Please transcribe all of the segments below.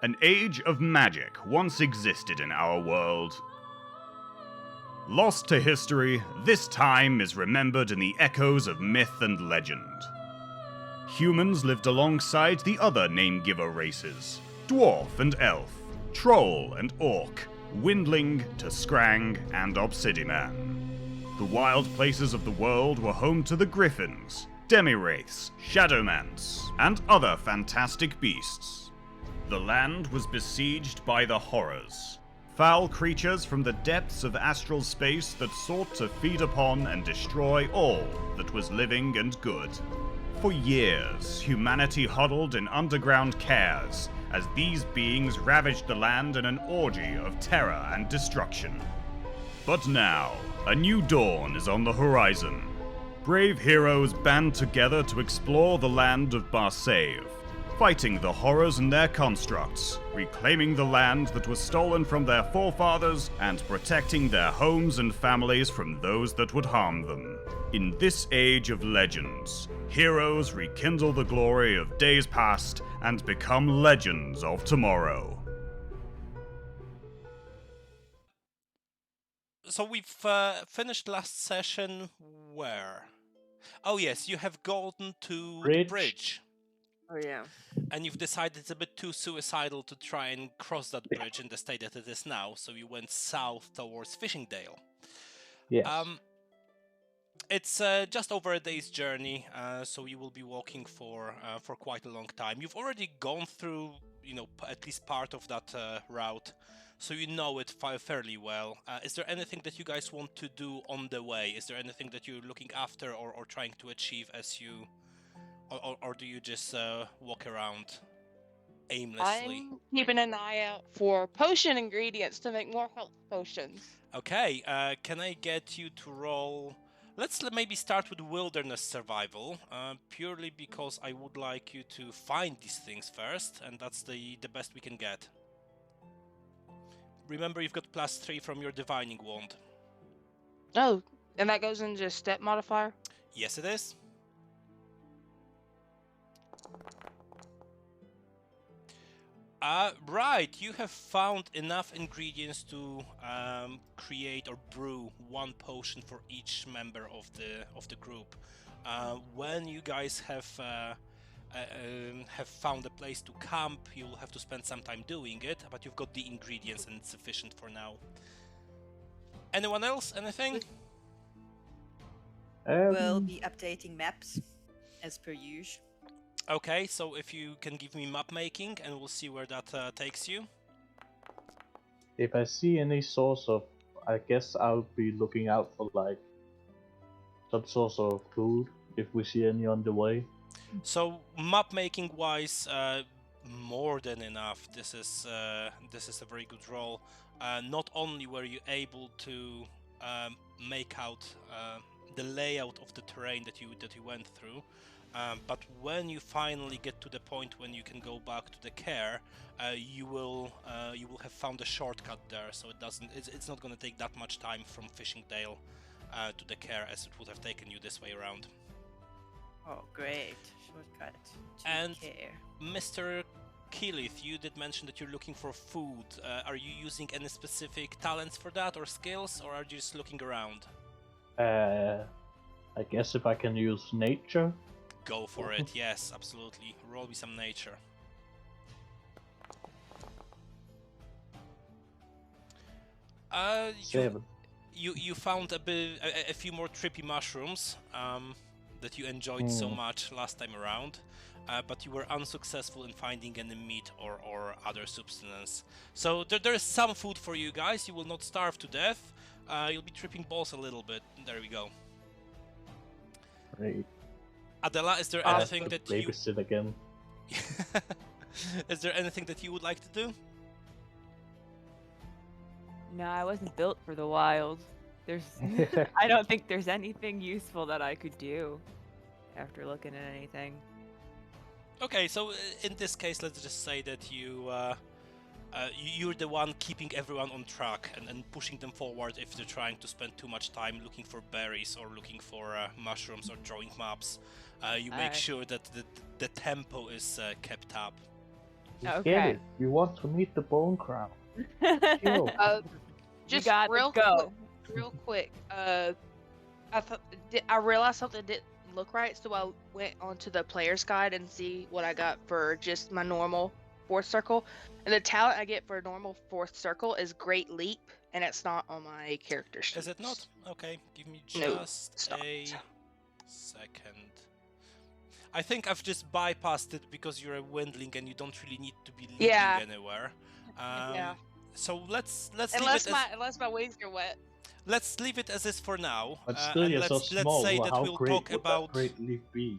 An age of magic once existed in our world. Lost to history, this time is remembered in the echoes of myth and legend. Humans lived alongside the other name-giver races, dwarf and elf, troll and orc, windling to scrang and obsidian. The wild places of the world were home to the griffins, demi-wraiths, shadowmants, and other fantastic beasts. The land was besieged by the horrors, foul creatures from the depths of astral space that sought to feed upon and destroy all that was living and good. For years, humanity huddled in underground Kaers as these beings ravaged the land in an orgy of terror and destruction. But now, a new dawn is on the horizon. Brave heroes band together to explore the land of Barsave, fighting the horrors and their constructs, reclaiming the land that was stolen from their forefathers, and protecting their homes and families from those that would harm them. In this age of legends, heroes rekindle the glory of days past and become legends of tomorrow. So we've finished last session where? Oh yes, you have gotten to the bridge. Oh yeah. And you've decided it's a bit too suicidal to try and cross that bridge in the state that it is now, so you went south towards Fishingdale. Yes. It's just over a day's journey, so you will be walking for quite a long time. You've already gone through, at least part of that route, so you know it fairly well. Is there anything that you guys want to do on the way? Is there anything that you're looking after or trying to achieve as you... Or do you just walk around aimlessly? I'm keeping an eye out for potion ingredients to make more health potions. Okay, can I get you to roll... Let's maybe start with wilderness survival, purely because I would like you to find these things first, and that's the best we can get. Remember, you've got +3 from your divining wand. Oh, and that goes into step modifier? Yes, it is. Right, you have found enough ingredients to create or brew one potion for each member of the group. When you guys have found a place to camp, you'll have to spend some time doing it, but you've got the ingredients and it's sufficient for now. Anyone else? Anything? We'll be updating maps as per usual. Okay, so if you can give me map making, and we'll see where that takes you. If I see any source of, I guess I'll be looking out for like some source of food if we see any on the way. So map making wise, more than enough. This is a very good roll. Not only were you able to make out the layout of the terrain that you went through. But when you finally get to the point when you can go back to the Kaer, you will have found a shortcut there, so it's not going to take that much time from Fishingdale to the Kaer as it would have taken you this way around. Oh, great shortcut to And Kaer. Mr. Killith, you did mention that you're looking for food. Are you using any specific talents for that or skills, or are you just looking around? I guess if I can use nature. Go for it, yes, absolutely. Roll me some nature. Seven. You found a few more trippy mushrooms that you enjoyed so much last time around, but you were unsuccessful in finding any meat or other substance. So there is some food for you guys. You will not starve to death. You'll be tripping balls a little bit. There we go. Great. Adella, is there anything that you... Babysit again. Is there anything that you would like to do? No, I wasn't built for the wild. I don't think there's anything useful that I could do after looking at anything. Okay, so in this case, let's just say that you're the one keeping everyone on track and pushing them forward if they're trying to spend too much time looking for berries or looking for mushrooms or drawing maps. You make sure that the tempo is kept up. We get Okay. it. We want to meet the Bone Crown. Chill. Just gotta real go. quick, real quick. I realized something didn't look right, so I went onto the player's guide and see what I got for just my normal fourth circle. And the talent I get for a normal fourth circle is Great Leap, and it's not on my character sheet. Is it not? Okay, give me No, just it's not. a second. I think I've just bypassed it because you're a Windling and you don't really need to be leaping Yeah. anywhere. Yeah. So let's leave Unless it my wings are wet. let's leave it as is for now. But still, and you're so let's small. say Well, that how we'll great talk would about that great leap be?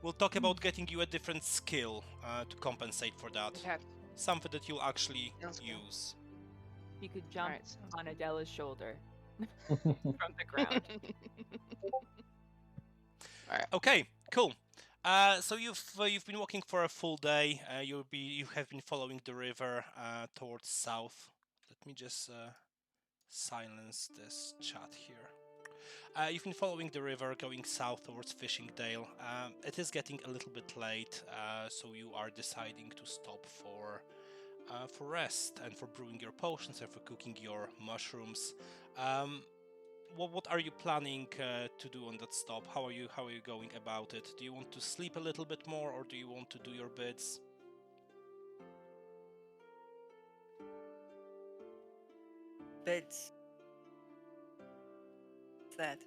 we'll talk about getting you a different skill to compensate for that. Okay. Something that you'll actually Sounds good. use. You could jump Alright, sounds on Adella's shoulder from the ground. Okay, cool. So you've been walking for a full day. You have been following the river towards south. Let me just silence this chat here. You've been following the river going south towards Fishingdale. It is getting a little bit late, so you are deciding to stop for rest and for brewing your potions and for cooking your mushrooms. What are you planning to do on that stop? How are you going about it? Do you want to sleep a little bit more, or do you want to do your bids? Bids. What's that?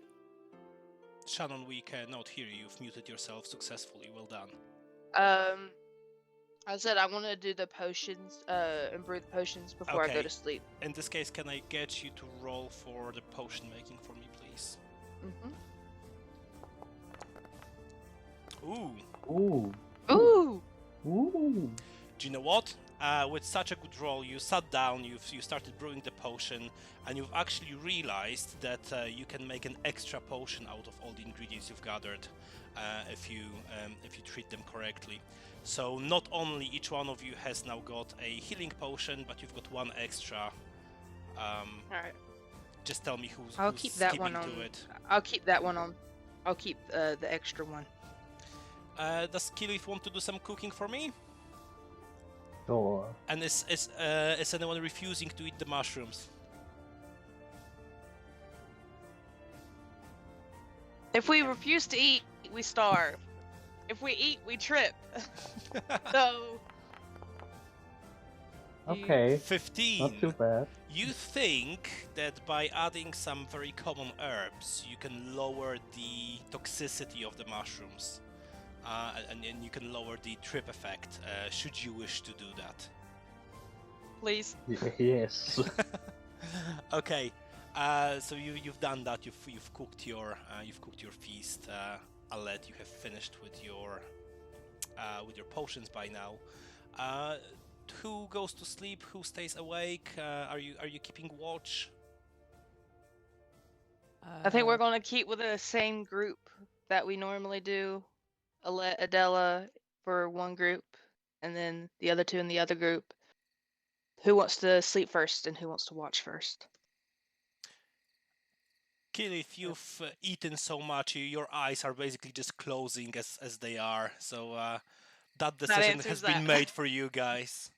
Shannon, we cannot hear you. You've muted yourself successfully. Well done. I said I want to do the potions, and brew the potions before I go Okay. to sleep. In this case, can I get you to roll for the potion making for me, please? Ooh. Ooh. Ooh. Ooh. Do you know what? With such a good roll, you sat down, you started brewing the potion, and you've actually realized that you can make an extra potion out of all the ingredients you've gathered if you treat them correctly. So not only each one of you has now got a healing potion, but you've got one extra. All right. Just tell me who's Keep that keeping one on. to it. I'll keep that one on. I'll keep the extra one. Does Killith want to do some cooking for me? Sure. And is anyone refusing to eat the mushrooms? If we refuse to eat, we starve. If we eat, we trip. So. Okay. 15. Not too bad. You think that by adding some very common herbs, you can lower the toxicity of the mushrooms, and you can lower the trip effect, should you wish to do that. Please. Yes. Okay, so you've done that. You've cooked your feast. Alette, you have finished with your potions by now. Who goes to sleep? Who stays awake? Are you keeping watch? I think we're going to keep with the same group that we normally do. Alette, Adella for one group, and then the other two in the other group. Who wants to sleep first and who wants to watch first? Killith, you've eaten so much, your eyes are basically just closing as they are. So that decision answers has that. been made for you guys.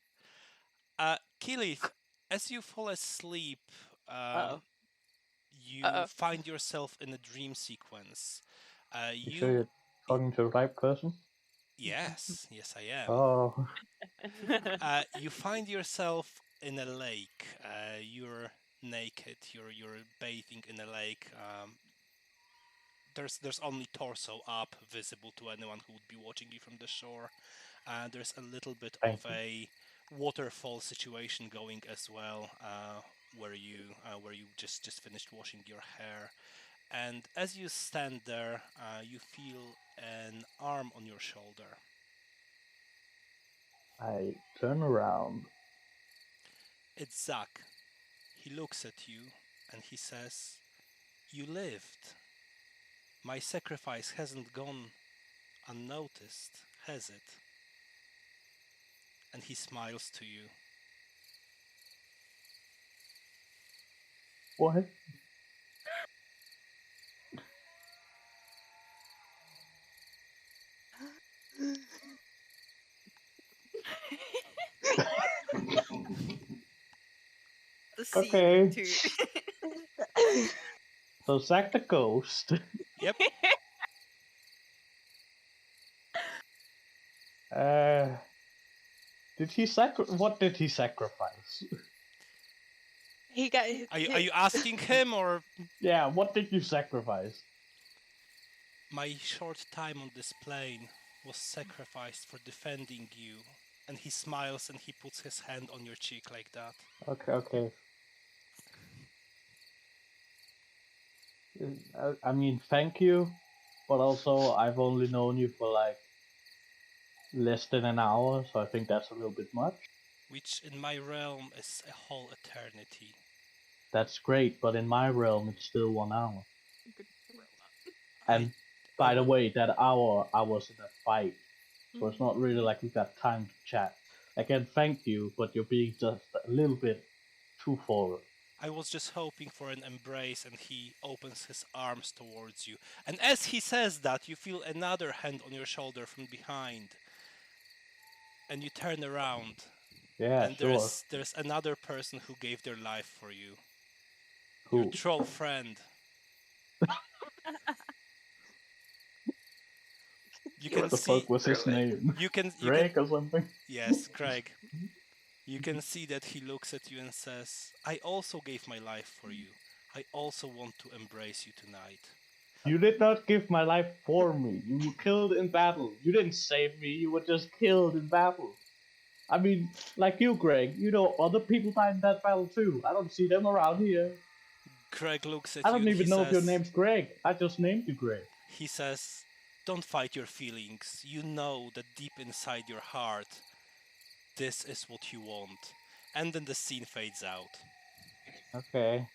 Killith, as you fall asleep, you find yourself in a dream sequence. You sure you're talking to the right person? Yes, I am. Oh. You find yourself in a lake. You're naked. You're bathing in a lake. There's only torso up visible to anyone who would be watching you from the shore. There's a little bit of a waterfall situation going as well, where you just finished washing your hair. And as you stand there, you feel an arm on your shoulder. I turn around. It's Zach. He looks at you and he says, "You lived. My sacrifice hasn't gone unnoticed, has it?" And he smiles to you. What? Okay. Too. So Zack the ghost. Yep. Did he What did he sacrifice? He got. Are you asking him, or Yeah, what did you sacrifice? my short time on this plane was sacrificed for defending you? And he smiles and he puts his hand on your cheek like that. Okay. I mean, thank you, but also I've only known you for like less than an hour, so I think that's a little bit much. Which in my realm is a whole eternity. That's great, but in my realm it's still 1 hour. And by the way, that hour I was in a fight, so it's not really like we got time to chat. Again, thank you, but you're being just a little bit too forward. I was just hoping for an embrace, and he opens his arms towards you. And as he says that, you feel another hand on your shoulder from behind. And you turn around, Yeah, and sure. there's another person who gave their life for you. Who? Your troll friend. You What can the see. fuck was his name? You can. Greg or something? Yes, Greg. You can see that he looks at you and says, I also gave my life for you. I also want to embrace you tonight. You did not give my life for me. You were killed in battle. You didn't save me. You were just killed in battle. I mean, like you, Greg. You know, other people died in that battle too. I don't see them around here. Greg looks at I you don't and even he know says, if your name's Greg. I just named you Greg. He says, don't fight your feelings. You know that deep inside your heart, this is what you want. And then the scene fades out. Okay.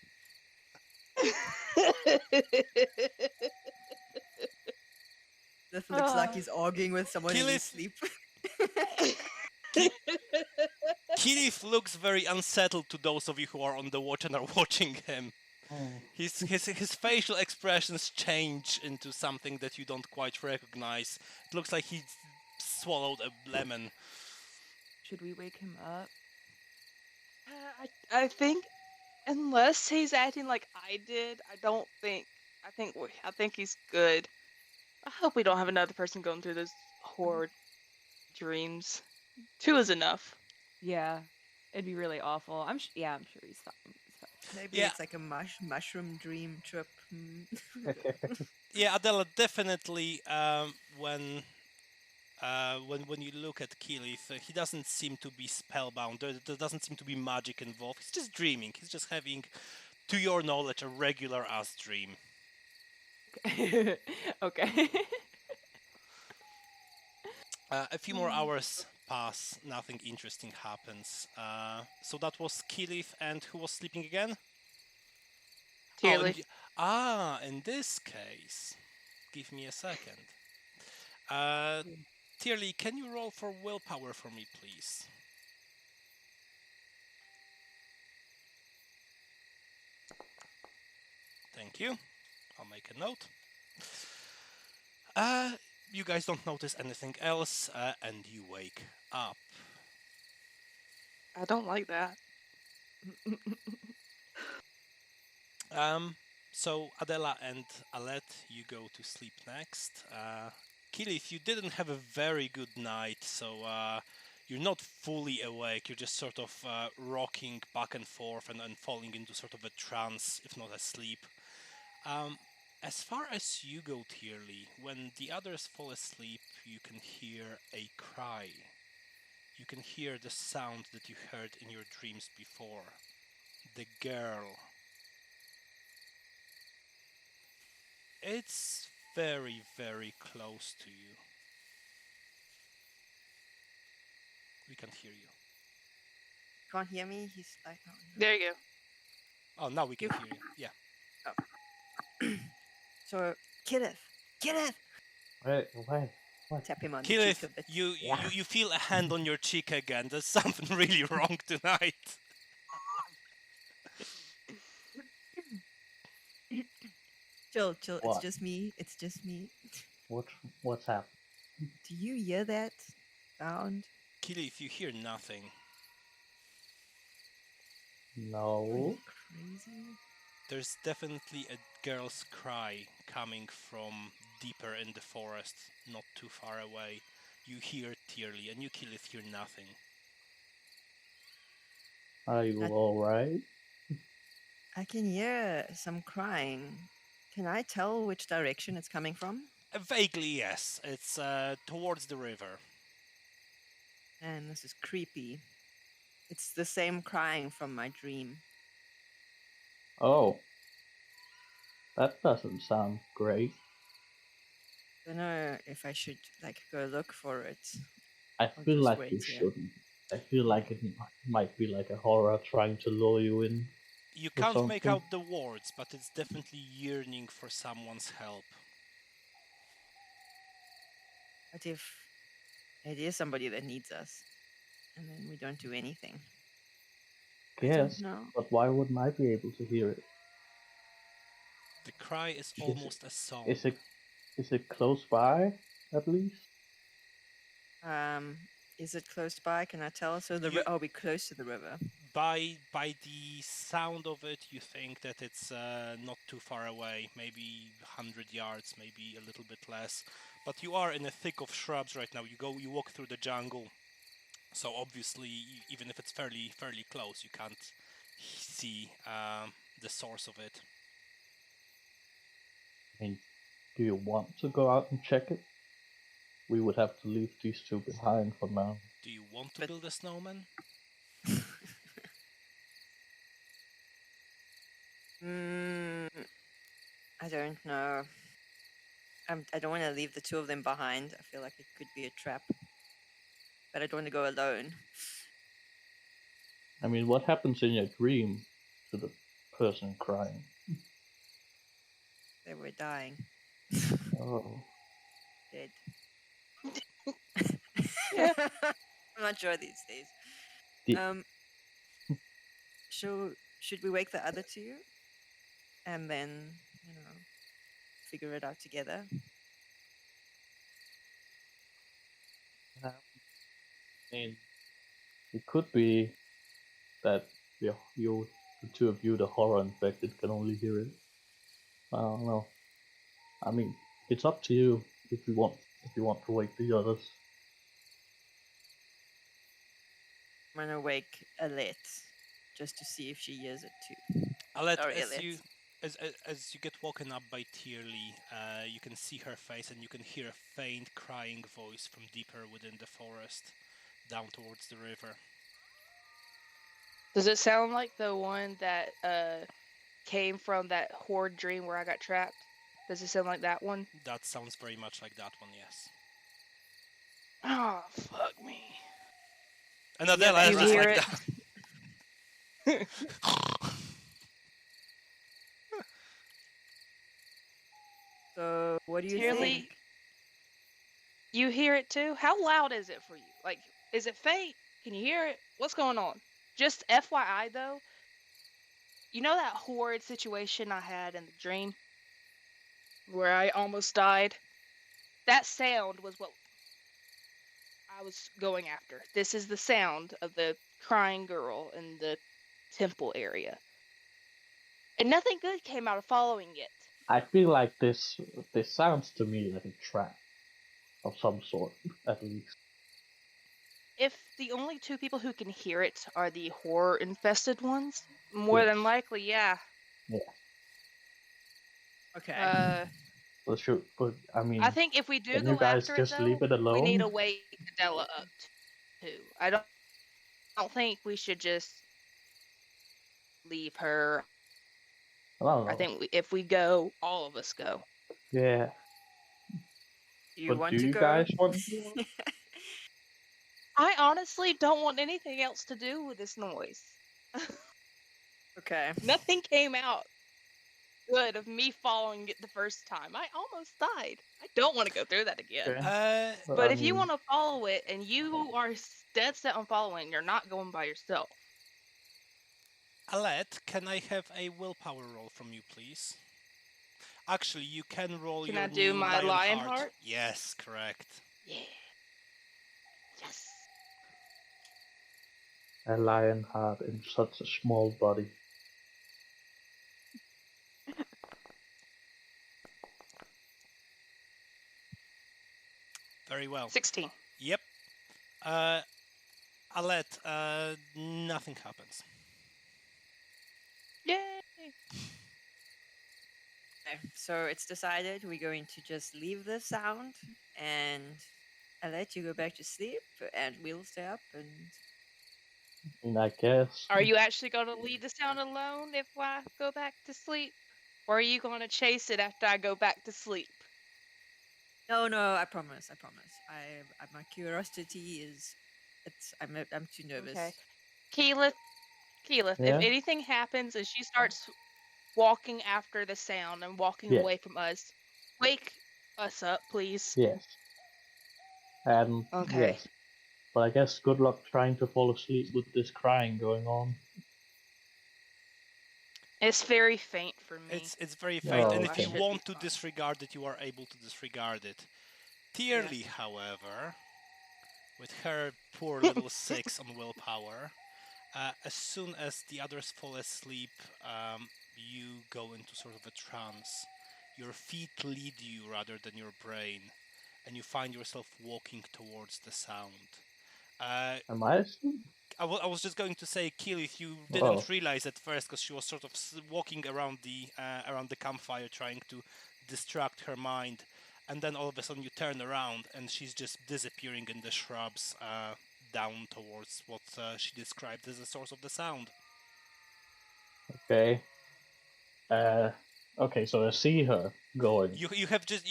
This looks like he's arguing with someone in his Killith- sleep. Killith looks very unsettled to those of you who are on the watch and are watching him. His facial expressions change into something that you don't quite recognize. It looks like he swallowed a lemon. Should we wake him up? I think, unless he's acting like I did, I think he's good. I hope we don't have another person going through those horrid dreams. 2 is enough. Yeah, it'd be really awful. I'm sure he's fine. Maybe Yeah. it's like a mushroom dream trip. Yeah, Adella, definitely. When you look at Killith, he doesn't seem to be spellbound. There doesn't seem to be magic involved. He's just dreaming. He's just having, to your knowledge, a regular ass dream. Okay. A few more hours pass. Nothing interesting happens. So that was Killith, and who was sleeping again? Tirli. In this case, give me a second. Tirli, can you roll for willpower for me, please? Thank you. I'll make a note. You guys don't notice anything else, and you wake up. I don't like that. So Adella and Alette, you go to sleep next. Killith, you didn't have a very good night, so you're not fully awake. You're just sort of rocking back and forth and falling into sort of a trance, if not asleep. As far as you go, Tirli, when the others fall asleep, you can hear a cry. You can hear the sound that you heard in your dreams before. The girl. It's very, very close to you. We can't hear you. Can't hear me? He's like, oh, no. There you go. Oh, now we can hear you. Yeah. So, Killith! Wait. Tap him on the Killith, cheek a bit. you feel a hand on your cheek again. There's something really wrong tonight. Chill. What? It's just me. What's happened? Do you hear that sound? Killith, you hear nothing. No. Crazy. There's definitely a girl's cry coming from deeper in the forest, not too far away. You hear Tirli, and you Killith hear nothing. Are you That- alright? I can hear some crying. Can I tell which direction it's coming from? Vaguely, yes. It's towards the river. And this is creepy. It's the same crying from my dream. Oh. That doesn't sound great. Don't know if I should go look for it. I I'll feel just like wait you here. shouldn't. I feel like it might be like a horror trying to lure you in. You Or can't make something. out the words, but it's definitely yearning for someone's help. What if it is somebody that needs us, and then we don't do anything? I don't Yes, know. but why wouldn't I be able to hear it? The cry is it- almost a song. Is it close by, at least? Is it close by? Can I tell? So You- we're close to the river. By the sound of it, you think that it's not too far away, maybe 100 yards, maybe a little bit less. But you are in a thick of shrubs right now. You walk through the jungle, so obviously, even if it's fairly close, you can't see the source of it. I mean, do you want to go out and check it? We would have to leave these two behind for now. Do you want to But- build a snowman? I don't know. I don't want to leave the two of them behind. I feel like it could be a trap. But I don't want to go alone. I mean, what happens in your dream to the person crying? They were dying. Oh, Dead. Yeah. I'm not sure these days. The- Should we wake the other two? And then, figure it out together? I mean, it could be that the two of you, the horror infected, can only hear it. I don't know. I mean, it's up to you if you want to wake the others. I'm gonna wake Alette just to see if she hears it too. Alette, Sorry, as Alette. you as you get woken up by Tirli, you can see her face and you can hear a faint crying voice from deeper within the forest, down towards the river. Does it sound like the one that came from that horde dream where I got trapped? Does it sound like that one? That sounds very much like that one, yes. Oh, fuck me. And Yeah, Adella but is you just hear like it? that. So, what do you Tirli, think? you hear it too? How loud is it for you? Like, is it faint? Can you hear it? What's going on? Just FYI though, you know that horrid situation I had in the dream where I almost died? That sound was what I was going after. This is the sound of the crying girl in the temple area. And nothing good came out of following it. I feel like this sounds to me like a trap of some sort, at least. If the only two people who can hear it are the horror infested ones, more Yes. than likely, yeah. Okay. But I mean, I think if we do can you go guys after it, just though, leave it we need alone? to wake Adella up too. I don't think we should just leave her. I don't know. I think if we go, all of us go. Yeah. Do you But want do to you go? guys want to? I honestly don't want anything else to do with this noise. Okay. Nothing came out good of me following it the first time. I almost died. I don't want to go through that again. Okay. But if you want to follow it and you are dead set on following, you're not going by yourself. Alette, can I have a willpower roll from you, please? Actually, you can roll Can your I do new my lion heart. heart? Yes, correct. Yeah. Yes. A lion heart in such a small body. Very well. 16. Yep. Alette, nothing happens. Yay! Okay, so it's decided we're going to just leave the sound, and I'll let you go back to sleep, and we'll stay up and. I guess. Are you actually going to leave the sound alone if I go back to sleep? Or are you going to chase it after I go back to sleep? No, I promise. My curiosity is. I'm too nervous. Okay. Killith, Yeah? if anything happens and she starts walking after the sound and walking Yeah. away from us, wake us up, please. Yes. And Okay. yes. But I guess good luck trying to fall asleep with this crying going on. It's very faint for me. It's very faint, Oh, and I if you should be want to fine. disregard it, you are able to disregard it. Tirli, however, with her poor little 6 on willpower, as soon as the others fall asleep, you go into sort of a trance. Your feet lead you rather than your brain, and you find yourself walking towards the sound. Am I asleep? I was just going to say, Killith, you Oh. didn't realize at first because she was sort of walking around the campfire trying to distract her mind, and then all of a sudden you turn around and she's just disappearing in the shrubs down towards what she described as the source of the sound. Okay. Okay, so I see her going. You have just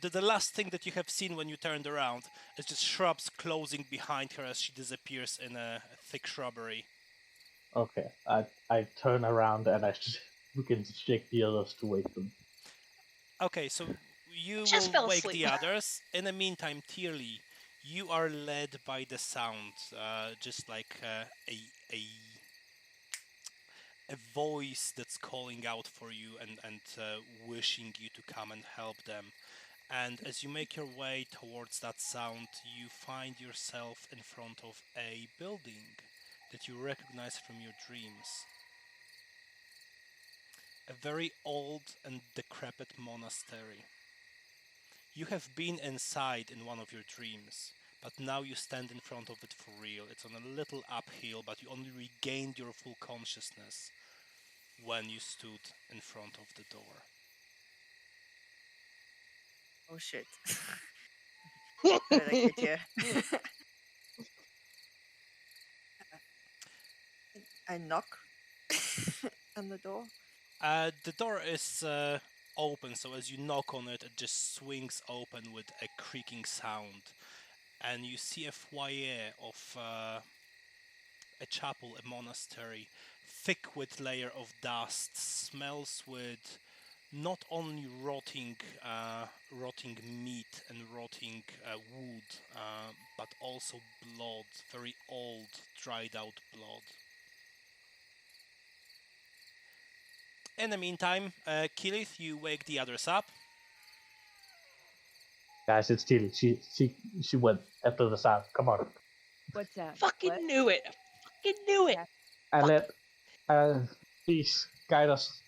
the last thing that you have seen when you turned around is just shrubs closing behind her as she disappears in a thick shrubbery. Okay, I turn around and I begin to shake the others to wake them. Okay, so you Just will fell wake asleep. the others. In the meantime, Tirli, you are led by the sound, just like a voice that's calling out for you and wishing you to come and help them. And as you make your way towards that sound, you find yourself in front of a building that you recognize from your dreams. A very old and decrepit monastery. You have been inside in one of your dreams, but now you stand in front of it for real. It's on a little uphill, but you only regained your full consciousness when you stood in front of the door. Oh shit. How did I get here? I knock on the door. The door is open, so as you knock on it, it just swings open with a creaking sound. And you see a foyer of a chapel, a monastery, thick with layer of dust, smells with not only rotting meat and rotting wood, but also blood, very old, dried out blood. In the meantime, Killith, you wake the others up. Guys, it's Tilly. She went after the sound. Come on. What's that? Fucking What? knew it. Fucking knew it. Alette, please guide us.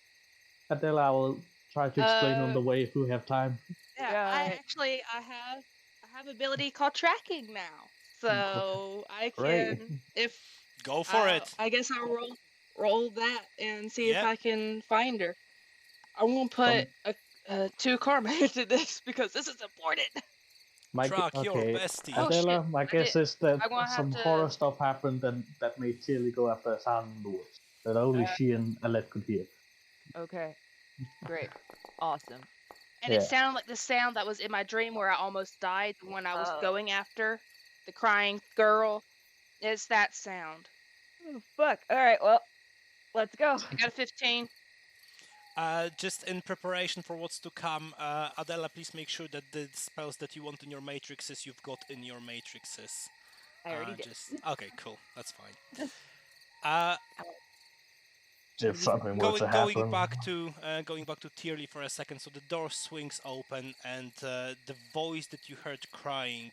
Adella, I will try to explain on the way if we have time. Yeah, Right. I have ability called tracking now. So I Great. can if Go for it. I guess I'll roll that and see if Yep. I can find her. I'm gonna put a 2 karma into this because this is important. Track your okay, bestie. Oh, Adella, shit, my I guess did- is that I'm gonna have some to- horror stuff happened and that made Tilly go after a sound in the woods that only she and Alette could hear. Okay. Great. Awesome. And Yeah. it sounded like the sound that was in my dream where I almost died when I was Oh. going after the crying girl. It's that sound. Oh, fuck. All right. Well, let's go. I got a 15. Just in preparation for what's to come, Adella, please make sure that the spells that you want in your matrices, you've got in your matrices. I already did. Okay, cool. That's fine. If something were to Going happen. back to Tirli for a second. So the door swings open, and the voice that you heard crying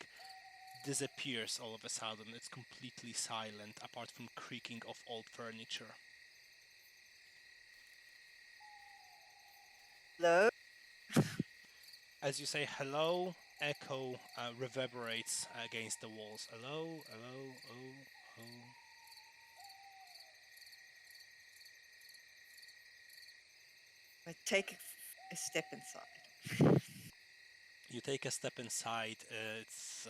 disappears all of a sudden. It's completely silent, apart from creaking of old furniture. Hello? As you say hello, echo reverberates against the walls. Hello, hello, oh, oh. I take a step inside. You take a step inside. It's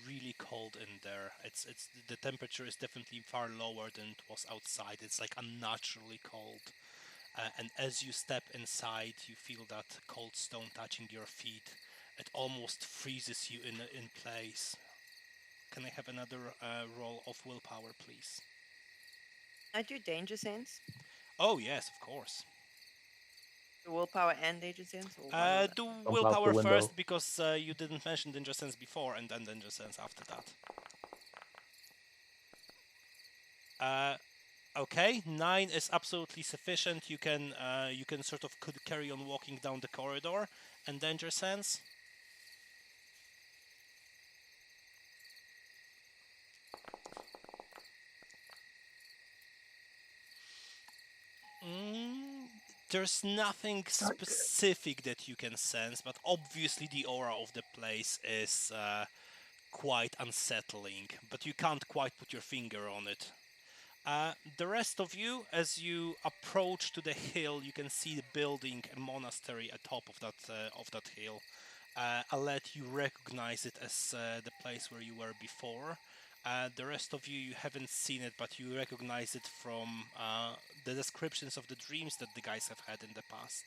really cold in there. It's the temperature is definitely far lower than it was outside. It's like unnaturally cold. And as you step inside, you feel that cold stone touching your feet. It almost freezes you in place. Can I have another roll of willpower, please? I do danger sense. Oh yes, of course. The willpower and danger sense, or one or the Do out the willpower window. first because you didn't mention danger sense before, and then danger sense after that. Okay, 9 is absolutely sufficient. You can sort of could carry on walking down the corridor, and danger sense. There's nothing specific that you can sense, but obviously the aura of the place is quite unsettling, but you can't quite put your finger on it. The rest of you, as you approach to the hill, you can see the building, a monastery atop of that hill. Alette, you recognize it as the place where you were before. The rest of you haven't seen it, but you recognize it from the descriptions of the dreams that the guys have had in the past.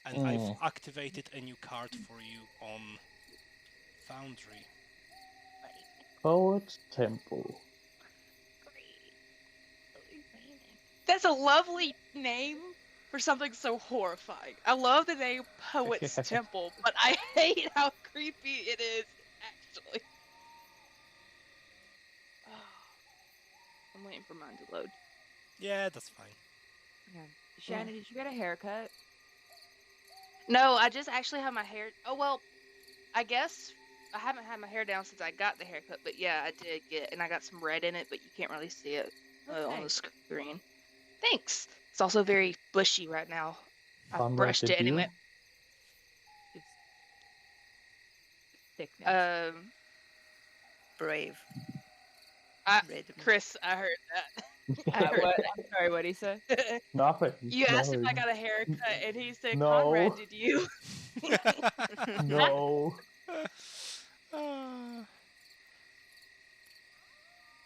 And I've activated a new card for you on Foundry. Poet's Temple. That's a lovely name for something so horrifying. I love the name Poet's Temple, but I hate how creepy it is, actually. I'm waiting for mine to load. Yeah, that's fine. Yeah. Shannon, did you get a haircut? No, I just actually have my hair. Oh, well, I guess I haven't had my hair down since I got the haircut, but yeah, I did get, and I got some red in it, but you can't really see it on the screen. Thanks. It's also very bushy right now. I Conrad, brushed did it and it you? went. It's thickness. brave. Red. Chris, I heard that. What? I'm sorry, what did he say? Nothing. You asked if I nothing. got a haircut, and he said, No. "Conrad, did you?" No.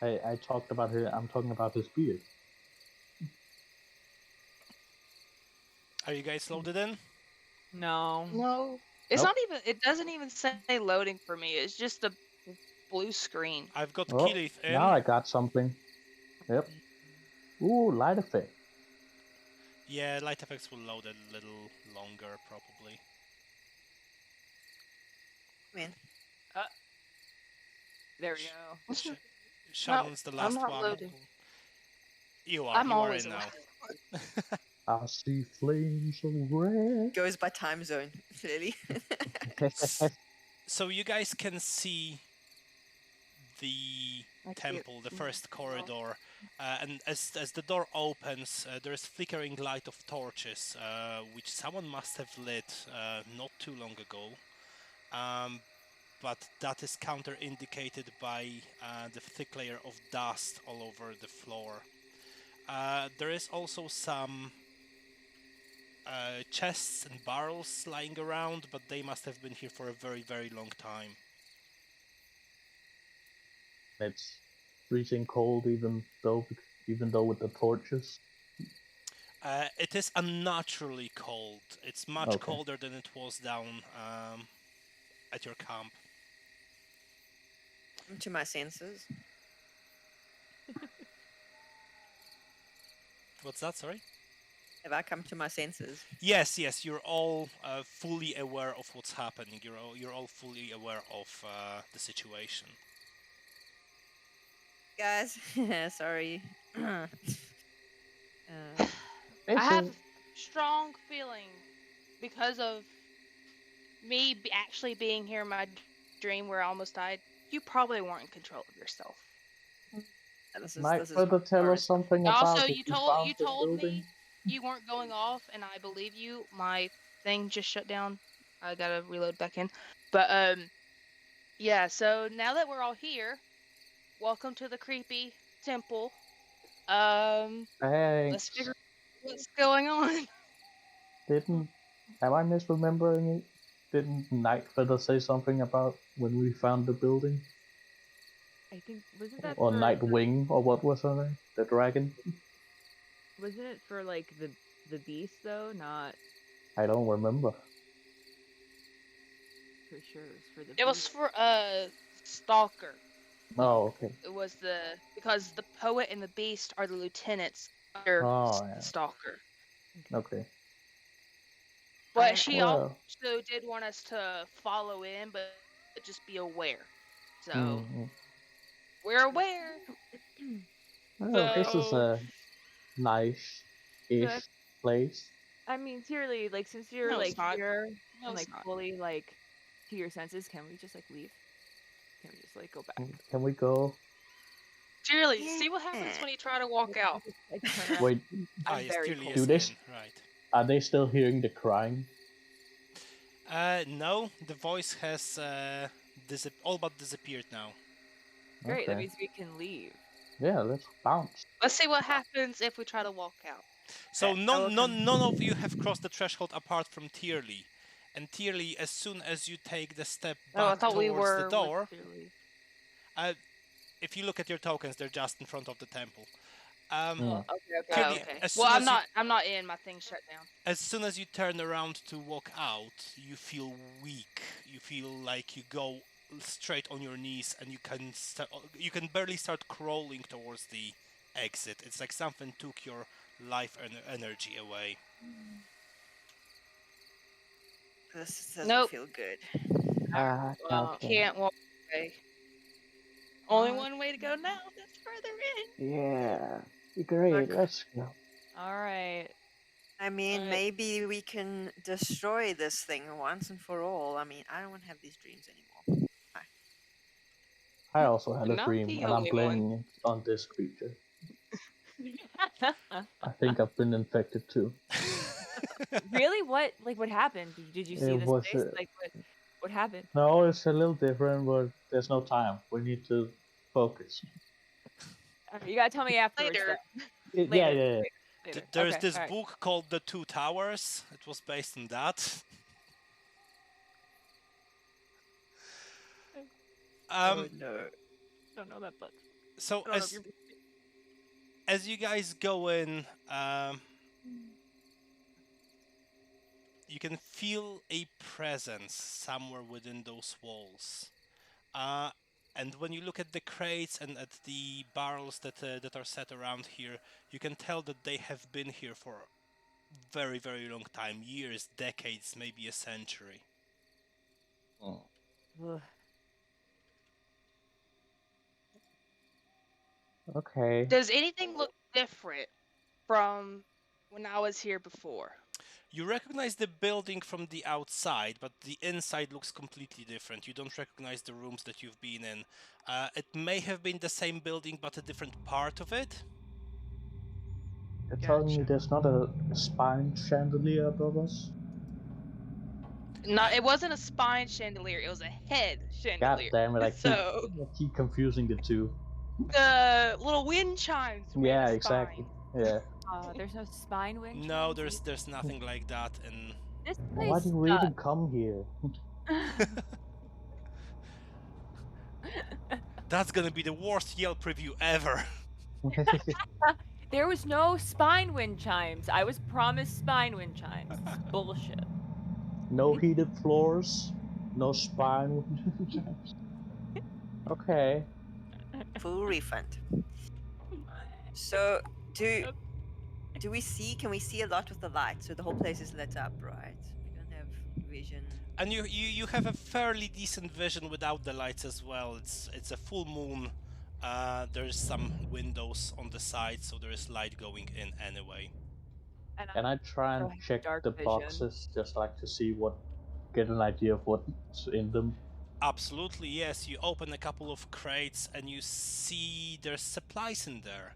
I talked about her. I'm talking about his beard. Are you guys loaded in? No. No, it's Nope. not even. It doesn't even say loading for me. It's just a blue screen. I've got Oh, Killith in. now I got something. Yep. Ooh, light effect. Yeah, light effects will load a little longer, probably. Man. There we go. Shannon's the last I'm not one. loading. You are. I'm You are always in now. I see flames of red. Goes by time zone, clearly. So you guys can see the temple, the first corridor, and as the door opens, there is flickering light of torches, which someone must have lit not too long ago. But that is counter-indicated by the thick layer of dust all over the floor. There is also some chests and barrels lying around, but they must have been here for a very, very long time. It's freezing cold, even though with the torches. It is unnaturally cold. It's much Okay. colder than it was down at your camp. Come to my senses. What's that? Sorry. Have I come to my senses? Yes. You're all fully aware of what's happening. You're all fully aware of the situation. Guys, sorry. I have a strong feeling because of me actually being here in my dream where I almost died you probably weren't in control of yourself. This Might is further tell our us something about Also, if you you told found the me building? you weren't going off, and I believe you. My thing just shut down. I gotta reload back in. But yeah. So now that we're all here, welcome to the creepy temple. Let's Thanks. figure out what's going on. Am I misremembering it? Didn't Nightfeather say something about when we found the building? I think wasn't that Or for Nightwing, or what was her name? The dragon? wasn't it for like the beast though? Not I don't remember. for sure. It was for the. It was beast. for Stalker. Oh, okay. It was because the poet and the beast are the lieutenants under Oh, yeah. Stalker. Okay. But she Well. also did want us to follow in, but just be aware. So Mhm. we're aware. Well, this is So a nice-ish place. I mean, Tirli, like since you're No, like it's not. here No, and it's like not. fully like to your senses, can we just like leave? Can we just like go back? Can we go? Tirli, see what happens when you try to walk out. Just, like, turn around. Wait, I'm yes, very Tirli cold. is Do they in, right. are they still hearing the crying? No, the voice has all but disappeared now. Great, that Okay. means we can leave. Yeah, let's bounce. Let's see what happens if we try to walk out. So Okay, I none, will none, none of you have crossed the threshold apart from Tirli. And Tirli, as soon as you take the step Oh, I back thought we towards were the with door, Tirli. if you look at your tokens, they're just in front of the temple. Oh, okay. Tirli, okay. as Well, soon as I'm not in. My thing shut down. as soon as you turn around to walk out, you feel weak. You feel like you go straight on your knees, and you can barely start crawling towards the exit. It's like something took your life and energy away. This doesn't Nope. feel good. Well, Okay. can't walk away. Only one way to go now. That's further in. Yeah. Great. Look. Let's go. All right. I mean, Alright. maybe we can destroy this thing once and for all. I mean, I don't want to have these dreams anymore. I also had a Not dream, the and I'm only blaming it on this creature. I think I've been infected too. Really? What? Like, what happened? Did you see It this was place? Like, what happened? No, it's a little different, but there's no time. We need to focus. You gotta tell me afterwards. Later. Then. Yeah, Later. yeah, yeah. Later. There's Okay, this alright. book called The Two Towers. It was based on that. Oh no. I don't know that book. So I don't know if you're. as you guys go in, you can feel a presence somewhere within those walls. And when you look at the crates and at the barrels that are set around here, you can tell that they have been here for a very, very long time. Years, decades, maybe a century. Ugh. Okay. Does anything look different from when I was here before? You recognize the building from the outside, but the inside looks completely different. You don't recognize the rooms that you've been in. It may have been the same building, but a different part of it. You're telling me Gotcha. there's not a spine chandelier above us? No, it wasn't a spine chandelier. It was a head God chandelier. damn it! I So keep confusing the two. the little wind chimes. Were Yeah, the exactly. spine. Yeah. There's no spine wind. No, chimes there's nothing like that. And This Why place. do we even come here? that's gonna be the worst Yelp review ever. There was no spine wind chimes. I was promised spine wind chimes. It's bullshit. No heated floors, no spine. Okay. Full refund. So, can we see a lot with the light? So the whole place is lit up, right? We don't have vision. And you have a fairly decent vision without the lights as well. It's a full moon. There's some windows on the side, so there is light going in anyway. Can I try and Also have check dark the vision. boxes just like to see get an idea of what's in them? Absolutely, yes. You open a couple of crates and you see there's supplies in there.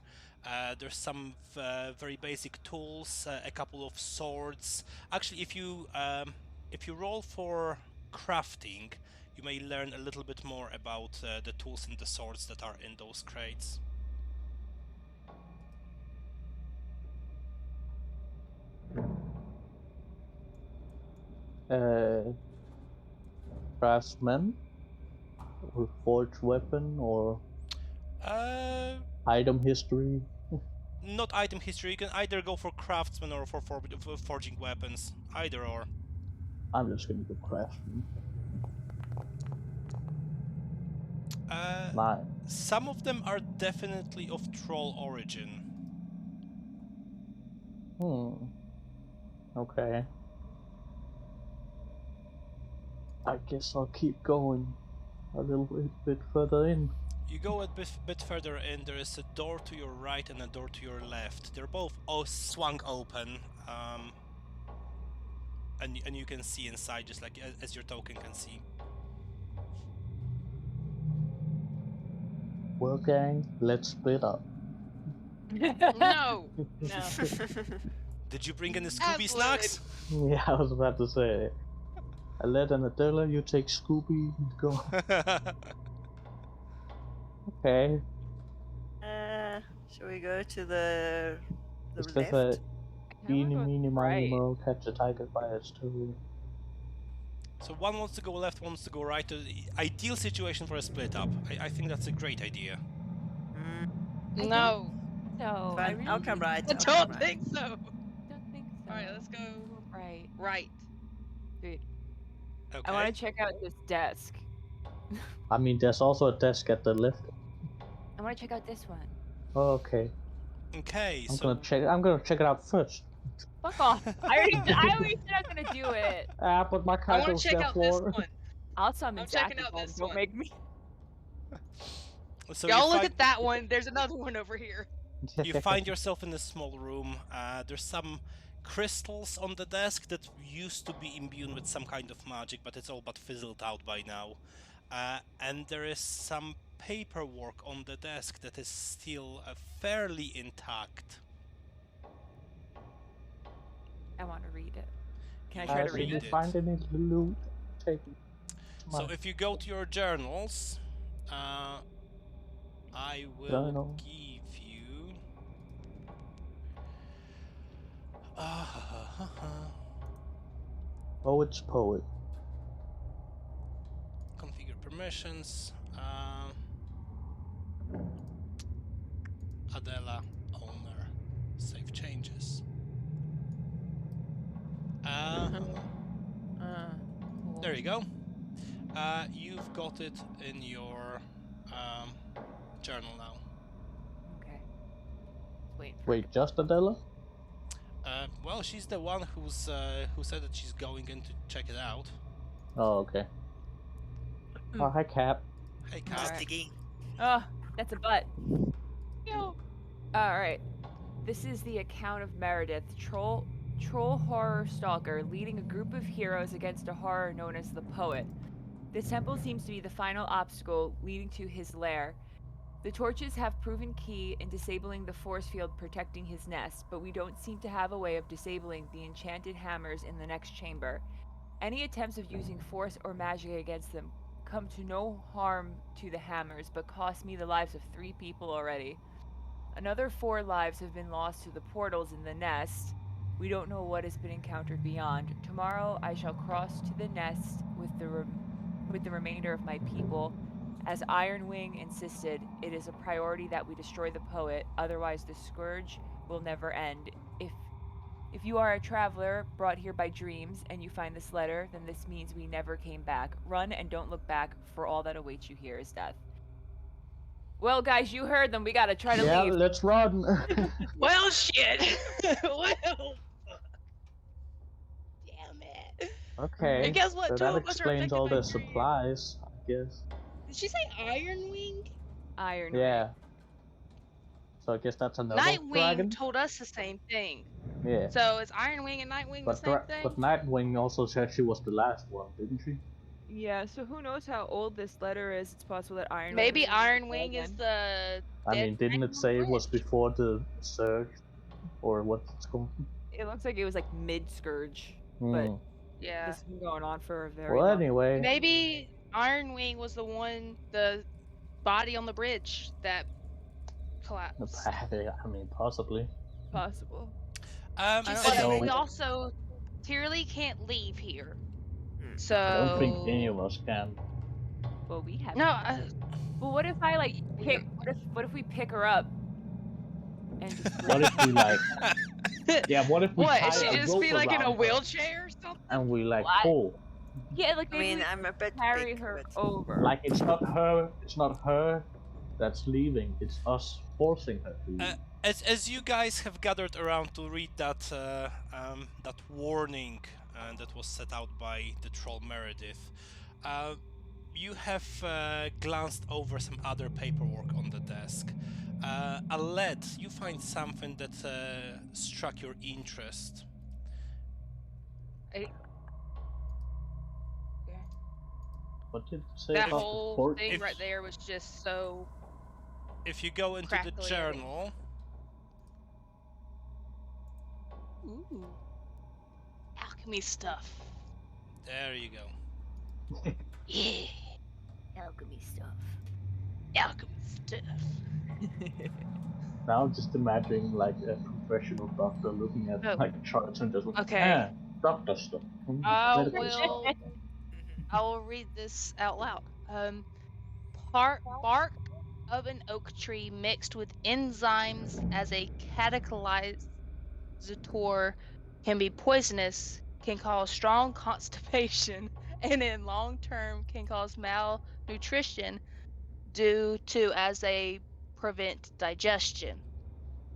There's some very basic tools, a couple of swords. Actually, if you roll for crafting, you may learn a little bit more about the tools and the swords that are in those crates. Craftsman, or forged weapon, or Uh, item history. Not item history. You can either go for craftsman or for forging weapons. Either or. I'm just gonna go craftsman. Uh, 9. some of them are definitely of troll origin. Okay. I guess I'll keep going a little bit further in. You go a bit further in, there is a door to your right and a door to your left. They're both swung open, and you can see inside just like as your token can see. Well, gang, let's split up. No. No. Did you bring any Scooby Absolutely. snacks? Yeah, I was about to say. Alette and Adella, you take Scooby and go. Okay. Shall we go to the It's left? just a I wanna eeny, go meeny, miny, right. moe, catch a tiger by its tail. So one wants to go left, one wants to go right. The ideal situation for a split up. I think that's a great idea. Mm, No. So fine, really I'll come right. I I'll come don't right. think so. don't think so. Alright, let's go Right. right. Dude, Okay. I want to check out this desk. I mean, there's also a desk at the left. I want to check out this one. Oh, okay. Okay, I'm so gonna check it out first. Fuck off! I already said I'm gonna do it. Ah, but my I want title's to check there out this for. one. I'll summon I'm checking Zach out again. this Don't one. make me. so Y'all you look find at that one. There's another one over here. you find yourself in a small room. There's some crystals on the desk that used to be imbued with some kind of magic, but it's all but fizzled out by now. And there is some paperwork on the desk that is still fairly intact. I want to read it. Can I try to read read Did it? you find any loot? Take it. So if you go to your journals, I will Journal. give you. Poet's poet. Configure permissions. Adella, owner, save changes. There you go. You've got it in your journal now. Okay. Wait. For Wait, just Adella? Well, she's the one who said that she's going in to check it out. Oh, okay. Oh, hi, Cap. Hey, Just Kat. digging. Oh, that's a butt. Yo. All right. This is the account of Meredith, troll horror stalker, leading a group of heroes against a horror known as the Poet. The temple seems to be the final obstacle leading to his lair. The torches have proven key in disabling the force field protecting his nest, but we don't seem to have a way of disabling the enchanted hammers in the next chamber. Any attempts of using force or magic against them come to no harm to the hammers, but cost me the lives of 3 people already. Another 4 lives have been lost to the portals in the nest. We don't know what has been encountered beyond. Tomorrow I shall cross to the nest with the remainder of my people. As Ironwing insisted, it is a priority that we destroy the Poet, otherwise the scourge will never end. If you are a traveler brought here by dreams and you find this letter, then this means we never came back. Run and don't look back, for all that awaits you here is death. Well, guys, you heard them. We gotta try to Yeah, leave. let's run. Well, shit. Well. Damn it. Okay. And guess what? So 2 that of us are explains affected all by the dreams. supplies, I guess. Did she say Ironwing? Iron Yeah. Ring. So I guess that's another Nightwing dragon. told us the same thing. Yeah. So is Ironwing and Nightwing the same thing? But Nightwing also said she was the last one, didn't she? Yeah, so who knows how old this letter is? It's possible that Iron Maybe Wing Iron Wing is the. I dead mean, didn't dragon it on say the it was bridge. before the surge, or what's it's called? It looks like it was like mid-scourge, but Hmm. Yeah. this has been going on for a very Well, long anyway, Maybe Iron Wing was the one, the body on the bridge that collapsed. I mean, possibly. possible. Um, But as- No. we also, Tirli can't leave here. Hmm. So. I don't think any of us can. Well, we have. No, Well, what if I like pick? What if we pick her up and just? What if we like? Yeah, what if we what? tie She a just rope be like in a around her wheelchair or something? and we like What? pull? Yeah, like I maybe mean, we I'm a bit carry big, her but over. Like it's not her. It's not her that's leaving. It's us forcing her to leave. as you guys have gathered around to read that that warning that was set out by the troll Meredith, you have glanced over some other paperwork on the desk. Alette, you find something that struck your interest. What did it say That about the whole torch? thing If- right there was just so. If you go into Crackly, the I think. journal, Ooh. Alchemy stuff. there you go. Yeah. Alchemy stuff. Alchemy stuff. Now I'm just imagining like a professional doctor looking at Oh. like charts and just like, Okay. doctor stuff. I medical stuff." will. I will read this out loud. Bark of an oak tree mixed with enzymes as a catalysator can be poisonous, can cause strong constipation, and in long term can cause malnutrition due to as a prevent digestion.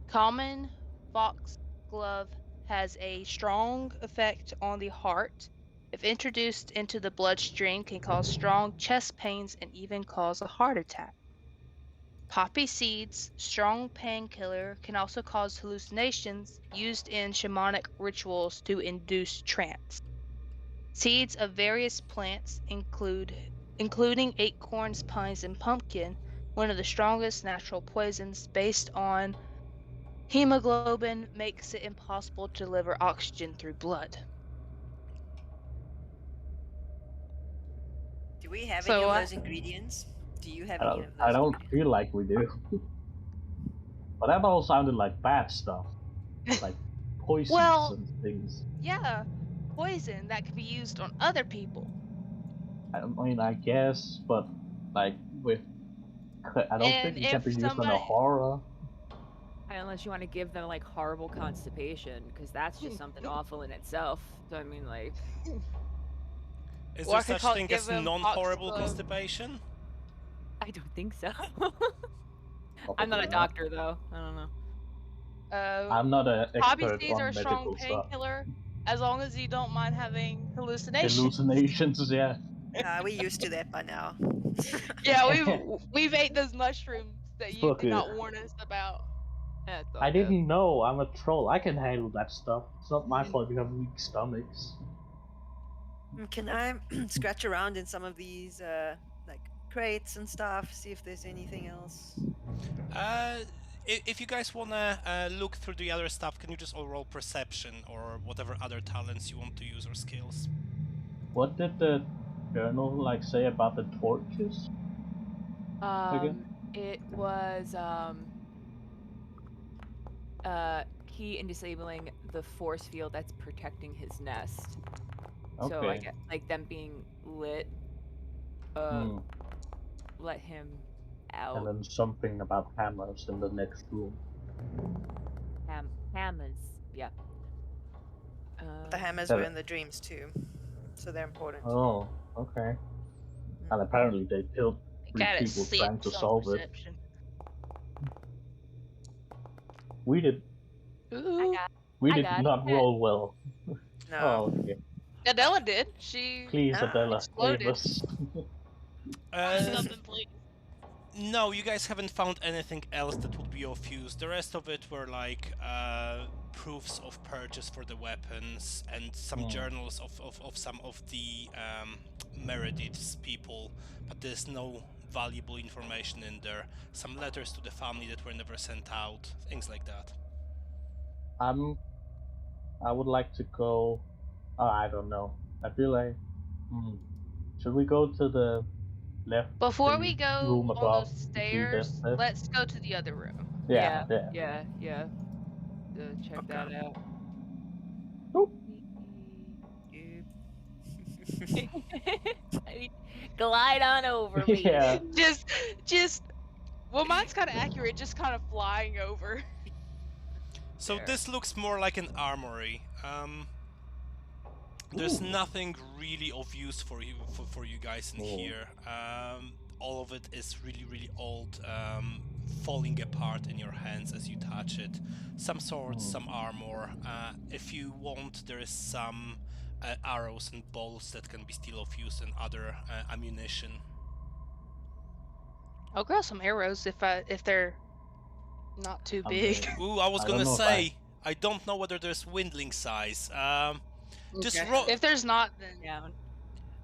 Common foxglove has a strong effect on the heart. If introduced into the bloodstream, can cause strong chest pains and even cause a heart attack. Poppy seeds, strong painkiller, can also cause hallucinations used in shamanic rituals to induce trance. Seeds of various plants including acorns, pines, and pumpkin, one of the strongest natural poisons based on hemoglobin makes it impossible to deliver oxygen through blood. do we have So, any of those ingredients? Do you have I any don't, of those? I don't ingredients? feel like we do. But that all sounded like bad stuff, like poisons Well- and things. Yeah, poison that can be used on other people. I mean, I guess, but like with, I don't And think it can if be used on a somebody- horror. Unless you want to give them like horrible constipation, because that's just something awful in itself. So I mean, like, Is Or I there could such thing give as him non-horrible oxglove. constipation? I don't think so. I'm not a Probably doctor though. I don't know. I'm not an Poppy expert seeds are on a strong medical stuff. painkiller, as long as you don't mind having hallucinations. Hallucinations, yeah. We're used to that by now. Yeah, we've ate those mushrooms that you Fuck did it. not warn us about. Yeah, it's all I good. didn't know. I'm a troll. I can handle that stuff. It's not my fault you have weak stomachs. Can I scratch around in some of these like crates and stuff, see if there's anything else? If you guys wanna look through the other stuff, can you just all roll perception or whatever other talents you want to use or skills? What did the journal like say about the torches? It was key in disabling the force field that's protecting his nest. So I Okay. get like them being lit. Hmm. Let him And out. then something about hammers in the next room. Hammers. Yeah. The hammers Yeah, were but- in the dreams too, so they're important. Oh, okay. Mm. And apparently they killed three Got it. people trying to on solve it. perception. We did. Ooh. We I did got not it. roll well. No. Oh, okay. Adella did. She. Please, Ah, Adella, save exploded. us. Uh, Something, please. No, you guys haven't found anything else that would be of use. The rest of it were like proofs of purchase for the weapons and some journals of some of the Meredith's people, but there's no valuable information in there. Some letters to the family that were never sent out, things like that. I would like to go. Oh, I don't know. I feel like. Should we go to the left? Before the we go room on above those to see the stairs, stuff? let's go to the other room. Yeah. Check Okay. that out. Oop. Glide on over me. Yeah. Just. Well, mine's kind of accurate. Just kind of flying over. So There. this looks more like an armory. There's nothing really of use for you guys in here. All of it is really old, falling apart in your hands as you touch it. Some swords, some armor. If you want, there is some arrows and bolts that can be still of use, and other ammunition. I'll grab some arrows if they're not too I'm big. ready. Ooh, I was I don't gonna know if say, I don't know whether there's Windling size. Just Okay. roll. If there's not, then Down.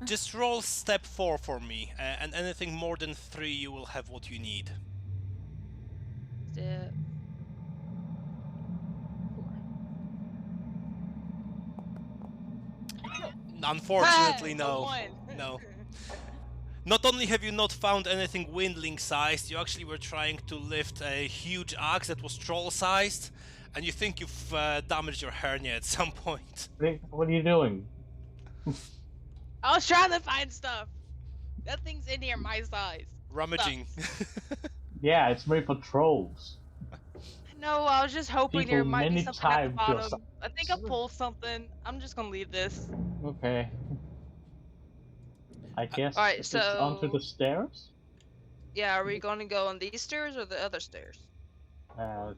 Just roll step 4 for me, and anything more than 3, you will have what you need. step 4. Unfortunately, Ah, no. one. No. Not only have you not found anything Windling-sized, you actually were trying to lift a huge axe that was troll-sized, and you think you've damaged your hernia at some point. Rick, what are you doing? I was trying to find stuff. That thing's in here my size. Rummaging. Yeah, it's made for trolls. No, I was just hoping there People might be many something at the times your bottom. I think I pulled something. I'm just gonna leave this. Okay. I guess alright, it's onto so- the stairs. Yeah, are we gonna go on these stairs or the other stairs?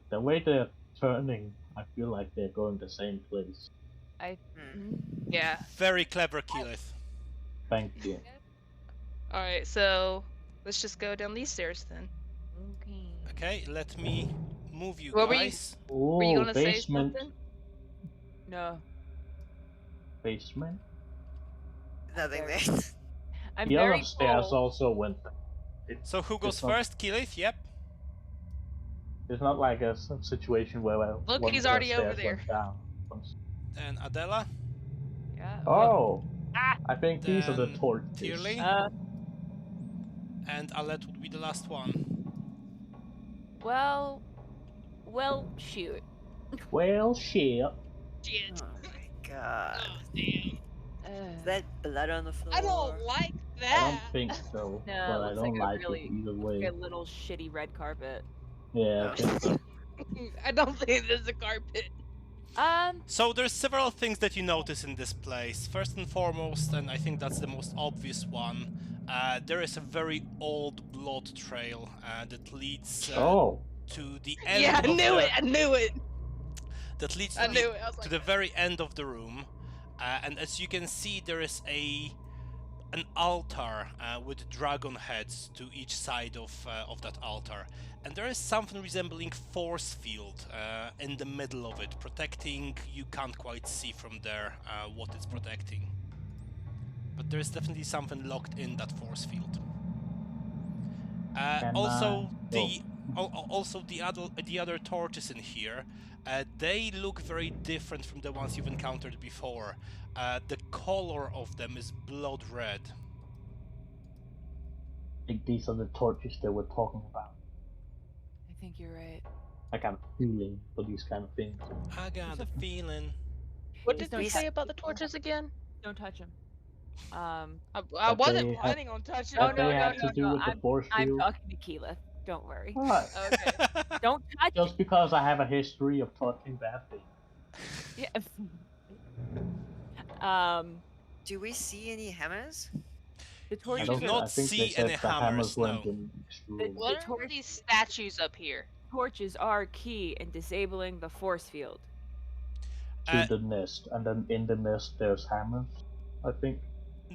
The way they're turning, I feel like they're going the same place. Yeah. Very clever, Killith. Thank you. Alright, so let's just go down these stairs then. Okay. Okay, let me move you What were you- guys. Ooh, Were you gonna say basement. something? No. Basement. Nothing Very- there. I'm The very other stairs full. also went. So who goes It's not- first? Killith? Yep. It's not like a situation where Look, one he's set of already over stairs went there. down. And Adella? Yeah. Oh, I think these are the Then torches. Tirli? And Alette would be the last one. Well, shoot. Well, shit. Shit. Oh my god. Oh, damn. Is that blood on the floor? I don't like I that. don't think so, No, but it I looks don't like like a really it either like way. a little shitty red carpet. Yeah, I think so. I don't think there's a carpet. So there's several things that you notice in this place. First and foremost, and I think that's the most obvious one, there is a very old blood trail that leads Oh, to the end Yeah, I of knew the, it. I knew it. that leads I to, knew it. I was to like, the very end of the room. And as you can see, there is an altar with dragon heads to each side of that altar, and there is something resembling force field in the middle of it, protecting. You can't quite see from there what it's protecting, but there is definitely something locked in that force field. Also, the other torches in here, they look very different from the ones you've encountered before. The color of them is blood red. I think these are the torches they were talking about. I think you're right. I got a feeling for these kind of things. I got a feeling. what Please did we don't say touch- about the torches again? Don't touch him. I But wasn't they have- planning on touching No, That them. they have to do with the force I'm field. talking to Killith. Don't worry. What? Okay. Don't touch Just because I have a history of touching bad things. Yeah. Do we see any hammers? The You torches do are not I think see they said any the hammers hammers, went no. in next room. What The are torch- these statues up here? torches are key in disabling the force field. To the nest, and then in the nest there's hammers, I think.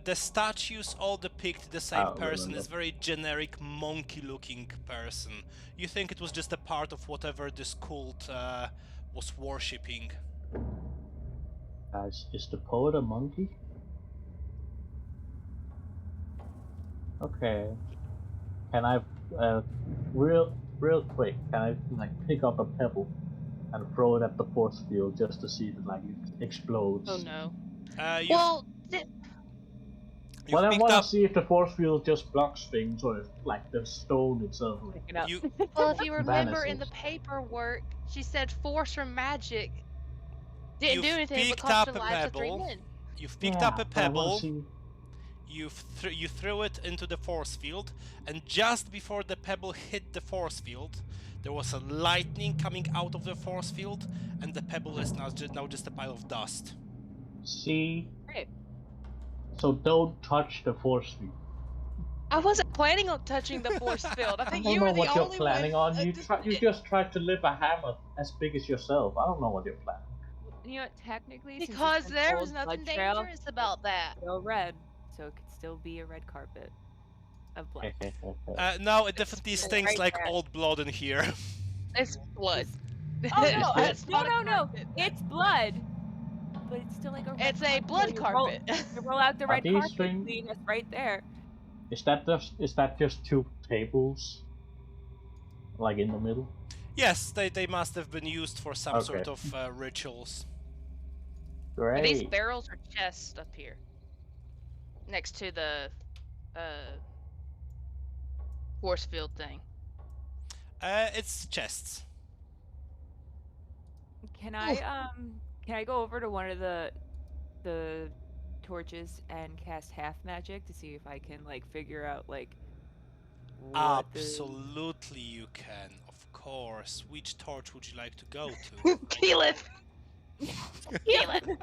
The statues all depict the same I person. remember. It's very generic, monkey-looking person. You think it was just a part of whatever this cult was worshipping. Guys, is the poet a monkey? Okay. Can I, real quick, can I like pick up a pebble and throw it at the force field just to see if it like explodes? Oh no. You've, Well, you've Well, I picked want up. to see if the force field just blocks things or if like the stone itself. Like, Pick it up. You, well, if you remember in the Vanishes. paperwork, she said force from magic didn't You've do anything but picked cost up the a lives of 3 pebble. men. You've picked yeah, up a but I wanna pebble. see- You threw it into the force field, and just before the pebble hit the force field, there was a lightning coming out of the force field, and the pebble is now just a pile of dust. See? Great. So don't touch the force field. I wasn't planning on touching the force field. I I think don't you know were the what you're only planning one. on. You just tried to lift a hammer as big as yourself. I don't know what you're planning. You know what? Technically, since it's Because an there old was nothing blood trail, dangerous about that. still red, so it could still be a red carpet of blood. No, it definitely It's stinks right like there. old blood in here. It's blood. Oh no! It's no, not a no, no! carpet. It's blood, but it's still like a red It's a carpet. blood You carpet. You roll out the Are red these carpet, things- clean us right there. Is that just two tables? Like in the middle? Yes, they must have been used for some Okay. sort of rituals. Are these Great. barrels or chests up here? Next to the force field thing. It's chests. Can I go over to one of the torches and cast half magic to see if I can like figure out like what Absolutely, you can. Of course. Which torch would you like to go to? Killith! Killith!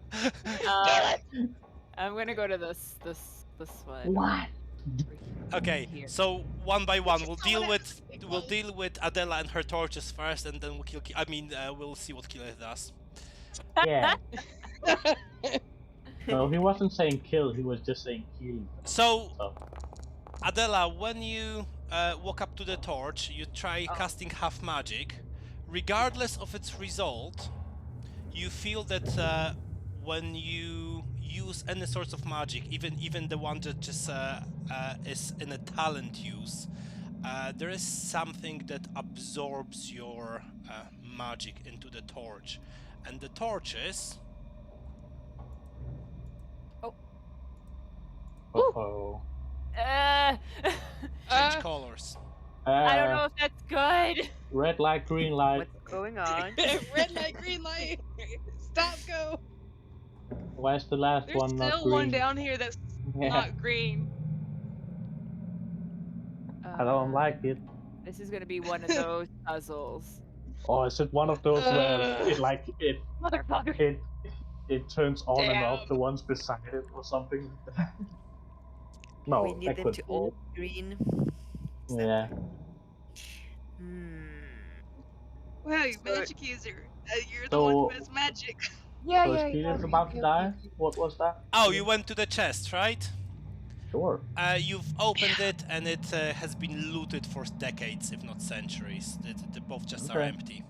I'm gonna go to this one. What? Okay, Here. so one by one, Just we'll tell deal me with that- we'll deal with Adella and her torches first, and then we'll kill. We'll see what Killith does. Yeah. No, he wasn't saying kill, he was just saying kill. So, So, Adella, when you walk up to the torch, you try Oh. casting half magic. Regardless of its result, you feel that when you use any sorts of magic, even the one that just is in a talent use, there is something that absorbs your magic into the torch, and the torches. uh-oh. Change colors. I don't know if that's good. Red light, green light. What's going on? Red light, green light. Stop, go. Where's the last There's one not still green? one down here that's Yeah, not green. I don't like it. This is gonna be one of those puzzles. Or is it one of those where it like Motherfucker. it turns on and off Damn. the ones beside it or something like that? No, we need that them could to be all it. be green. Yeah. Wow, you So- magic user. You're the So- one who has magic. Yeah, So is Killith about to die? What was that? Oh, you went to the chest, right? Sure. You've opened it, and it has been looted for decades, if not centuries. The both chests are Okay. empty.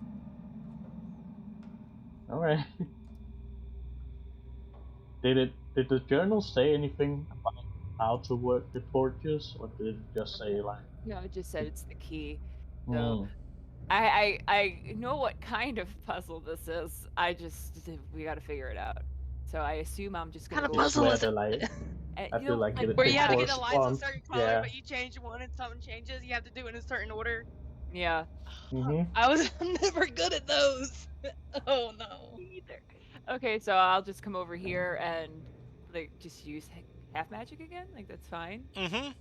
Alright. Did the journal say anything about how to work the torches, or did it just say like No, it just said it's the key. hmm, So I know what kind of puzzle this is. We gotta figure it out. So I assume I'm just gonna Kind of go it's puzzle where is the it? like and, I you feel know, like it- Where it you have to get the lights a corresponds- certain color, yeah. but you change one and something changes. You have to do it in a certain order. Yeah. mhm. I'm never good at those. Oh no. Either. Okay, so I'll just come over here and like just use half magic again. Like that's fine. Mm-hmm.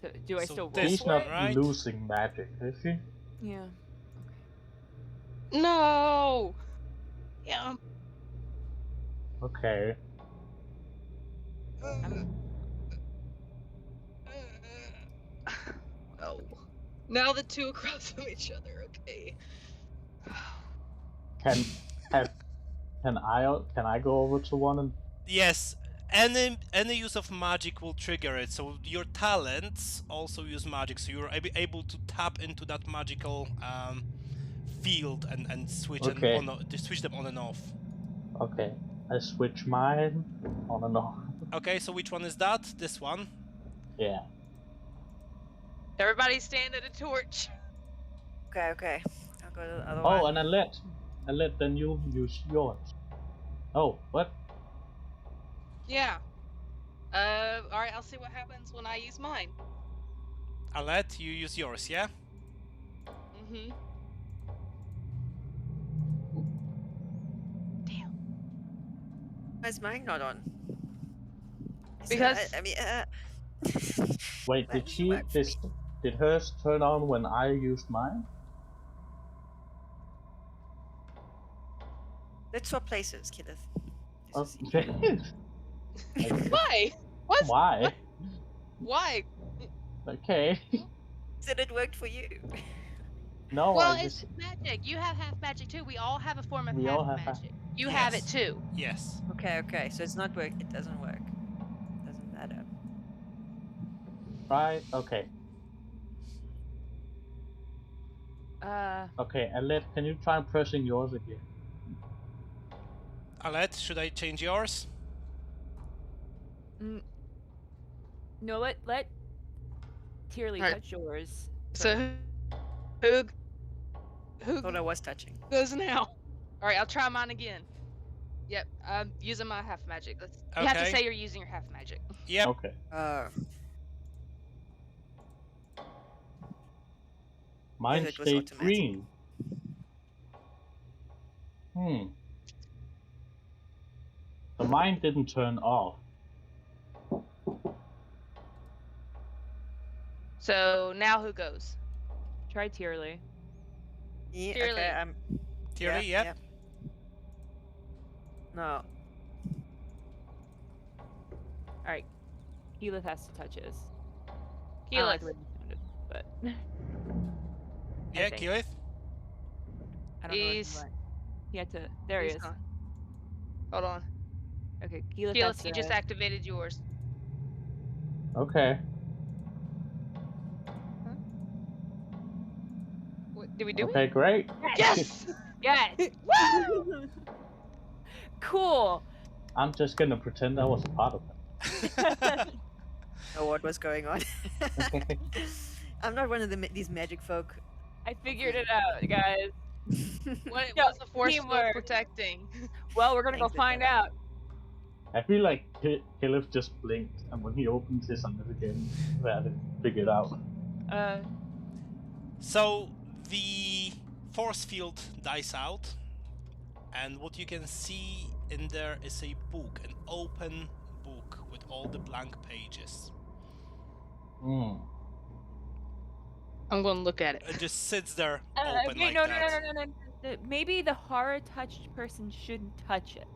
So do I So still roll this She's for not it? right? losing magic, is she? Yeah. No. Yeah. Okay. Oh. Now the two across from each other. Okay. Can I go over to one and Yes, Any use of magic will trigger it. So your talents also use magic. So you're able to tap into that magical field and switch Okay. to switch them on and off. Okay. I switch mine on and off. Okay, so which one is that? This one. Yeah. Everybody stand at a torch. Okay, okay. I'll go to the other Oh, one. and Alette, then you use yours. Oh, what? Yeah. All right. I'll see what happens when I use mine. Alette, you use yours, yeah? Mm-hmm. Damn. Why is mine not on? Because I mean, Wait, That doesn't work for me. did hers turn on when I used mine? Let's swap places, Killith. Just to see. Okay. why? What? Why? Why? Okay. Said it worked for you. No, Well, I it's just magic. You have half magic too. We all have a form of We half all have half- magic. You have it Yes. too. Yes. Okay, okay. So it's not work. It doesn't work. Doesn't matter. right. Okay. Okay, Alette, can you try pressing yours again? Alette, should I change yours? No, let Tirli Alright. touch yours. So who Thought I was touching. goes now? All right, I'll try mine again. Yep, I'm using my half magic. You have to Okay. say you're using your half magic. Yep. Okay. Mine it was stayed automatic. green. So mine didn't turn off. So now who goes? Try Tirli. Yeah, Tirli. okay, Tirli, yeah, yep. No. Alright. Killith has to touch his. I don't Killith. like the way it sounded, but Yeah, think. Killith. I don't know where he He's- went. He had to. There he He's is. gone. Hold on. Okay, Killith. Killith, you just activated yours. Okay. What, did we do Okay, great. it? Yes! Yes. Woo! Cool. I'm just gonna pretend I was a part of Know what was going on. it. I'm not one of these magic folk. I figured it out, guys. What Yeah, was the force field teamwork. protecting? Well, we're gonna go Thanks, find Adella. out. I feel like Killith just blinked, and when he opened his eyes again, we had it figured out. So the force field dies out, and what you can see in there is a book, an open book with all the blank pages. Hmm. I'm gonna look at it. It just sits there open Okay, like no, that. no. Maybe the horror touched person shouldn't touch it.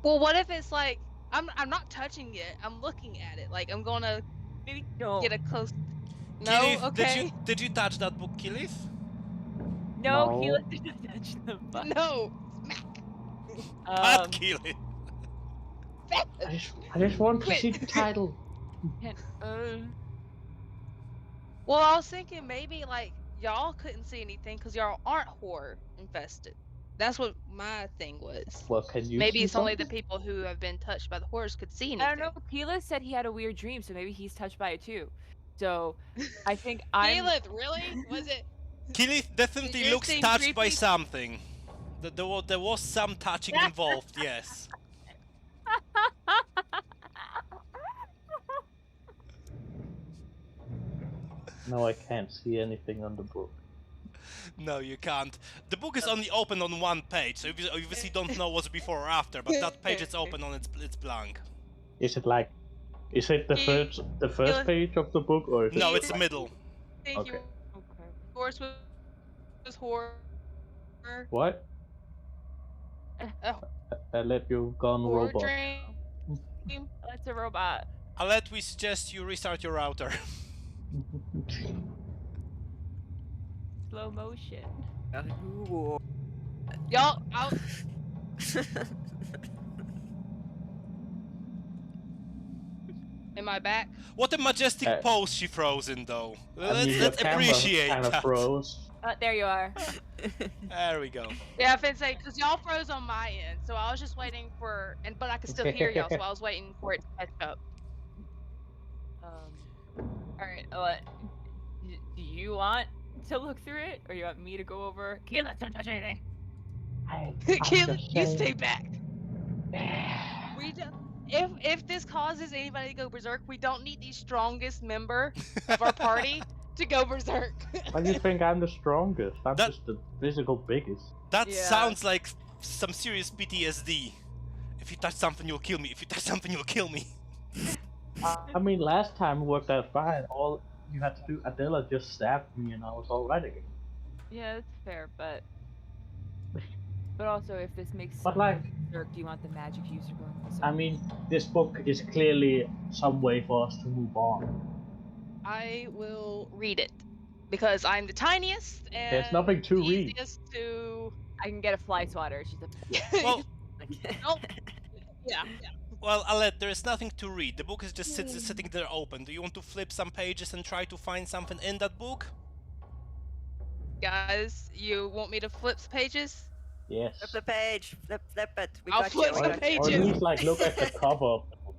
Well, what if it's like I'm not touching it. I'm looking at it. Like I'm gonna Maybe don't. get a close. No, Killith, okay. did you touch that book, Killith? No, No. Killith didn't touch the book. No. Smack. Not Killith. I just want to Quit. see the title. Well, I was thinking maybe like y'all couldn't see anything because y'all aren't horror infested. That's what my thing was. Well, can you? Maybe see it's only the something? people who have been touched by the horrors could see anything. I don't know. Killith said he had a weird dream, so maybe he's touched by it too. So I think I'm. Killith, really? Was it? Killith definitely yours looks seem touched by creepy? something. There was some touching involved, yes. No, I can't see anything on the book. No, you can't. The book is only open on one page, so you obviously don't know what's before or after, but that page is open on it's blank. Is it like? Is it the first page of the book, or is No, it it's the middle. Think Okay. yours was horror. What? A I let you gone horror robot. dream. That's a robot. Alette, we suggest you restart your router. Slow motion. Ooh. Y'all, Am I back? What a majestic Uh, pose she throws in, though. I mean, Let's your camera appreciate kind of that. froze. There you are. There we go. Yeah, I been saying because y'all froze on my end, so I was just waiting for, but I could still hear y'all, so I was waiting for it to catch up. All right. Do you want to look through it, or you want me to go over? Killith, don't touch anything. Killith, you stay back. We don't. If this causes anybody to go berserk, we don't need the strongest member of our party to go berserk. Why do you think I'm the strongest? I'm That- just the physical biggest. That Yeah. sounds like some serious PTSD. If you touch something, you'll kill me. If you touch something, you'll kill me. I mean, last time it worked out fine. All you had to do, Adella just stabbed me and I was alright again. Yeah, that's fair, but also if this makes But, someone like- berserk, do you want the magic user going berserk? I mean, this book is clearly some way for us to move on. I will read it because I'm the tiniest and There's nothing to read. easiest to. I can get a fly swatter. She's a Well, Nope. Yeah. well, Alette, there is nothing to read. The book is just sitting there open. Do you want to flip some pages and try to find something in that book? Guys, you want me to flip pages? Yes. Flip the page. Flip it. We I'll got flip you. some we got you. Or at pages. least, like, look at the cover of the book.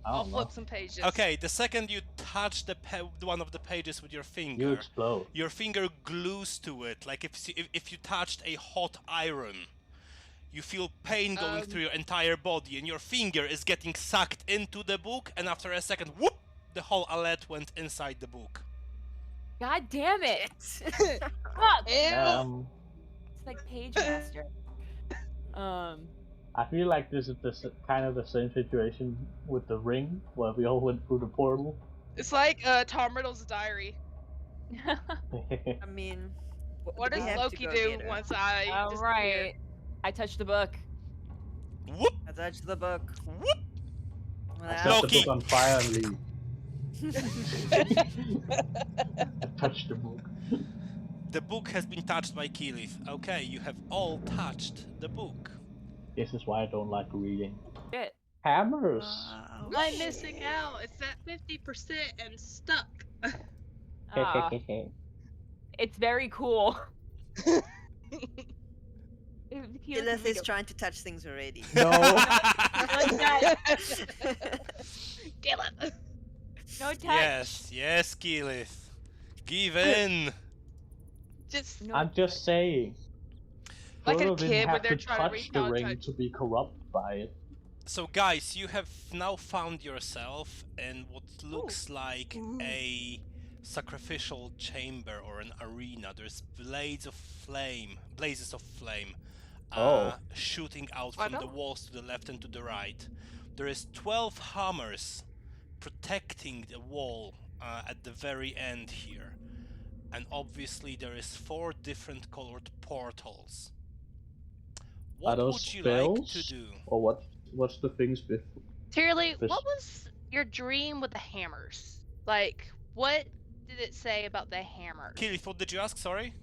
I I'll don't know. flip some pages. Okay, the second you touch one of the pages with your You finger, explode. your finger glues to it, like if you touched a hot iron. You feel pain going through your entire body, and your finger is getting sucked into the book, and after a second, whoop, the whole Alette went inside the book. God damn it! Fuck! Ew. It's like Page Master. I feel like this is kind of the same situation with the ring, where we all went through the portal. It's like Tom Riddle's diary. I mean, What we does have to Loki go do get her. once I All disappear? right. I touched the book. Whoop, I touched the book. whoop. Well, I that- set the Loki. book on fire and leave. I touched the book. The book has been touched by Killith. Okay, you have all touched the book. This is why I don't like reading. Shit. Hammers! I'm missing out. It's at 50% and stuck. Ah, it's very cool. Killith is trying to touch things already. No! Damn it. No touch. Yes, Killith. Give in. Just No. I'm just saying. Like a Frodo kid didn't when have they're to trying to touch reach the out and ring touch. to be corrupted by it. So, guys, you have now found yourself in what looks like a sacrificial chamber or an arena. There's blazes of flame, shooting out from the walls to the left and to the right. There is 12 hammers protecting the wall at the very end here, and obviously there is 4 different colored portals. What Are those would you spells? like to do? Or what's the things before? Tirli, This- what was your dream with the hammers? Like, what did it say about the hammers? Killith, what did you ask? Sorry.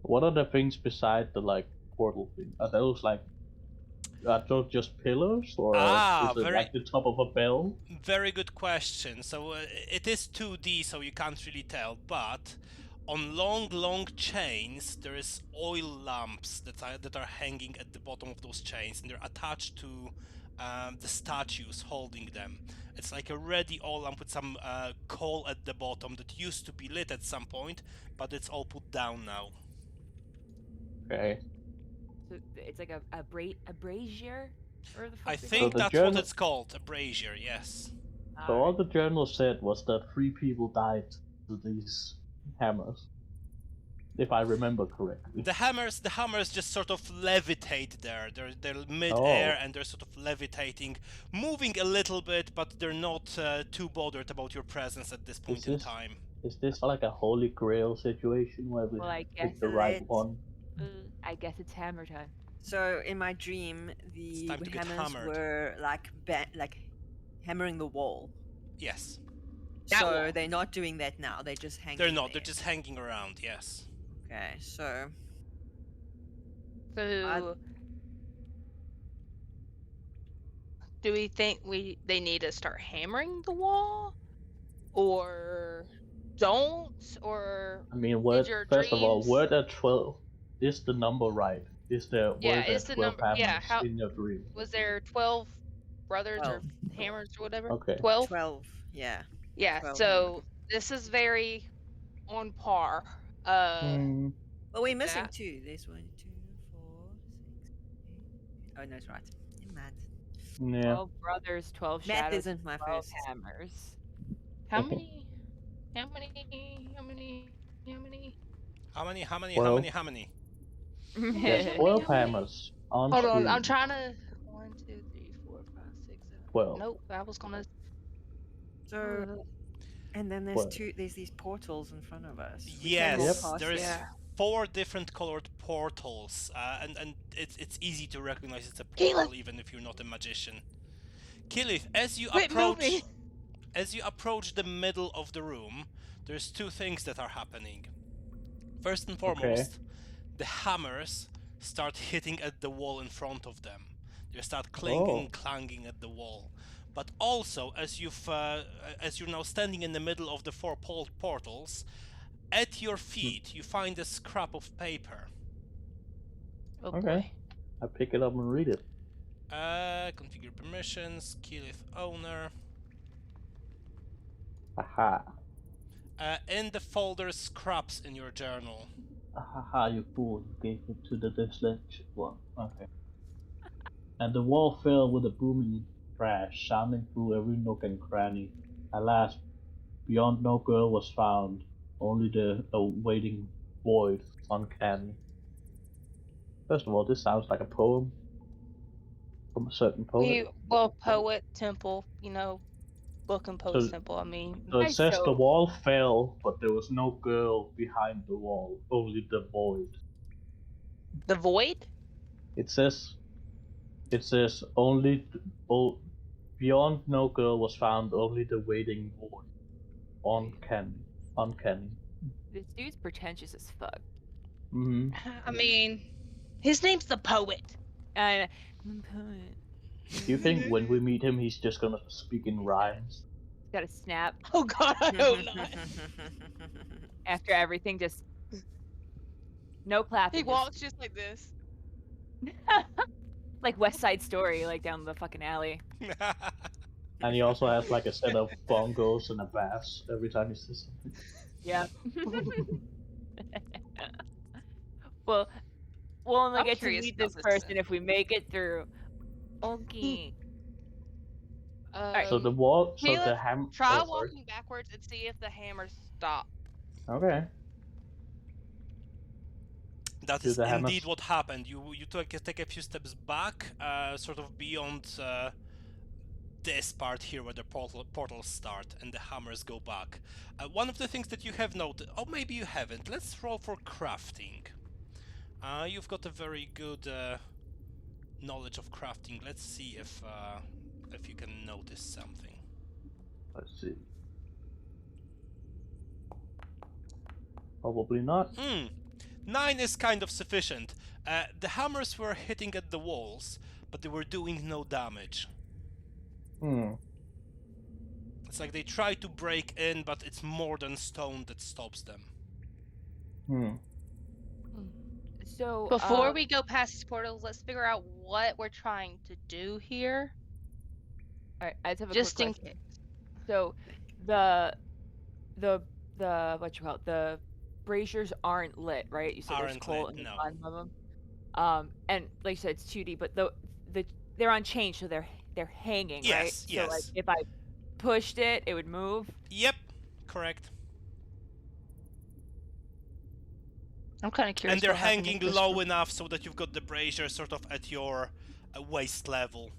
What are the things beside the, like, portal thing? Are those just pillars? Or Ah, is it very- like the top of a bell? Very good question. So it is 2D, so you can't really tell. But on long chains, there is oil lamps that are hanging at the bottom of those chains, and they're attached to the statues holding them. It's like a ready oil lamp with some coal at the bottom that used to be lit at some point, but it's all put down now. Okay. So it's like a brazier? Or the fuck I is it think the that's journal- what it's called, a brazier. Yes. called? So all the journal said was that 3 people died to these hammers. If I remember correctly. The hammers just sort of levitate there. They're mid-air Oh. and they're sort of levitating, moving a little bit, but they're not too bothered about your presence at this point in this- time. Is this like a holy grail situation where we Well, I guess pick the right it- one? I guess it's hammer time. So in my dream, the time to get hammers hammered. were like hammering the wall. Yes. That So wall. they're not doing that now. They're just hanging. They're not. there. They're just hanging around. Yes. Okay, so So, do we think they need to start hammering the wall, or don't, or I mean, did your first of all, dreams? word at 12. Is the number right? Is there Yeah, word is at the 12 number? Yeah, hammers how in your dream? was there 12 brothers 12. or hammers or whatever? Okay. 12. 12. Yeah. Yeah. 12 So this is very on par. Hmm. Well, we're with missing that. 2. There's 1, 2, 4, 6, 8. Oh, no, it's right. In math. Yeah. 12 brothers, 12 Math shadows, isn't my 12 first. hammers. How many? How many? How many? How many? How many? How many? How Well, many? How many? There's How 12 many? hammers on Hold screen. on, I'm trying to. 1, 2, 3, 4, 5, 6, 7. 12. Nope, I was gonna. So, and then there's What? 2. There's these portals in front of us. We can Yes, walk Yep. past there's them. Yeah. 4 different colored portals, and it's easy to recognize it's a Killith! portal even if you're not a magician. Killith, as you Quit moving! approach the middle of the room, there's 2 things that are happening. First and foremost, the hammers start hitting at the wall in front of them. They start clanging, clanging at the wall. But also, as you're now standing in the middle of the 4 portals, at your feet you find a scrap of paper. Oh Okay. boy. I pick it up and read it. Configure permissions, Killith owner. Aha. In the folder scraps in your journal. Ahaha, you fool. You gave it to the dyslexic one. Okay. And the wall fell with a booming crash, sounding through every nook and cranny. Alas, beyond no girl was found, only the awaiting void, uncanny. First of all, this sounds like a poem from a certain poet. Poet temple, book and post temple. I mean, So it Nice, says the so- wall fell, but there was no girl behind the wall, only the void. the void. It says only beyond no girl was found, only the waiting void. Uncanny. This dude's pretentious as fuck. Mm-hmm. I mean, his name's the poet. And Do you think when we meet him, he's just gonna speak in rhymes? got a snap Oh God, I hope not. after everything. Just no clapping. He just- walks just like this. like West Side Story, like down the fucking alley. And he also has like a set of bongos and a bass every time he says something. Yeah. Well, we'll only I'm get to curious meet about this this person then. if we make it through. Okay. So the wall, so Caleb, the ham. Try oh, sorry. walking backwards and see if the hammers stop. Okay. That Do is the hammers- indeed what happened. You take a few steps back, sort of beyond this part here where the portals start and the hammers go back. One of the things that you have noted, or maybe you haven't, let's roll for crafting. You've got a very good knowledge of crafting. Let's see if you can notice something. Let's see. Probably not. 9 is kind of sufficient. The hammers were hitting at the walls, but they were doing no damage. It's like they try to break in, but it's more than stone that stops them. So Before we go past these portals, let's figure out what we're trying to do here. all right, I just have a Just quick in question. So the what you call it, the braziers aren't lit, right? You said there's Aren't coal lit, in the no. bottom of them. And like you said, it's 2D, but they're on chain, so they're hanging, right? Yes, So like yes. if I pushed it, it would move. Yep, correct. I'm kind of curious. And they're what happened hanging with this low group. enough so that you've got the brazier sort of at your waist level.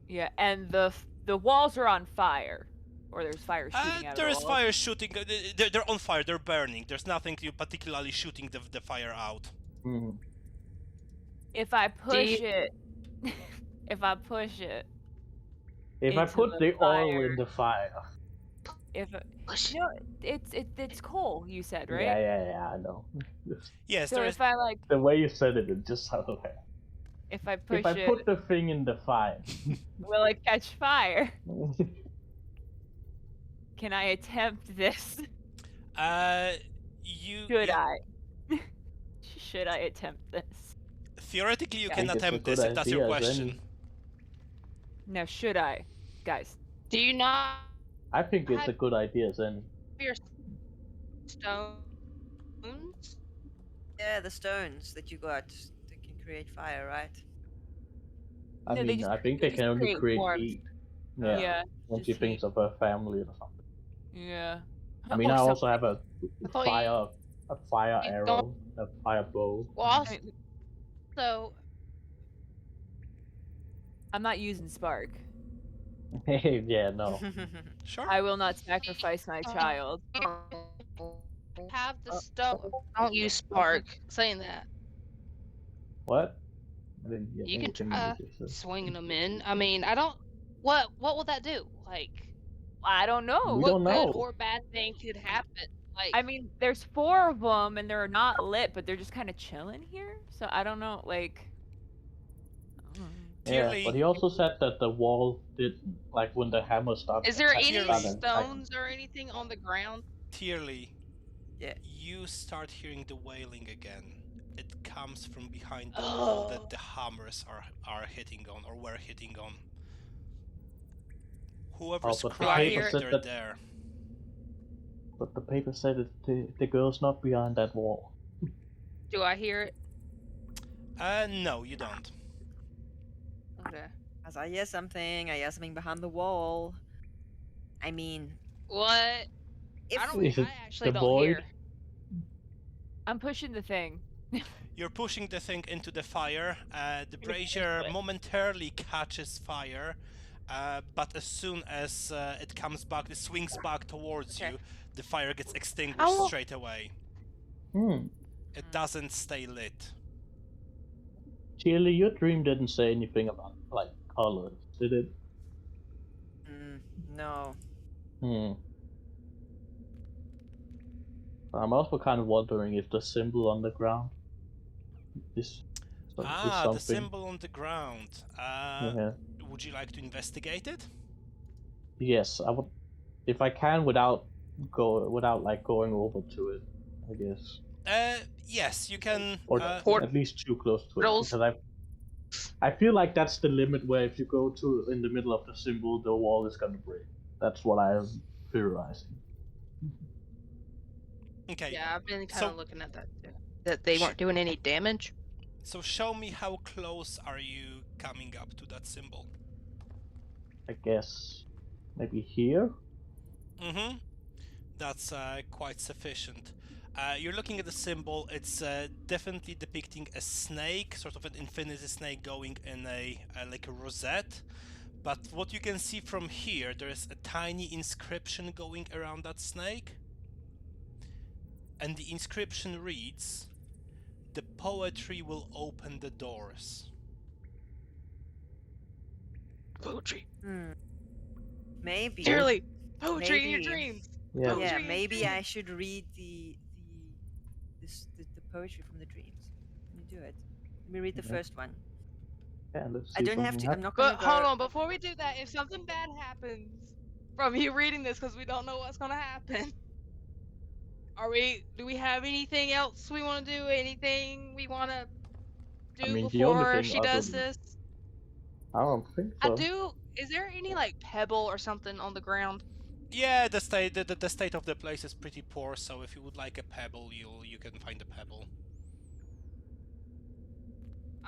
Yeah, and the walls are on fire, or there's fire shooting out There of is the walls. fire shooting. They're on fire. They're burning. There's nothing particularly shooting the fire out. If I push you- it, if I push it, If I Into put the the oil fire. in the fire. if Push it. no, it's coal. You said, right? Yeah, I know. Yes, So there is. if I like, The way you said it, it just sounded like. If I push If I it, put the thing in the fire. will it catch fire? Can I attempt this? You Should I? Should I attempt this? theoretically you I can think it's a attempt good this if that's your idea, question. then. Now, should I? Guys, Do you not I think it's have a good idea, then. your stones? Yeah, the stones that you got that can create fire, right? I No, they mean, just- I think they they just can only create create warmth. heat. Oh. Yeah. When just she thinks heat. of her family or something. Yeah. I mean, Or I also something. have a thought fire, a fire you arrow, a fire bow. Well, I also, mean, I'm not using spark. Yeah, no. Sure. I will not sacrifice my child. have the stone. Don't use spark. Saying that, What? I didn't hear you can anything try you just said. swinging them in. I mean, I don't. What will that do? Like, I don't know. We what don't good know. or bad thing could happen? Like, I mean, there's 4 of them, and they're not lit, but they're just kind of chilling here. So I don't know, like. Yeah, Tirli, but he also said that the wall did, like, when the hammer started. is there any Tirli. stones or anything on the ground? Tirli, Yeah. you start hearing the wailing again. It comes from behind the wall that the hammers are hitting on, or were hitting on. Whoever's but the crying, paper said they're that- there. But the paper said that the girl's not behind that wall. Do I hear it? No, you don't. Okay. As I hear something behind the wall. I mean, What? if I don't. Is it I actually the don't void? hear. I'm pushing the thing. You're pushing the thing into the fire. The brazier momentarily catches fire, but as soon as it comes back, it swings back towards Okay. you. The fire gets extinguished Ow. straight away. Hmm. It doesn't stay lit. Tirli, your dream didn't say anything about, like, colors, did it? no. Hmm. I'm also kind of wondering if the symbol on the ground is something. The symbol on the ground. Yeah. Would you like to investigate it? Yes, I would, if I can, without like going over to it, I guess, Yes, you can. or Port- at least too close to it, Portals. because I feel like that's the limit where if you go to in the middle of the symbol, the wall is gonna break. That's what I'm theorizing. Okay. Yeah, I've been kind So- of looking at that too. That they weren't doing any damage. So show me how close are you coming up to that symbol. I guess maybe here. Mm-hmm. That's quite sufficient. You're looking at the symbol. It's definitely depicting a snake, sort of an infinity snake going in a like a rosette. But what you can see from here, there is a tiny inscription going around that snake. And the inscription reads, "The poetry will open the doors." Poetry. Maybe. Tirli, poetry in your Maybe. dreams. Yeah. Poetry Yeah, in your maybe dreams. I should read the poetry from the dreams. Let me do it. Let me read the Mhm. first one. Yeah, let's see I don't have something to. I'm happen. not gonna But hold go. on, before we do that, if something bad happens from you reading this, because we don't know what's gonna happen, do we have anything else we want to do? Anything we want to do mean, the only before thing she other does than- this? I don't think I so. do. Is there any like pebble or something on the ground? Yeah, the state of the place is pretty poor. So if you would like a pebble, you can find a pebble.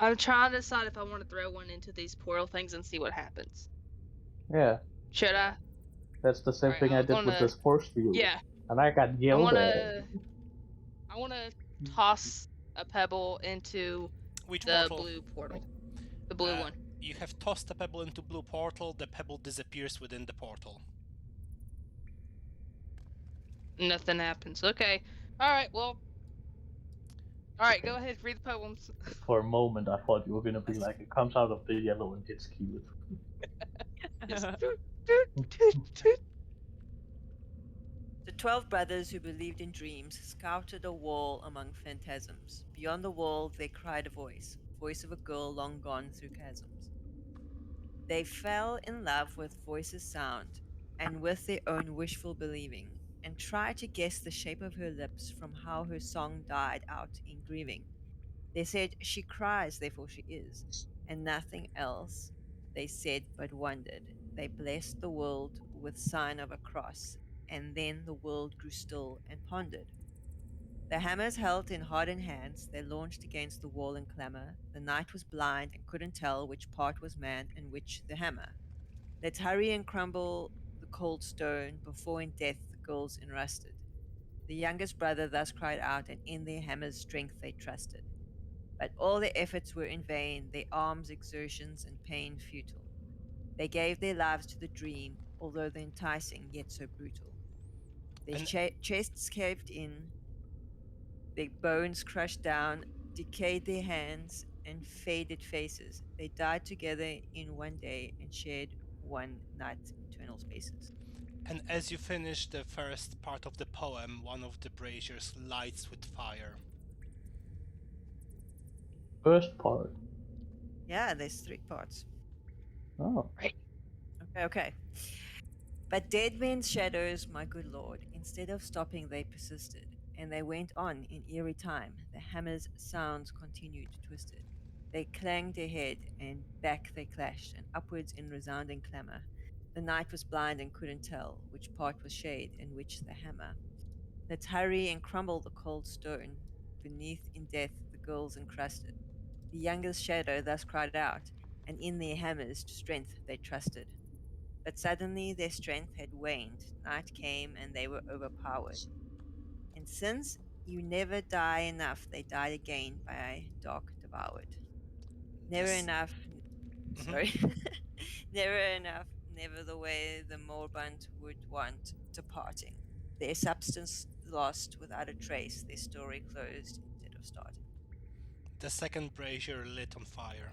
I'm trying to decide if I want to throw one into these portal things and see what happens. Yeah, Should I? that's the same Alright, thing I I'm did with gonna- the sports field. Yeah. And I got I yelled wanna. at. I wanna toss a pebble into Which the portal? blue portal. The blue one. You have tossed a pebble into blue portal. The pebble disappears within the portal. Nothing happens. Okay. All right. Well. All right. Go ahead. Read the poems. For a moment, I thought you were gonna be like, it comes out of the yellow and hits Killith. The 12 brothers who believed in dreams scouted a wall among phantasms. Beyond the wall, they cried a voice. voice of a girl long gone through chasms. They fell in love with voices' sound and with their own wishful believing, and tried to guess the shape of her lips from how her song died out in grieving. They said, "She cries, therefore she is," and nothing else they said but wondered. They blessed the world with sign of a cross, and then the world grew still and pondered. The hammers held in hardened hands, they launched against the wall in clamor. The knight was blind and couldn't tell which part was man and which the hammer. Let's hurry and crumble the cold stone before in death the girls enrusted. The youngest brother thus cried out, and in their hammer's strength they trusted. But all their efforts were in vain, their arms' exertions and pain futile. They gave their lives to the dream, although the enticing yet so brutal. Their And chests caved in, their bones crushed down, decayed their hands and faded faces. They died together in one day and shared one night's eternal spaces. and as you finish the first part of the poem, one of the braziers lights with fire. First part. Yeah, there's 3 parts. Oh. Okay. But dead men's shadows, my good lord, instead of stopping, they persisted, and they went on in eerie time. The hammer's sounds continued twisted. They clanged ahead, and back they clashed, and upwards in resounding clamor. The knight was blind and couldn't tell which part was shade and which the hammer. Let's hurry and crumble the cold stone. Beneath in death the girls encrusted. The youngest shadow thus cried out, and in their hammers strength they trusted. But suddenly their strength had waned. Night came and they were overpowered. And since you never die enough, they died again by dark devoured. Never This- enough. Mhm. Sorry. Never enough, never the way the moribund would want departing. Their substance lost without a trace, their story closed instead of starting. The second brazier lit on fire.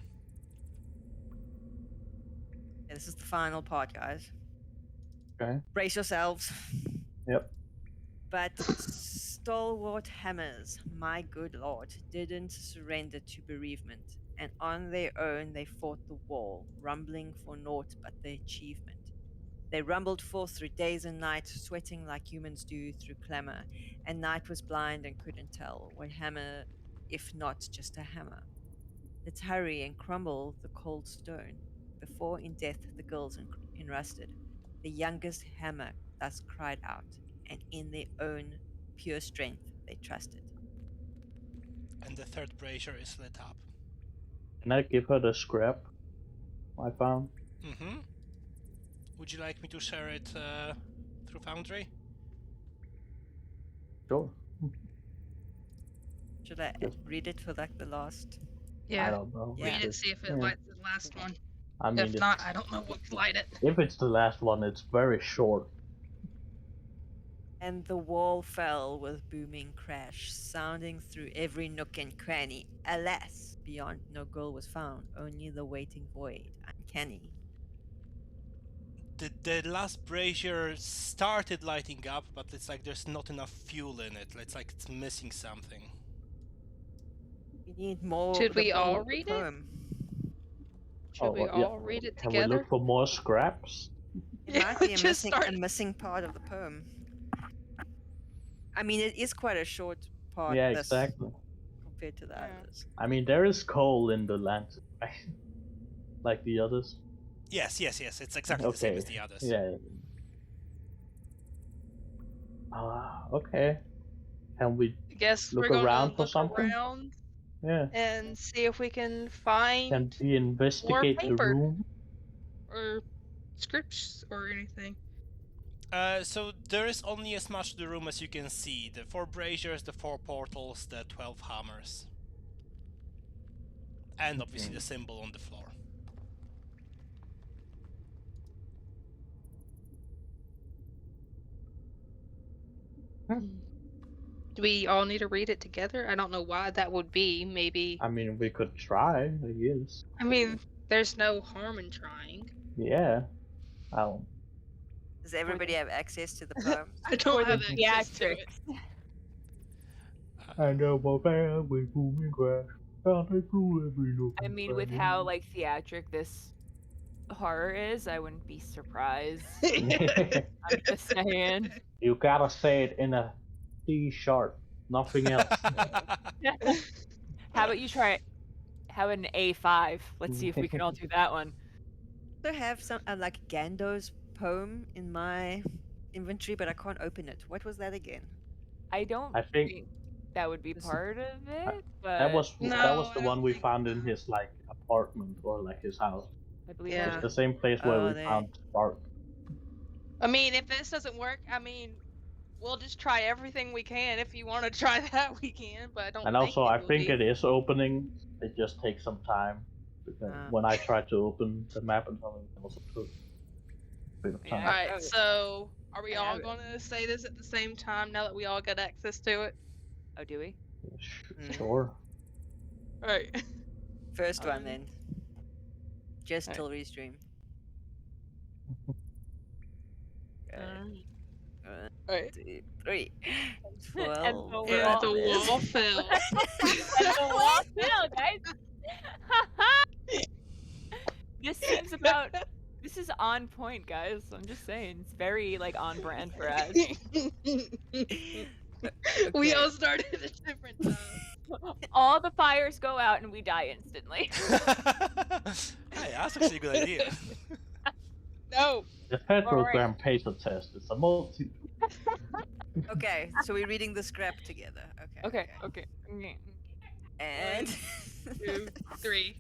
Yeah, this is the final part, guys. Okay. Brace yourselves. Yep. But stalwart hammers, my good lord, didn't surrender to bereavement, and on their own they fought the wall, rumbling for naught but the achievement. They rumbled forth through days and nights, sweating like humans do through clamor, and night was blind and couldn't tell what hammer, if not just a hammer. Let's hurry and crumble the cold stone, before in death the girls enrusted. The youngest hammer thus cried out, and in their own pure strength they trusted. And the third brazier is lit up. Can I give her the scrap I found? Mm-hmm. Would you like me to share it through Foundry? Sure. Should I Yes. read it for like the last? I Yeah. don't know. Yeah. Read it, see if it Yeah. lights the last one. I mean, If not, I don't know what to light it. if it's the last one, it's very short. And the wall fell with booming crash, sounding through every nook and cranny. Alas, beyond no girl was found, only the waiting void, uncanny. The last brazier started lighting up, but it's like there's not enough fuel in it. It's like it's missing something. We need more. Should we all the read it? poem. Should we yeah. all read it Can together? we look for more scraps? It might be a Just missing, start. a missing part of the poem. I mean, it is quite a short part. Yeah, this, exactly. Compared to the Yeah. others. I mean, there is coal in the lantern, like the others. Yes. It's exactly the same Okay. as the others. Yeah. Okay. Can we? I guess Look we're gonna around for look something? around Yeah. and see if we can find Can we investigate the paper. room? or scripts or anything. So there is only as much of the room as you can see. The 4 braziers, the 4 portals, the 12 hammers. And obviously the symbol on the floor. Do we all need to read it together? I don't know why that would be. Maybe. I mean, we could try, I guess. I mean, there's no harm in trying. Yeah. I'll. Does everybody have access to the poem? I don't have the access to it. theatrics. I know my family booming grass. Can't I do every nook I and mean, with cranny? how like theatric this horror is, I wouldn't be surprised. I'm just saying. You gotta say it in a C sharp, nothing else. How about you try? How about an A5? Let's see if we can all do that one. I have some like Gando's poem in my inventory, but I can't open it. What was that again? I don't I think that would be This- part of it, but that was No, the I one don't we think found so. in his like apartment or like his house. I believe Yeah. It's it the is. same place where Oh, we there. found Spark. I mean, if this doesn't work, I mean, we'll just try everything we can. If you want to try that, we can. But I don't. And also, I will think be. it is opening. It just takes some time. Because when I tried to open the map and something, it also took a bit of Yeah. time. All right. Okay. So, are we I all have it. gonna say this at the same time now that we all got access to it? Oh, do we? Sure. All right. First one Um, then. Just alright. Tilry's dream. All One, right. 2, 3. And 12. the And the wall- wall fell. And the wall fell, guys. This seems about. This is on point, guys. I'm just saying, it's very like on brand for us. We Okay. all started at different times. All the fires go out and we die instantly. Hey, that's actually a good idea. No. The federal Alright. gram pacer test is a multi. Okay, so we're reading the scrap together. Okay. Okay. And 2, 3.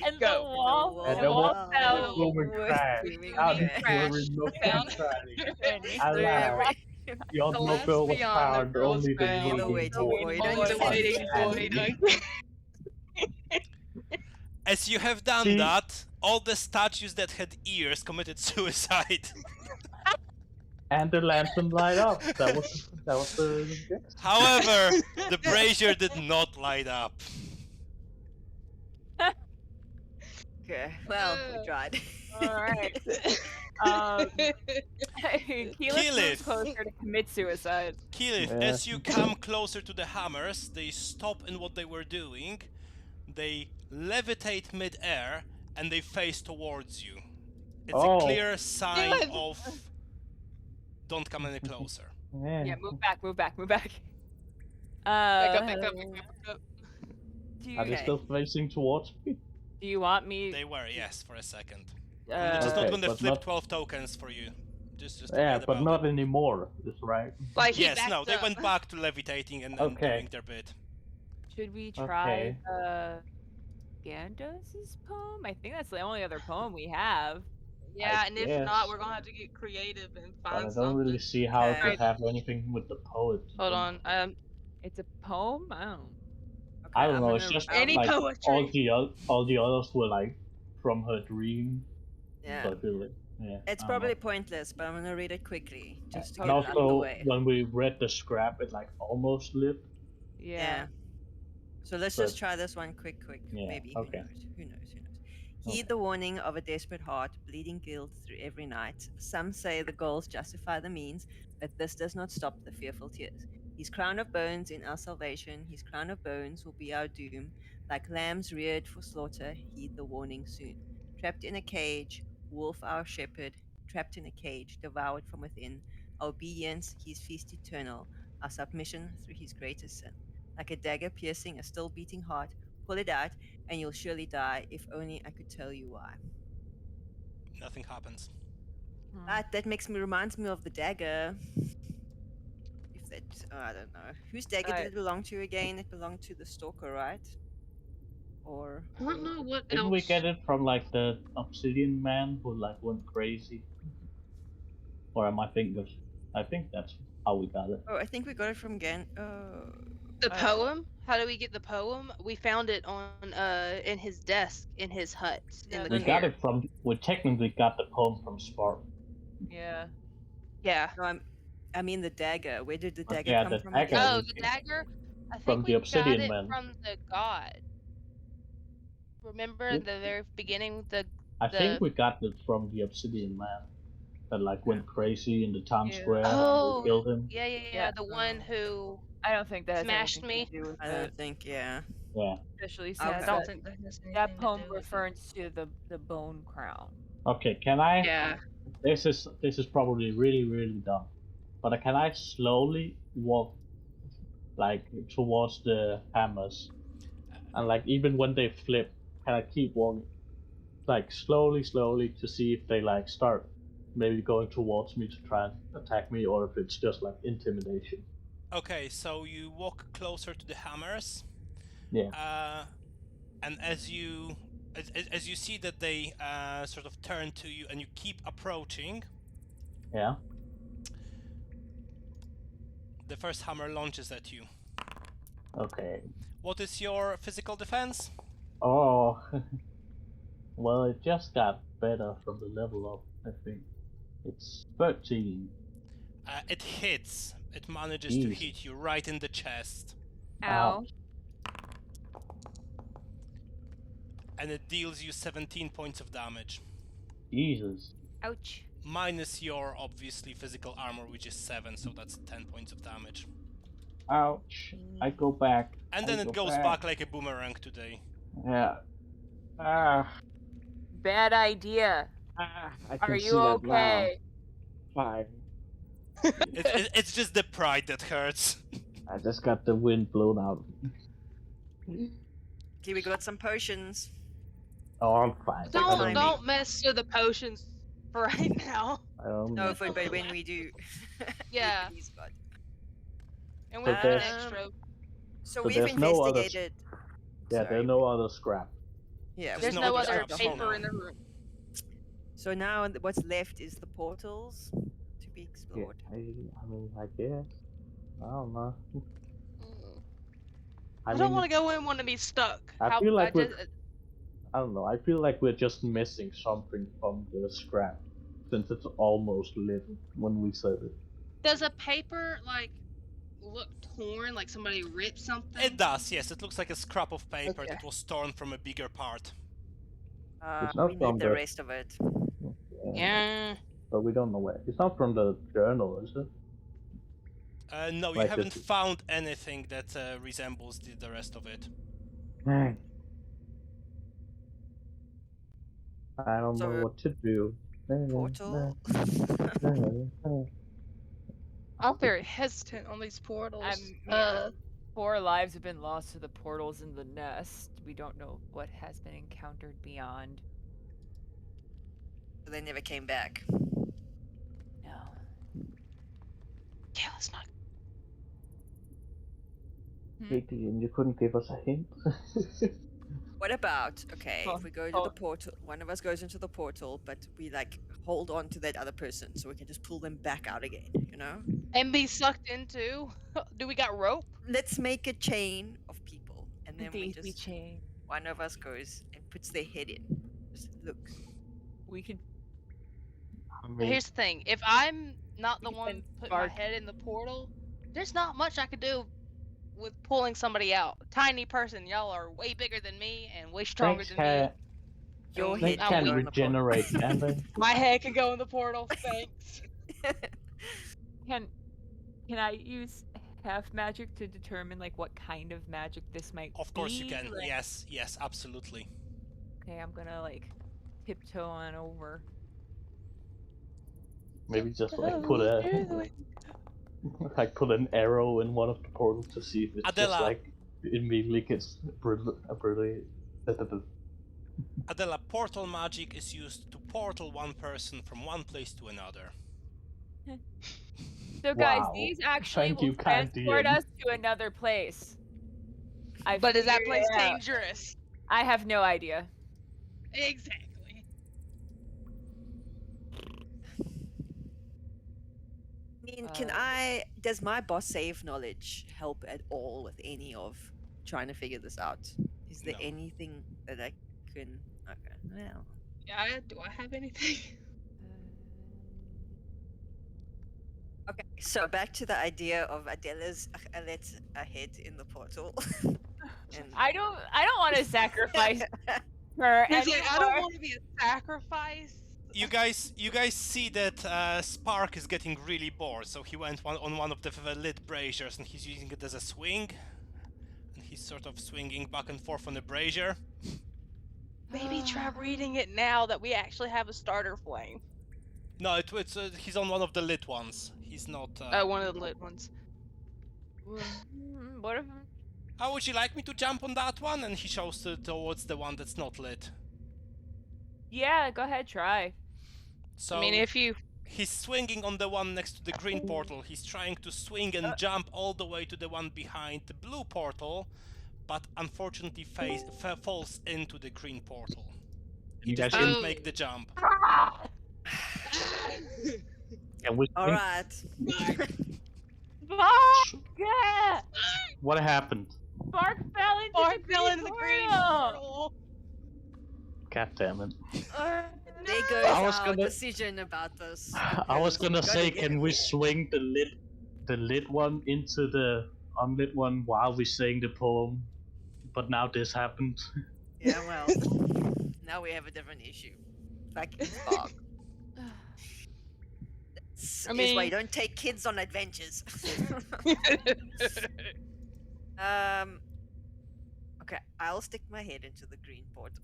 And Go. the wall, And the the wall wall fell. Booming was crash. booming Out crash. here in no Found- crash. And Alas, beyond The no last girl was beyond the found, girl was only the found. Only the waiting waiting boy. void. Only the Unfound. waiting void. As you have done See? that, all the statues that had ears committed suicide. And the lantern light up. That was the guess. However, the brazier did not light up. Okay, well, we tried. Alright. Keyleth Killith. moves closer to commit suicide. Killith, Yeah. as you come closer to the hammers, they stop in what they were doing, they levitate mid-air, and they face towards you. It's a Oh. clear sign Killith. of don't come any closer. Yeah, move back. Back up. Do Are they you, still facing towards me? do you want me? They were, yes, for a second. Uh, I'm just not Okay, gonna but flip not- 12 tokens for you. Just Yeah, forget but about not it. anymore. Is right. Like he Yes, no, backed they up. went back to levitating and Okay. doing their bit. Should we try Okay. Gandos's poem? I think that's the only other poem we have. Yeah, I and if guess. not, we're gonna have to get creative and But I find don't something. really see how it Okay. could have anything with the poet. to Hold do. on. It's a poem? I don't. Okay, I don't I'm know. It's gonna- just Any like poetry. all the others were like from her dream. Yeah. So I feel like, yeah. It's I don't probably know. pointless, but I'm gonna read it quickly just to And get it out of the also, way. when we read the scrap, it like almost lit. Yeah. So let's But- just try this one quick. Yeah, Maybe. okay. Who knows? Okay. Heed the warning of a desperate heart, bleeding guilt through every night. Some say the goals justify the means, but this does not stop the fearful tears. His crown of bones in our salvation, his crown of bones will be our doom. Like lambs reared for slaughter, heed the warning soon. Trapped in a cage, wolf our shepherd, trapped in a cage, devoured from within. Our obedience, his feast eternal, our submission through his greatest sin. Like a dagger piercing a still beating heart, pull it out, and you'll surely die. If only I could tell you why. Nothing happens. That reminds me of the dagger. If that, I don't know. Whose dagger did it belong to again? It belonged to the stalker, right? Or I don't know what Didn't else. we get it from like the obsidian man who like went crazy? Or am I thinking of? I think that's how we got it. I think we got it from The I- poem? How do we get the poem? We found it on in his desk in his hut in the We Okay. got Kaer. it from. We technically got the poem from Spark. Yeah. Yeah. No, I mean the dagger. Where did the dagger yeah, come the from? dagger. again? Oh, the dagger. I think From the we obsidian got it man. from the god. Remember Yeah. the very beginning, I think we got it from the obsidian man. That like went crazy in the town Yeah. square. Oh, and we killed him. yeah, Yeah. the one who I don't think that has Smashed anything me. to do with I it. don't think. Yeah. Yeah. Especially I since don't that, think that has anything that to poem do with it. refers to the bone crown. Okay, can I? Yeah. This is probably really dumb, but can I slowly walk like towards the hammers, and like even when they flip, can I keep walking like slowly to see if they like start maybe going towards me to try and attack me, or if it's just like intimidation? Okay, so you walk closer to the hammers, Yeah. and as you see that they sort of turn to you, and you keep approaching, Yeah. the first hammer launches at you. Okay. What is your physical defense? Oh. Well, it just got better from the level up. I think it's 13. It hits. It manages to Jeez. hit you right in the chest, Ow. and it deals you 17 points of damage. Jesus. Ouch. Minus your, obviously, physical armor, which is 7, so that's 10 points of damage. Ouch. I go back. And then it goes back like a boomerang today. Yeah. Ah. Bad idea. I can Are see you that now. okay? Fine. It's just the pride that hurts. I just got the wind blown out. Okay, we got some potions. Oh, I'm fine. Don't- Don't mess with the potions for right now. I don't No, know. but when we do. Yeah. He's got. And So we have an there's- extra. So So we've there's no other- investigated. Yeah, Sorry. there's no other scrap. Yeah, There's There's no no other other scraps, paper no. in the room. So now what's left is the portals to be Yeah, explored. I mean, I guess. I don't know. I don't want to go in want to be stuck. I feel like just, I don't know. I feel like we're just missing something from the scrap, since it's almost lit when we said it. does a paper like look torn, like somebody ripped something? It does, yes. It looks like a scrap of paper Okay. that was torn from a bigger part. It's not We from need the the- rest of it. Yeah. But we don't know where. It's not from the journal, is it? No, you Like haven't this- found anything that resembles the rest of it. I don't So- know what to do. Portal. I'm very hesitant on these portals. Yeah. 4 lives have been lost to the portals in the nest. We don't know what has been encountered beyond. They never came back. No. Yeah, let's not. Katie, and you couldn't give us a hint? What about, okay, Oh, if we go to the portal, one of us goes into the portal, but we like hold on to that other person so we can just pull them back out again, you know? And be sucked into? Do we got rope? Let's make a chain of people and then we Daisy just, chain. one of us goes and puts their head in. Just look. We could. I But mean, here's the thing: if I'm not the We one can putting my bark. head in the portal, there's not much I could do with pulling somebody out. Tiny person, y'all are way bigger than me and way stronger snakes than can, me. Your Snakes head snakes can can can go in the portal. regenerate, can they? My head can go in the portal. Thanks. Can I use half magic to determine like what kind of magic this might be? Of course you can. Like, Yes, absolutely. Okay, I'm gonna like tiptoe on over. Maybe just like put put an arrow in one of the portals to see if it's Adella. just like immediately gets brutally. Adella, portal magic is used to portal one person from one place to another. So guys, Wow. these actually Thank will you, kind transport DM. us to another place. I But is that figured place it out. dangerous? I have no idea. Exactly. I mean, does my boss save knowledge help at all with any of trying to figure this out? Is there No. anything that I can, okay, well. Yeah, do I have anything? Okay, so back to the idea of Adella's Alette's head in the portal. And I don't want to sacrifice her He's like, I don't anymore. want to be a sacrifice. You guys see that Spark is getting really bored, so he went on one of the lit braziers and he's using it as a swing. And He's sort of swinging back and forth on the brazier. Maybe try reading it now that we actually have a starter flame. No, it's he's on one of the lit ones. He's not. One of the lit ones. What if? How would you like me to jump on that one? And he shows towards the one that's not lit. Yeah, go ahead, try. So I mean, if you... he's swinging on the one next to the green portal. He's trying to swing and jump all the way to the one behind the blue portal, but unfortunately falls into the green portal. He You just guys didn't can- make the jump. Can we All right. Fuck! Yeah! What happened? Spark fell into Bark the fell green into the green portal! portal. God damn it. There goes I was our gonna- decision about this. I was gonna because say, gotta can get- we swing the lit one into the unlit one while we sing the poem? But now this happened. Yeah, well. Now we have a different issue. Fucking Spark. I Is why you mean- don't take kids on adventures. Okay, I'll stick my head into the green portal.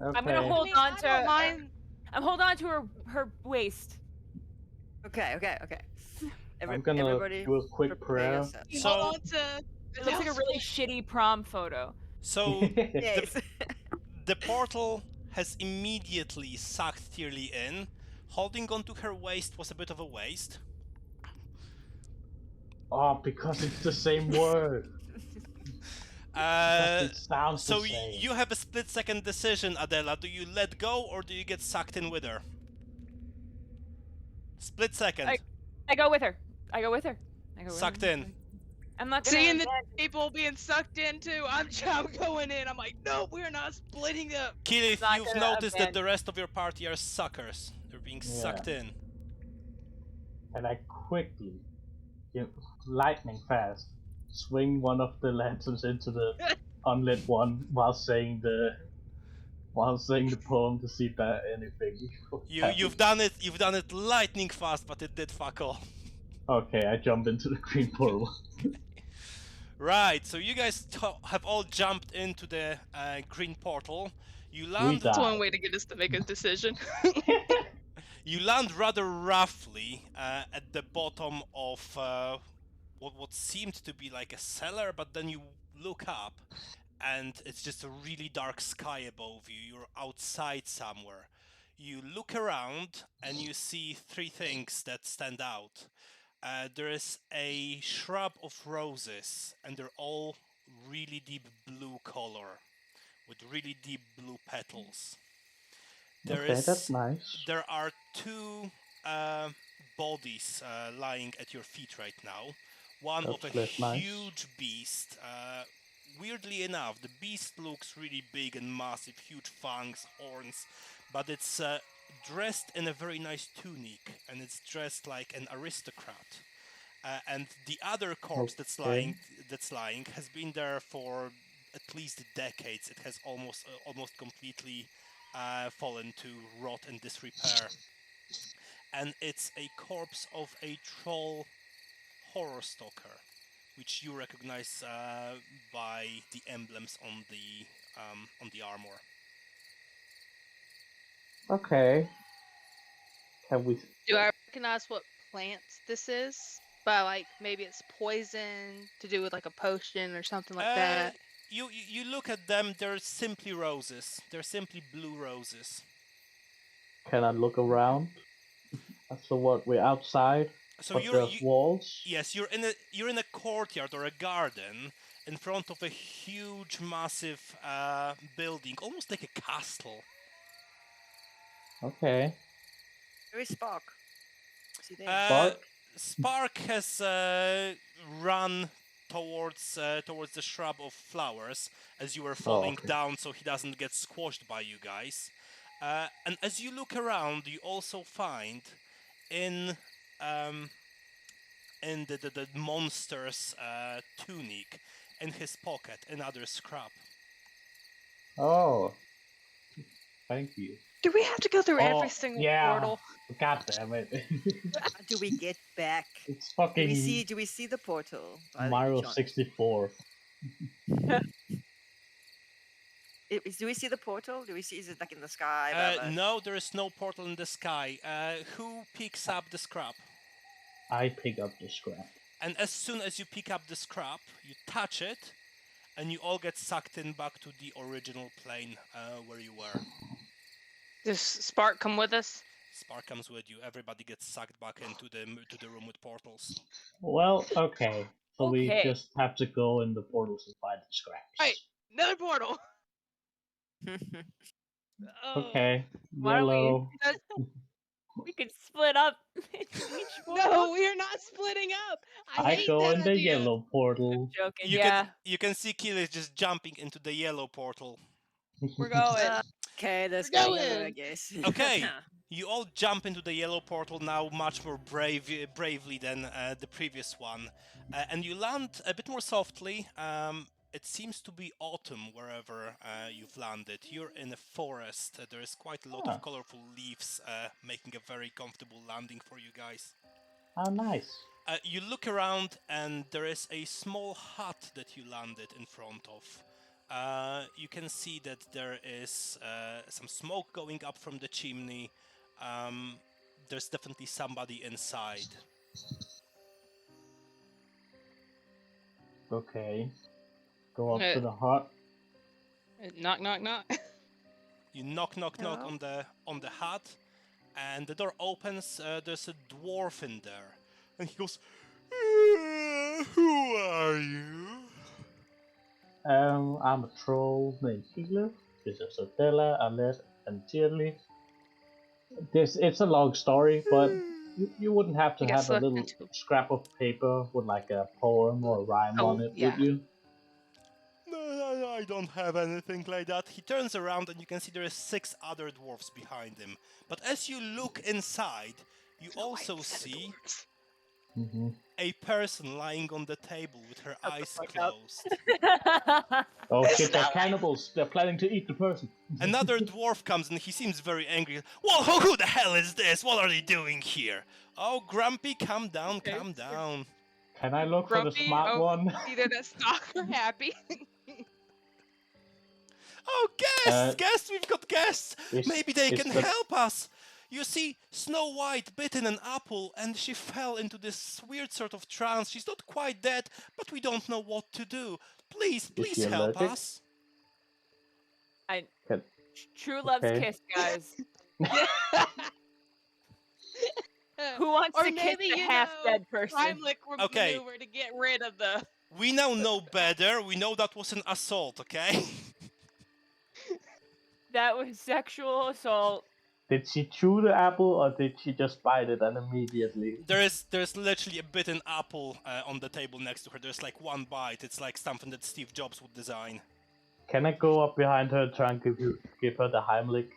I'm gonna Okay. hold I mean, on I to. don't mind. I'm holding on to her waist. Okay. I'm gonna everybody do a quick prepare prayer. yourself. You So- hold on to... It looks like a really shitty prom photo. So Yes. the portal has immediately sucked Tirli in. Holding onto her waist was a bit of a waste. Oh, because it's the same word. Because it sounds So the same. you have a split-second decision, Adella. Do you let go or do you get sucked in with her? Split second. I go with her. Sucked in. I'm not gonna. Seeing the people being sucked into, I'm going in. I'm like, no, we're not splitting up. Killith, Not you've gonna noticed that abandon- the rest of your party are suckers. They're being Yeah. sucked in. And I quickly, lightning fast, swing one of the lanterns into the unlit one while saying the poem to see if there anything. You've done it lightning fast, but it did fuck all. Okay, I jump into the green portal. Right, so you guys have all jumped into the green portal. You land. That's die. one way to get us to make a decision. You land rather roughly at the bottom of what seemed to be like a cellar, but then you look up and it's just a really dark sky above you. You're outside somewhere. You look around and you see three things that stand out. There is a shrub of roses, and they're all really deep blue color with really deep blue petals. That's nice. There are two bodies lying at your feet right now. One of a That's nice. huge beast. Weirdly enough, the beast looks really big and massive, huge fangs, horns, but it's dressed in a very nice tunic, and it's dressed like an aristocrat. And the other corpse that's Okay. lying has been there for at least decades. It has almost completely fallen to rot and disrepair. And it's a corpse of a troll horror stalker, which you recognize by the emblems on the armor. Okay. Can we? Do I recognize what plant this is? By like maybe it's poison to do with like a potion or something like that. You look at them. They're simply roses. They're simply blue roses. Can I look around? So what? We're outside, So but there's walls. yes, you're in a courtyard or a garden in front of a huge, massive building, almost like a castle. Okay. Where is Spark? Is he there? Spark? Spark has run towards the shrub of flowers as you were falling okay. down, so he doesn't get squashed by you guys. And as you look around, you also find in the monster's tunic, in his pocket, another scrap. Oh. Thank you. Do we have to go through Oh, every single yeah. portal? God damn it. How do we get back? It's Do fucking we see the portal? by any Mario chance? 64. Do we see the portal? Do we see? Is it like in the sky? above us? No, there is no portal in the sky. Who picks up the scrap? I pick up the scrap. And as soon as you pick up the scrap, you touch it, and you all get sucked in back to the original plane where you were. Does Spark come with us? Spark comes with you. Everybody gets sucked back into the room with portals. Well, okay. So we Okay. just have to go in the portals and find the scraps. Right. Another portal. Okay. Why don't we- Yellow. We could split up into each portal. No, we are not splitting up. I hate go that in the idea. yellow portal. Joking. You Yeah, you can see Killith just jumping into the yellow portal. We're going. Okay, let's We're go yellow, I going. guess. Okay. You all jump into the yellow portal now much more bravely than the previous one. And you land a bit more softly. It seems to be autumn wherever you've landed. You're in a forest. There is quite a lot of colorful leaves making a very comfortable landing for you guys. Oh, nice. You look around and there is a small hut that you landed in front of. You can see that there is some smoke going up from the chimney. There's definitely somebody inside. Okay. Go up to the hut. Knock, knock, knock. You knock Hello? on the hut, and the door opens. There's a dwarf in there, and he goes, "Who are you?" I'm a troll named Killith. This is Adella, Alette, and Tirli. It's a long story, but you wouldn't have to You got have a sucked little into it. scrap of paper with like a poem or a rhyme on it, Yeah. would you? No, I don't have anything like that. He turns around and you can see there are 6 other dwarves behind him. But as you look inside, you also see Mm-hmm. a person lying on the table with her eyes fuck up. closed. Oh shit, they're cannibals. They're planning to eat the person. Another dwarf comes and he seems very angry. Well, who the hell is this? What are they doing here? Oh, Grumpy, calm down, Okay. calm down. Can I look for the Grumpy, smart one? either that stock or happy. Oh, guests! Uh, Guests! We've got guests! Maybe they is can the- help us! You see, Snow White bitten an apple and she fell into this weird sort of trance. She's not quite dead, but we don't know what to do. Please she help allergic? us. Can- True love's Okay. kiss, guys. Who wants Or to kiss maybe, a you half-dead know, person? Heimlich Okay. maneuver to get rid of the. We now know better. We know that was an assault, okay? That was sexual assault. Did she chew the apple or did she just bite it and immediately? There's literally a bitten apple on the table next to her. There's like one bite. It's like something that Steve Jobs would design. Can I go up behind her and try and give her the Heimlich?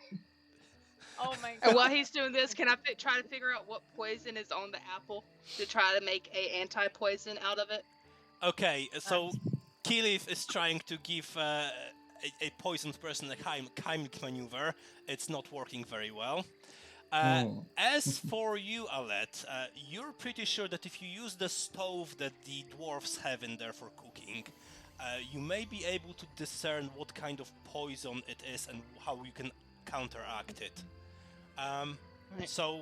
Oh my And god. while he's doing this, can I try to figure out what poison is on the apple to try to make a anti-poison out of it? Okay, so Killith is trying to give a poisoned person a Heimlich maneuver. It's not working very well. As for you, Alette, you're pretty sure that if you use the stove that the dwarves have in there for cooking, you may be able to discern what kind of poison it is and how you can counteract it. So,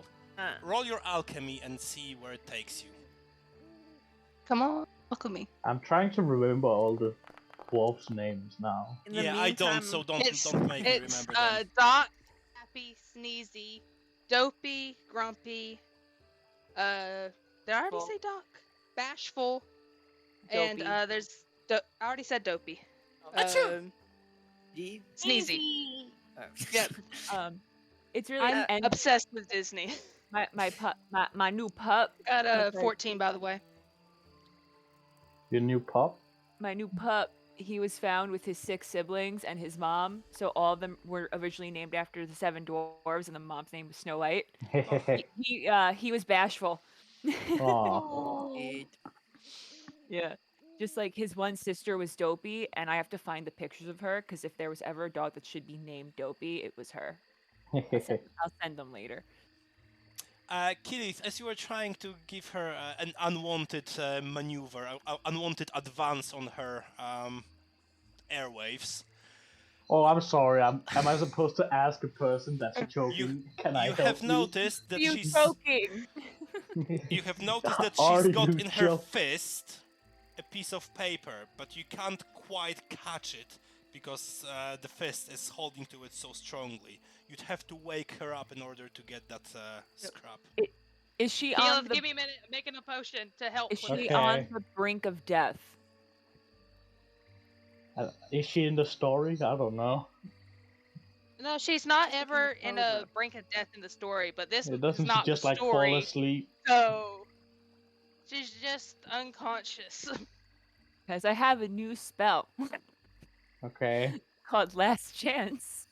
roll your alchemy and see where it takes you. Come on, look at me. I'm trying to remember all the dwarves' names now. In the Yeah, I don't, meantime- so don't make me It's remember them. Doc, Happy, Sneezy, Dopey, Grumpy. Did I already Full. say Doc? Bashful, and Dopey. there's I already said Dopey. Achoo! D? Sneezy. Oh. Yep. It's really I'm and obsessed with Disney. my new pup. Got a Okay. 14, by the way. Your new pup? My new pup. He was found with his 6 siblings and his mom. So all of them were originally named after the 7 dwarves, and the mom's name was Snow White. He was bashful. Aw. It- Yeah. Just like his one sister was Dopey, and I have to find the pictures of her because if there was ever a dog that should be named Dopey, it was her. I'll send them later. Killith, as you were trying to give her an unwanted maneuver, unwanted advance on her airwaves, Oh, I'm sorry. Am I supposed to ask a person that's you choking? Can I you help have noticed that You she's choking. you have noticed that Are she's got you in her joking? fist a piece of paper, but you can't quite catch it because the fist is holding to it so strongly. You'd have to wake her up in order to get that scrap. Is she on Killith, the give me a minute. I'm making a potion to help is with she it. Okay. on the brink of death? Is she in the story? I don't know. No, she's not Just looking ever at in a Alba. brink of death in the story, but this It is doesn't not she just the like fall story. asleep? So she's just unconscious. Because I have a new spell Okay. called Last Chance,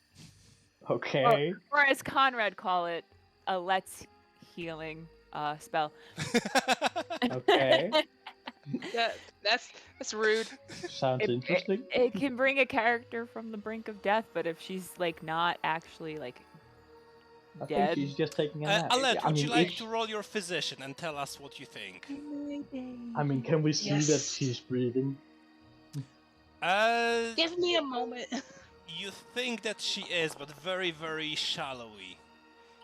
Okay. or as Conrad call it, a Let's healing spell. Okay. That's rude. Sounds interesting. It can bring a character from the brink of death, but if she's like not actually like I dead. think she's just taking a nap. Alette, I would you mean, like if- to roll your physician and tell us what you think? I mean, can we see that Yes. she's breathing? Give me a moment. You think that she is, but very, very shallowy.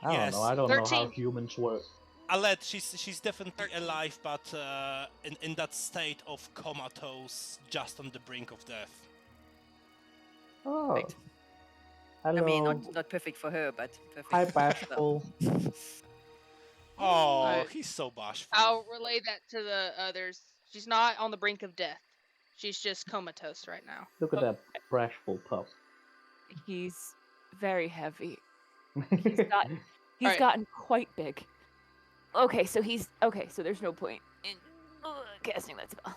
I don't Yes. know. I don't know how 13. humans work. Alette, she's definitely alive, but in that state of comatose, just on the brink of death. Oh. Right. Hello. I mean, not perfect for her, but perfect. Hi, for us, though. Bashful. Oh, Alright. he's so bashful. I'll relay that to the others. She's not on the brink of death. She's just comatose right now. Look at that bashful pup. He's very heavy. He's Alright. gotten quite big. Okay, so so there's no point in casting that spell.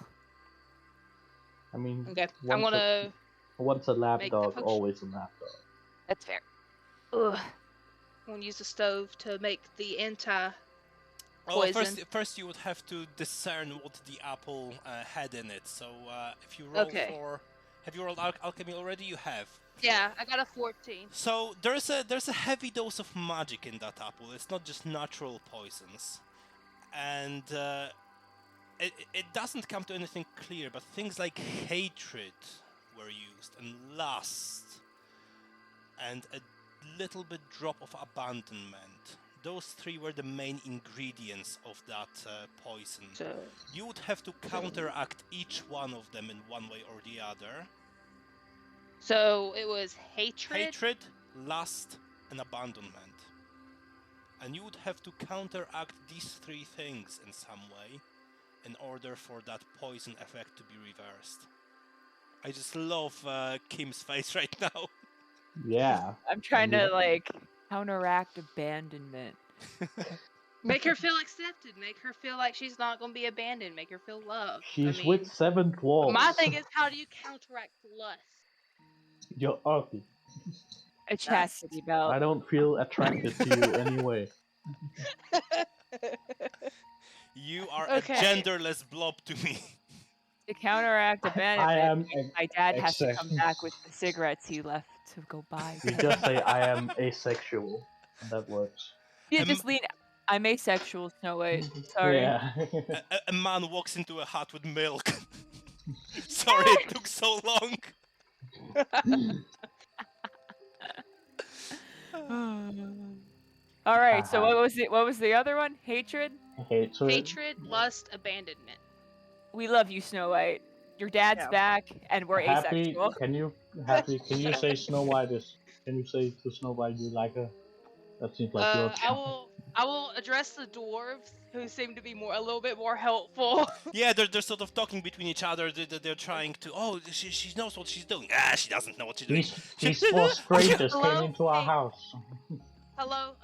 I mean, Okay, I'm gonna. once a make the lapdog, potion. always a lapdog. That's fair. Ugh. I'm gonna use the stove to make the anti. Well, Poison. first you would have to discern what the apple had in it. So if you roll Okay. for, have you rolled alchemy already? You have. Yeah, I got a 14. So there's a heavy dose of magic in that apple. It's not just natural poisons, and it doesn't come to anything clear. But things like hatred were used, and lust, and a little bit drop of abandonment. Those three were the main ingredients of that poison. So You would have to counteract each one of them in one way or the other. So it was hatred. Hatred, lust, and abandonment. And you would have to counteract these three things in some way in order for that poison effect to be reversed. I just love Kim's face right now. Yeah. I'm trying to like counteract abandonment. Make her feel accepted. Make her feel like she's not gonna be abandoned. Make her feel loved. She's I mean, with 7 dwarves. my thing is, how do you counteract lust? You're ugly. A chastity belt. I don't feel attracted to you anyway. You are Okay. a genderless blob to me. To counteract abandonment, I am. my dad has to come asexual. back with the cigarettes he left to go buy. You just say I am asexual, and that works. Yeah, Um, just lean. I'm asexual, Snow White. Sorry. Yeah. A man walks into a hut with milk. Sorry it took so long. All right. So what was the other one? Hatred. Hatred. Hatred, lust, abandonment. We love you, Snow White. Your dad's Yeah. back, and we're Happy? asexual. Can you say Snow White is? Can you say to Snow White you like her? That seems like your. I will address the dwarves who seem to be a little bit more helpful. Yeah, they're sort of talking between each other. They're trying to. Oh, she knows what she's doing. Ah, she doesn't know what she's doing. These 4 strangers came Hello? into our Hey. house. Hello,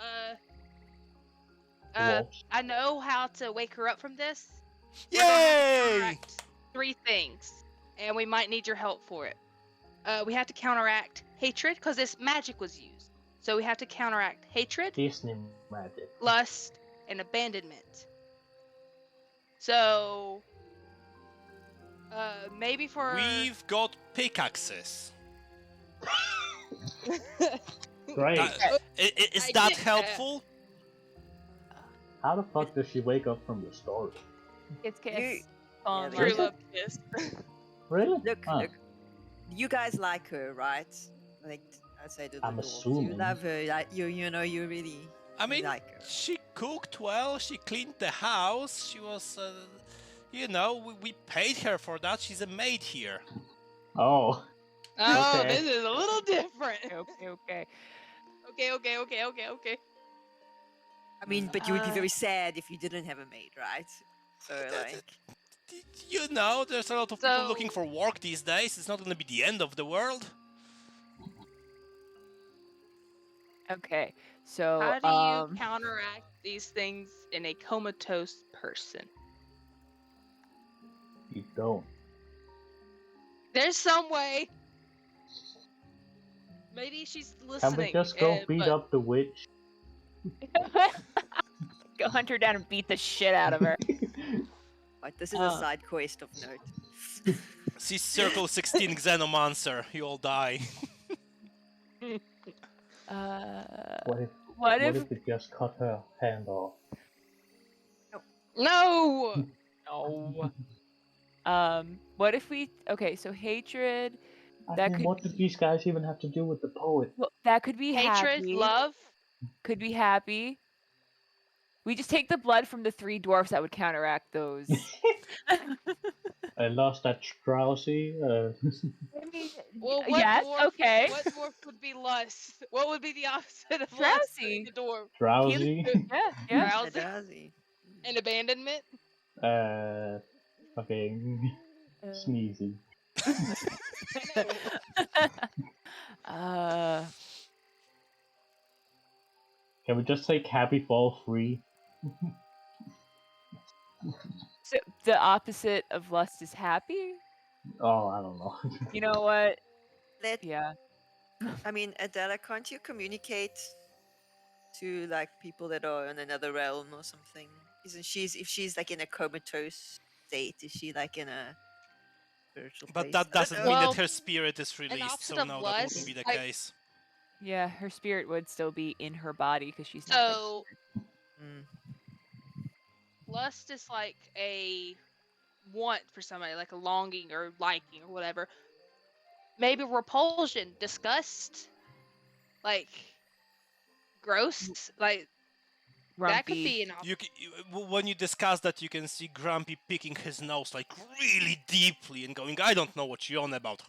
Dwarves. I know how to wake her up from this. We're Yay! gonna have to counteract 3 things, and we might need your help for it. We have to counteract hatred because this magic was used. So we have to counteract hatred, Disney magic. lust, and abandonment. So, maybe for We've got pickaxes. Great. Is I that get that. helpful? How the fuck does she wake up from the story? Kiss, You- kiss. Fall in yeah, True love. love kiss. Really? Look, Huh. look. You guys like her, right? Like I say to the I'm dwarves, assuming. you love her. Like you know, you really I mean, like her. she cooked well, she cleaned the house, she was, you know, we paid her for that, she's a maid here. Oh. Oh, Okay. this is a little different. Okay. Okay. I mean, but you would be very sad if you didn't have a maid, right? So like, You know, there's a lot of people looking So- for work these days, it's not gonna be the end of the world. Okay. So How do you counteract these things in a comatose person? You don't. There's some way. Maybe she's Can listening. we just go beat but up the witch? go hunt her down and beat the shit out of her. right, this is a side quest of note. See Circle 16 Xenomancer, you all die. What What if if we just cut her hand off? no. no? What if we? Okay, so hatred. I That mean, could what did these guys even have to do with the poet? Well, that could be Hatred, happy. love. Could be happy. We just take the blood from the 3 dwarfs that would counteract those. I lost that drowsy. I mean, Well, what yes, dwarf? okay. What dwarf would be lust? What would be the opposite of Drowsy. lust? The dwarf. Drowsy. Yeah. Drowsy Adazi. and abandonment. Fucking sneezy. Can we just take happy fall free? So the opposite of lust is happy. Oh, I don't know. You know what? Let Yeah. I mean, Adella, can't you communicate to like people that are in another realm or something? Isn't if she's like in a comatose state, is she like in a spiritual But place? that I don't doesn't know. mean Well, that her spirit is released, opposite so of no, that wouldn't be the lust, like- case. Yeah, her spirit would still be in her body because she's not. So Mm. lust is like a want for somebody, like a longing or liking or whatever. Maybe repulsion, disgust, like gross, like that could Grumpy. be an option. When you discuss that, you can see Grumpy picking his nose like really deeply and going, I don't know what you're on about.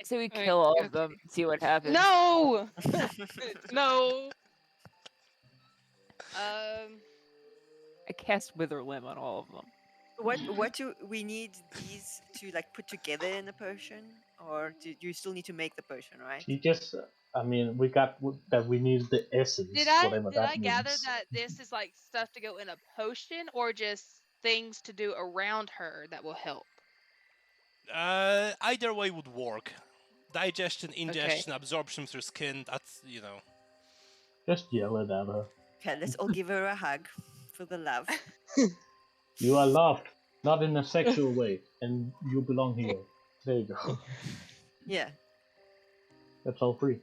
I say we Alright, kill all okay. of them and see what happens. No, no. I cast Wither Limb on all of them. What do we need these to like put together in a potion, or do you still need to make the potion, right? She just. I mean, we got that we need the essence. Did I whatever that gather means. that this is like stuff to go in a potion or just things to do around her that will help? Either way would work. Digestion, ingestion, absorption through skin, that's, you know. Just yell it at her. Okay, let's all give her a hug for the love. You are loved, not in a sexual way, and you belong here. There you go. Yeah. That's all free.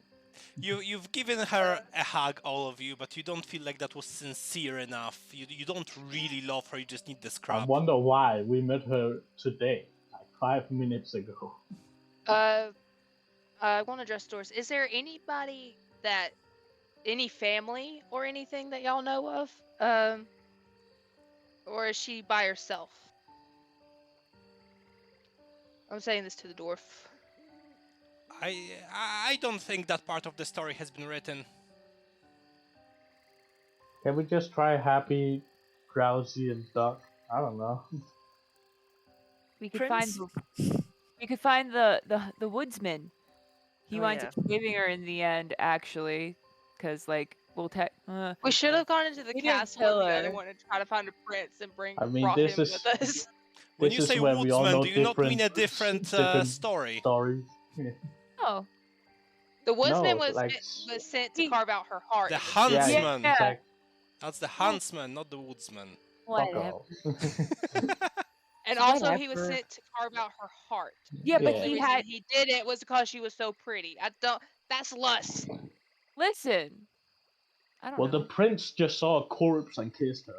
You've given her a hug, all of you, but you don't feel like that was sincere enough. You don't really love her, you just need the I scrap. wonder why we met her today, like 5 minutes ago. I want to address doors. Is there anybody any family or anything that y'all know of? Or is she by herself? I'm saying this to the dwarf. I don't think that part of the story has been written. Can we just try happy, drowsy, and duck? I don't know. We could Prince? find the woodsman. He Oh, winds yeah. up saving her in the end, actually, because like we'll We should have gone into the We didn't castle and kill the other her. one and try to find a prince and I mean, brought this him is- with us. When This you is say where we all woodsman, know do you not mean a different different story? stories. Oh, The woodsman No, was like- was sent to He- carve out her heart. The in huntsman. Yeah. Exactly. That's the huntsman, not the woodsman. Fuck whatever. off. And also he was Whatever. sent to carve out her heart. Yeah, but Yeah. The he reason had he did it was because she was so pretty. That's lust. listen. I don't Well, know. the prince just saw a corpse and kissed her.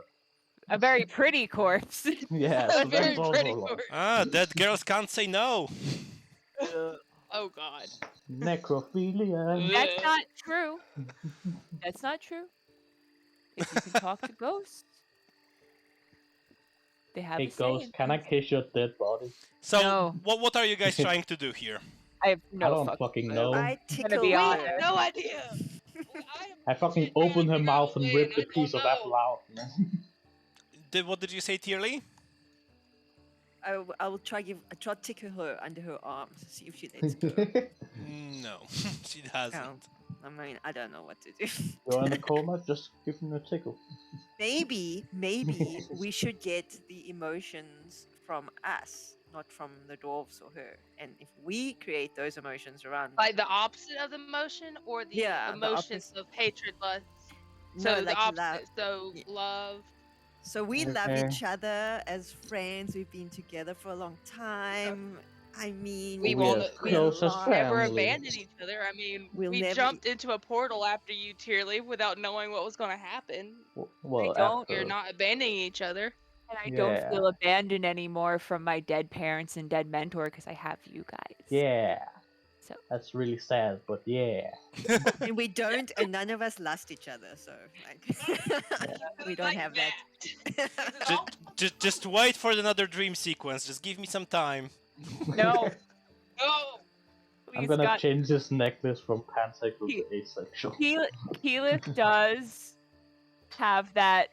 A very pretty corpse. Yeah, A so very that's also pretty wrong. corpse. Ah, dead girls can't say no. Oh God. Necrophilia. That's Ugh. not true. That's not true. If you can talk to ghosts, they have Hey, a say ghost, in can I things. kiss your dead body? So, No. what are you guys trying to do here? I have no I don't fucking fucking clue. know. I I'm gonna tickle be We honest. have her. no idea. I fucking open her mouth and rip the piece of apple out. What did you say, Tirli? I will try to tickle her under her arms, see if she lets go. No, she hasn't. Oh, I mean, I don't know what to do. You're in a coma, just give him a tickle. Maybe we should get the emotions from us, not from the dwarves or her. And if we create those emotions around, Like the opposite of the emotion, or the Yeah, the emotions of hatred, lust. no, So the like opposite. love. So Yeah. love. So we love Okay. each other as friends. We've been together for a long time. I mean, We We won't. are We close as never family. abandon each other. I mean, We'll we never- jumped into a portal after you, Tirli, without knowing what was going to happen. Well, don't- after. You're not abandoning each other. And I don't Yeah. feel abandoned anymore from my dead parents and dead mentor because I have you guys. Yeah. So That's really sad, but yeah. And we don't, and none of us lust each other. So like, we don't Like have that. Just wait for another dream sequence. Just give me some time. no, Oh, I'm please gonna God. change this necklace from pansexual He- to asexual. Killith does have that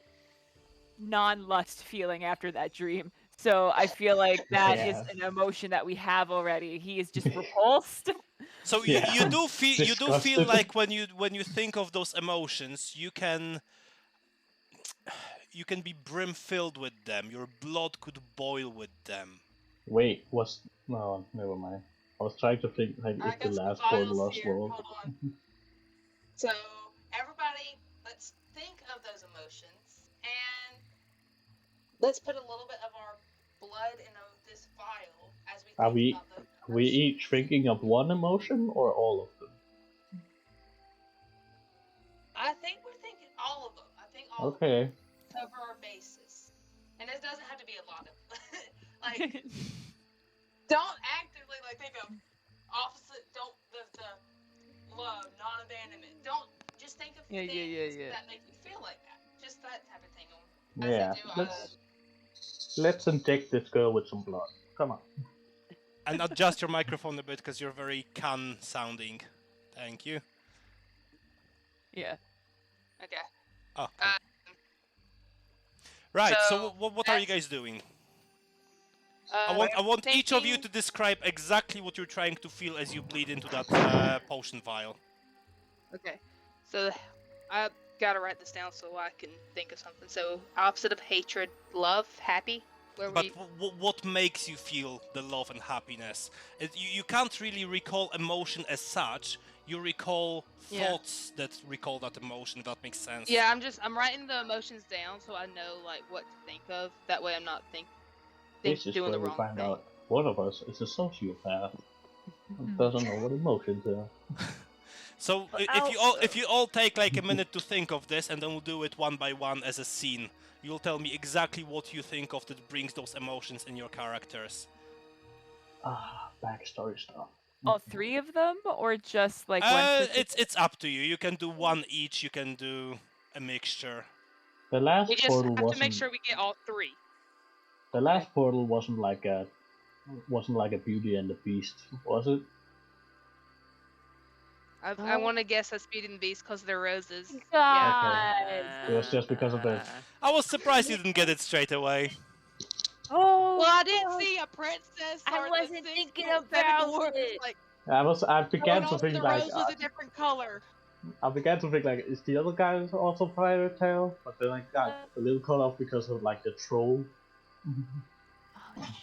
non-lust feeling after that dream. So I feel like that is Yeah. an emotion that we have already. He is just repulsed. So Yeah, you do feel disgusted. like when you think of those emotions, you can be brim filled with them. Your blood could boil with them. Wait, what's... No, never mind. I was trying to think like I if the got some last portal files was here. well. Hold on. So everybody, let's think of those emotions and let's put a little bit of our blood in this file as we think Are we- about those Are we each thinking of one emotion or all of them? I think we're thinking all of them. I think all of them Okay. cover our bases. And it doesn't have to be a lot of like don't actively like think of opposite don't the love, non-abandonment. Don't just think of things that make you feel like that. Just that type of thing. As Yeah. I do, Let's inject this girl with some blood. Come on. And adjust your microphone a bit because you're very can sounding. Thank you. Yeah. Okay. Oh. Cool. Right. So so what are you guys doing? I I'm want each of you thinking- to describe exactly what you're trying to feel as you bleed into that potion vial. Okay. So I gotta write this down so I can think of something. So opposite of hatred, love, happy. Where But we what makes you feel the love and happiness? You can't really recall emotion as such. You recall Yeah. thoughts that recall that emotion. If that makes sense. Yeah, I'm writing the emotions down so I know like what to think of. That way I'm not This is doing where the we wrong find thing. out one of us is a sociopath. And doesn't know what emotions are. So But if you all take like a minute to think of this, and then we'll do it one by one as a scene. You'll tell me exactly what you think of that brings those emotions in your characters. Backstory stuff. All three of them, or just like one? It's up to you. You can do one each. You can do a mixture. The last We just portal have to wasn't. make sure we get all three. The last portal wasn't like a Beauty and the Beast, was it? I want to guess that's Beauty and the Beast because they're roses. God. It was just because of the- I was surprised you didn't get it straight away. Oh. Well, I didn't see a princess. I or the wasn't six thinking or seven about dwarves, it. Like, I began oh, to no, think the like rose was a different color. I began to think like, is the other guy also Fairy Tail? But then I got a little caught off because of like the troll. Oh,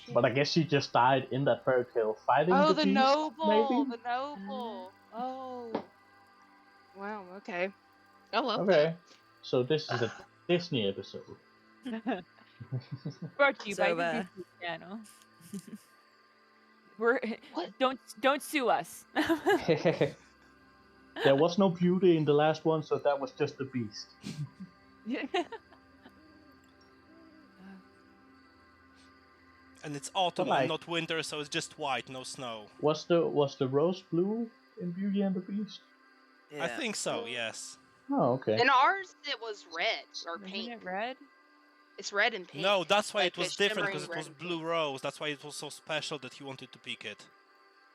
shit. But I guess she just died in that Fairy Tail fighting Oh, the the beast, noble, maybe? the noble. Oh, wow. Okay. I love Okay, so this is a Disney episode. Brought to you by So, the Disney Channel. We're What? don't sue us. There was no beauty in the last one, so that was just the beast. And it's autumn But, and not winter, so it's just white, no snow. was the rose blue in Beauty and the Beast? I think so, yes. Oh, okay. In ours, it was red or Isn't pink. it red? It's red and pink. No, that's why like it was a different, shimmering because it red was and blue pink. rose. That's why it was so special that you wanted to pick it.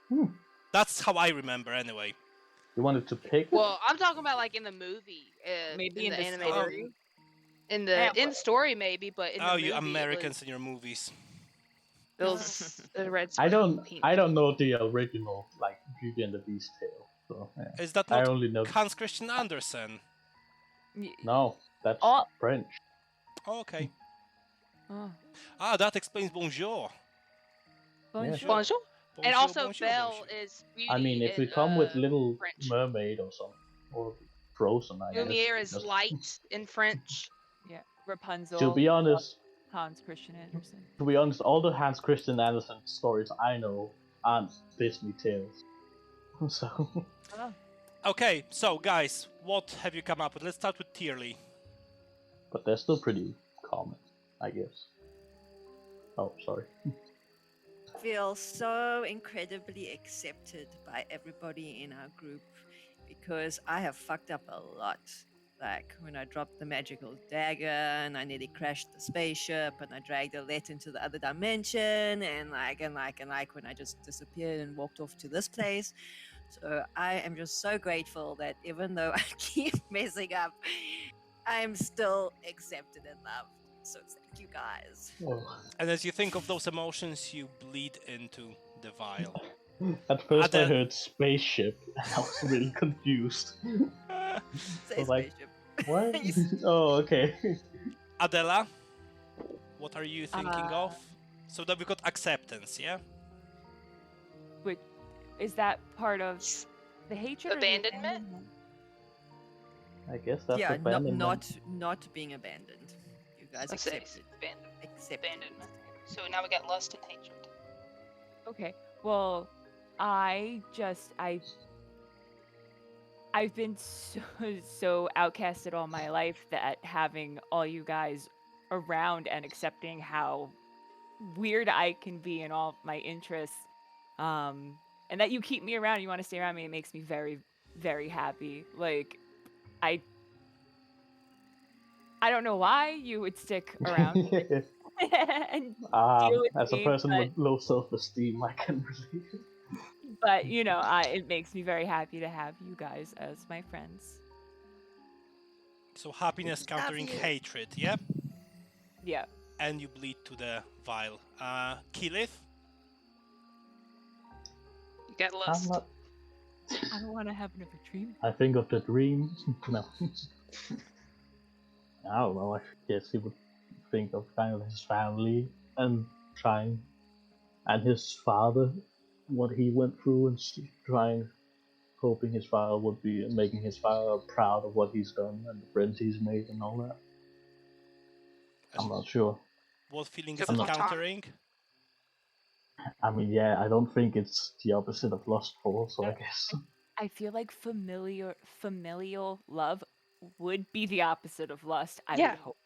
Hmm. That's how I remember, anyway. You wanted to pick it? Well, I'm talking about like in the movie, Maybe in in the the animated. story? In Yeah, the story, maybe, but in the Oh, movie, you Americans and your movies. it was the red. I don't Pink. know the original like Beauty and the Beast tale. So yeah. Is that I not only know Hans Christian Andersen? no, that's Oh. French. Oh, okay. Oh. Ah, that explains bonjour. Bonjour. Bonjour. And Bonjour, also, bonjour, Belle bonjour. is beauty. I mean, if we in, come with Little French. Mermaid or something, or Frozen, I guess. Lumiere is Just- light in French. Yeah, Rapunzel. To be honest, Hans Christian Andersen. all the Hans Christian Andersen stories I know aren't Disney tales. So Oh. Okay, so guys, what have you come up with? Let's start with Tirli. but they're still pretty common, I guess. Oh, sorry. Feel so incredibly accepted by everybody in our group because I have fucked up a lot. Like when I dropped the magical dagger and I nearly crashed the spaceship and I dragged Alette into the other dimension and when I just disappeared and walked off to this place. So I am just so grateful that even though I keep messing up, I'm still accepted and loved. So thank you guys. Oh. And as you think of those emotions, you bleed into the vial. At first I Adele- heard spaceship and I was really confused. Say like- spaceship. What? Oh, okay. Adella, what are you thinking Uh, of? So that we got acceptance, yeah? Which is that part of the hatred? or the Abandonment? abandonment? I guess that's Yeah, abandonment. not being abandoned. You guys Let's say accepted. Accepted. abandonment. So now we got lust and hatred. Okay. Well, I've been so outcasted all my life that having all you guys around and accepting how weird I can be in all my interests, and that you keep me around, you want to stay around me, it makes me very, very happy. Like, I don't know why you would stick around and deal with As a me, person but- with low self-esteem, I can relate. But it makes me very happy to have you guys as my friends. So happiness countering you. hatred, yeah? Yeah. And you bleed to the vial. Killith? You got I'm lust. not. I don't want to have another dream. I think of the dream. No. I don't know. I guess he would think of kind of his family and trying, and his father, what he went through, and trying, hoping his father would be making his father proud of what he's done and the friends he's made and all that. I'm not sure. What feeling So is it platonic. countering? I mean, yeah, I don't think it's the opposite of lustful, so I guess. I feel like familial love would be the opposite of lust. I Yeah. would hope.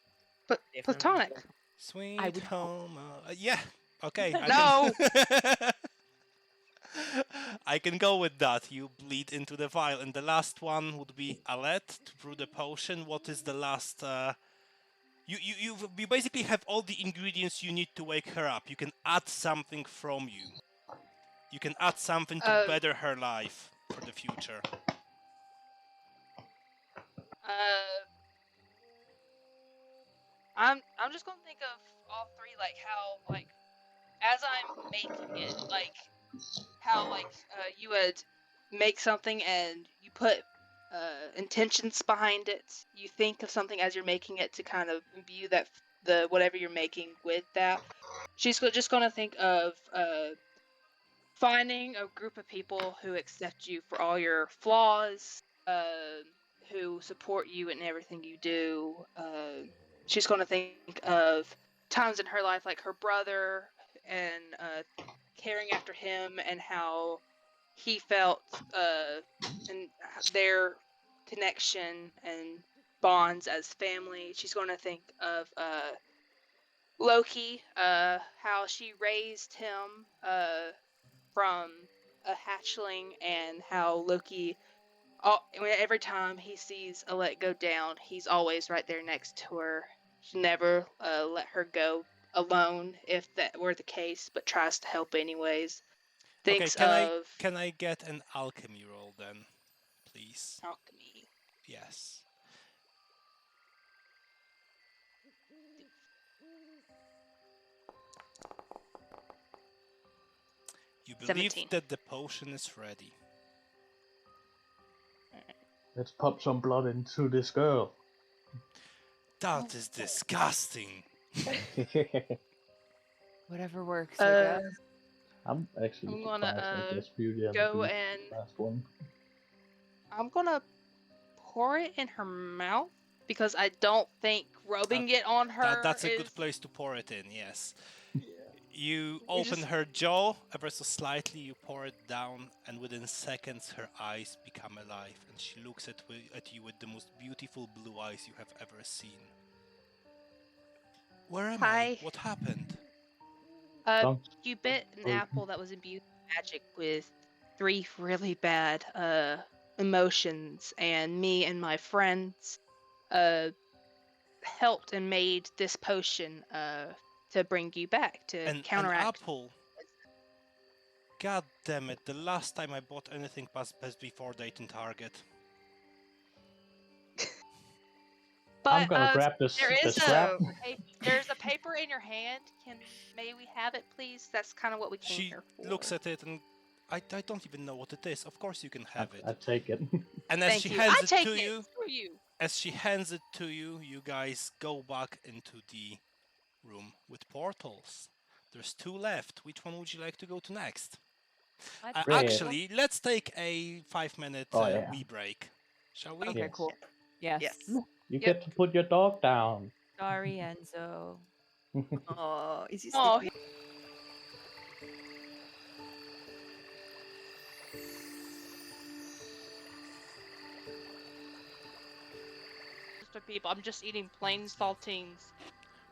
But Definitely. platonic. Sweet I would home. Yeah. Okay. No. I can go with that. You bleed into the vial, and the last one would be Alette to brew the potion. What is the last? You basically have all the ingredients you need to wake her up. You can add something from you. You can add something to better her life for the future. I'm just gonna think of all three, like how, like, as I'm making it, like how, like, you would make something and you put intentions behind it. You think of something as you're making it to kind of imbue that the whatever you're making with that. She's just gonna think of finding a group of people who accept you for all your flaws, who support you in everything you do. She's going to think of times in her life, like her brother, and caring after him, and how he felt and their connection and bonds as family. She's going to think of Loki, how she raised him from a hatchling, and how Loki, every time he sees Alette go down, he's always right there next to her. She never let her go alone if that were the case, but tries to help anyways. Okay, Thinks can of I get an alchemy roll then, please? alchemy. Yes. You believe 17. that the potion is ready. Let's pump some blood into this girl. That is disgusting. Whatever works, I guess. I'm actually I'm gonna, surprised I guess Beauty and go the Beast and- last one. I'm gonna pour it in her mouth because I don't think rubbing it on her That's a is... good place to pour it in, yes. Yeah. You We open just- her jaw ever so slightly, you pour it down, and within seconds her eyes become alive, and she looks at you with the most beautiful blue eyes you have ever seen. Where am I? Hi. What happened? Don't- You bit an Oh. apple that was imbued with magic with 3 really bad emotions, and me and my friends helped and made this potion to bring you back to An counteract. apple? God damn it, the last time I bought anything past Best Before Date in Target. But I'm gonna grab this. there is this scrap. there's a paper in your hand. May we have it, please? That's kind of what we came She here for. looks at it and I don't even know what it is. Of course you can have it. I take it. And as Thank she you. hands I it take to it. you, Screw you. as she hands it to you, you guys go back into the room with portals. There's 2 left. Which one would you like to go to next? What? Red. Actually, let's take a 5-minute Oh, yeah. wee break. Shall we? Okay, Yes. cool. Yes. Yes. You Yep. get to put your dog down. Sorry, Enzo. Oh, is he Oh, sleeping? for people. I'm just eating plain saltines.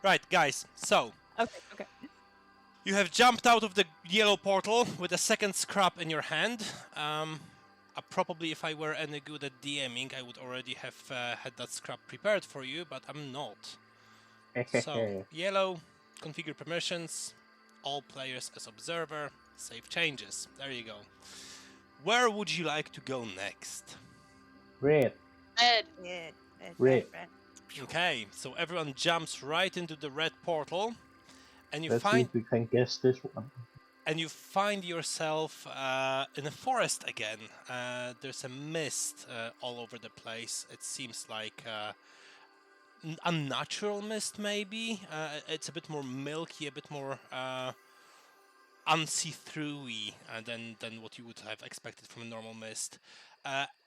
Right, guys. So, Okay. you have jumped out of the yellow portal with a second scrap in your hand. Probably if I were any good at DMing, I would already have had that scrap prepared for you, but I'm not. So, yellow, configure permissions, all players as observer, save changes. There you go. Where would you like to go next? Red. Ed, Yeah. Red. Okay, so everyone jumps right into the red portal, and you Let's see find if we can guess this one. and you find yourself in a forest again. There's a mist all over the place. It seems like unnatural mist, maybe. It's a bit more milky, a bit more unsee-through-y than what you would have expected from a normal mist.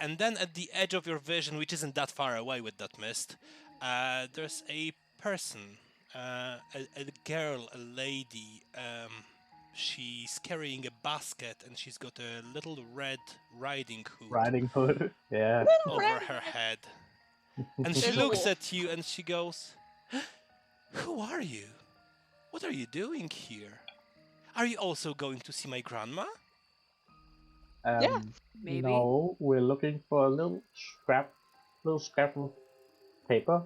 And then at the edge of your vision, which isn't that far away with that mist, there's a person, a girl, a lady. She's carrying a basket and she's got a little red riding hood Riding Hood. Yeah. over her head. And she There's a looks wolf. at you and she goes, "Who are you? What are you doing here? Are you also going to see my grandma?" Yeah. Maybe. No, we're looking for a little scrap of paper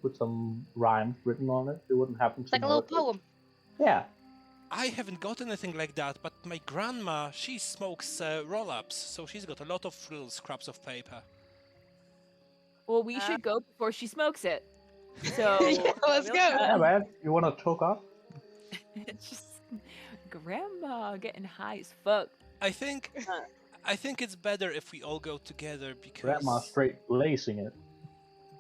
with some rhymes written on it. You wouldn't happen to it's like a know little it. poem. Yeah. I haven't got anything like that, but my grandma, she smokes roll-ups, so she's got a lot of little scraps of paper. Well, we should go before she smokes it. So Yeah, let's We'll go. Yeah, man. You wanna talk up? it's just grandma getting high as fuck. I think it's better if we all go together Grandma's straight lacing it.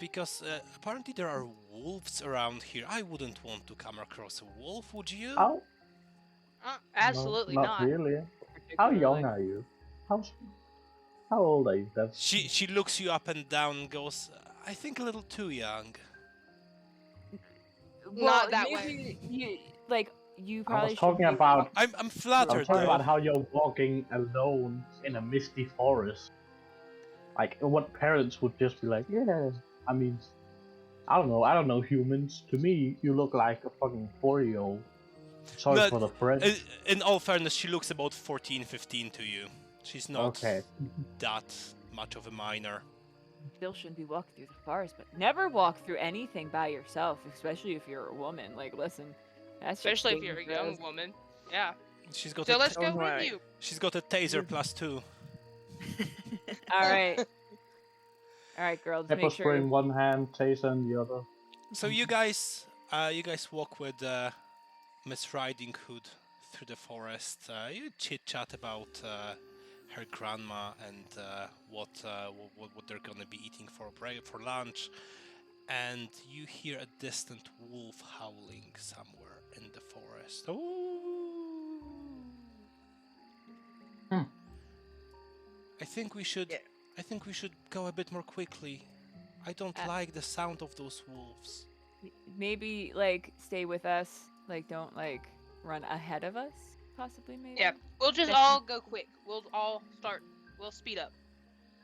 because apparently there are wolves around here. I wouldn't want to come across a wolf, would you? How? Absolutely no, not. Not really. How young are you? How old are you? That's She looks you up and down and goes, "I think a little too young." Not that way. maybe you like You I probably was talking should about. I'm I was flattered talking though. about how you're walking alone in a misty forest. Like, what parents would just be like, yeah. I mean, I don't know. I don't know humans. To me, you look like a fucking 4-year-old. Sorry But for the French. in all fairness, she looks about 14, 15 to you. She's not Okay. that much of a minor. still shouldn't be walking through the forest, but never walk through anything by yourself, especially if you're a woman. Like, listen, that's just Especially if you're a young dangerous. woman. Yeah. She's got So a let's Don't go with worry. you. she's got a taser +2. All right, all right, girl. Just Pepper make spray sure. in one hand, taser in the other. So you guys walk with Miss Riding Hood through the forest. You chit chat about her grandma and what they're gonna be eating for lunch, and you hear a distant wolf howling somewhere in the forest. Ooh. Hmm. I think we should. Yeah. I think we should go a bit more quickly. I don't like the sound of those wolves. Maybe like stay with us. Like, don't like run ahead of us. Possibly, maybe. Yeah. We'll just That's- all go quick. We'll all start. We'll speed up.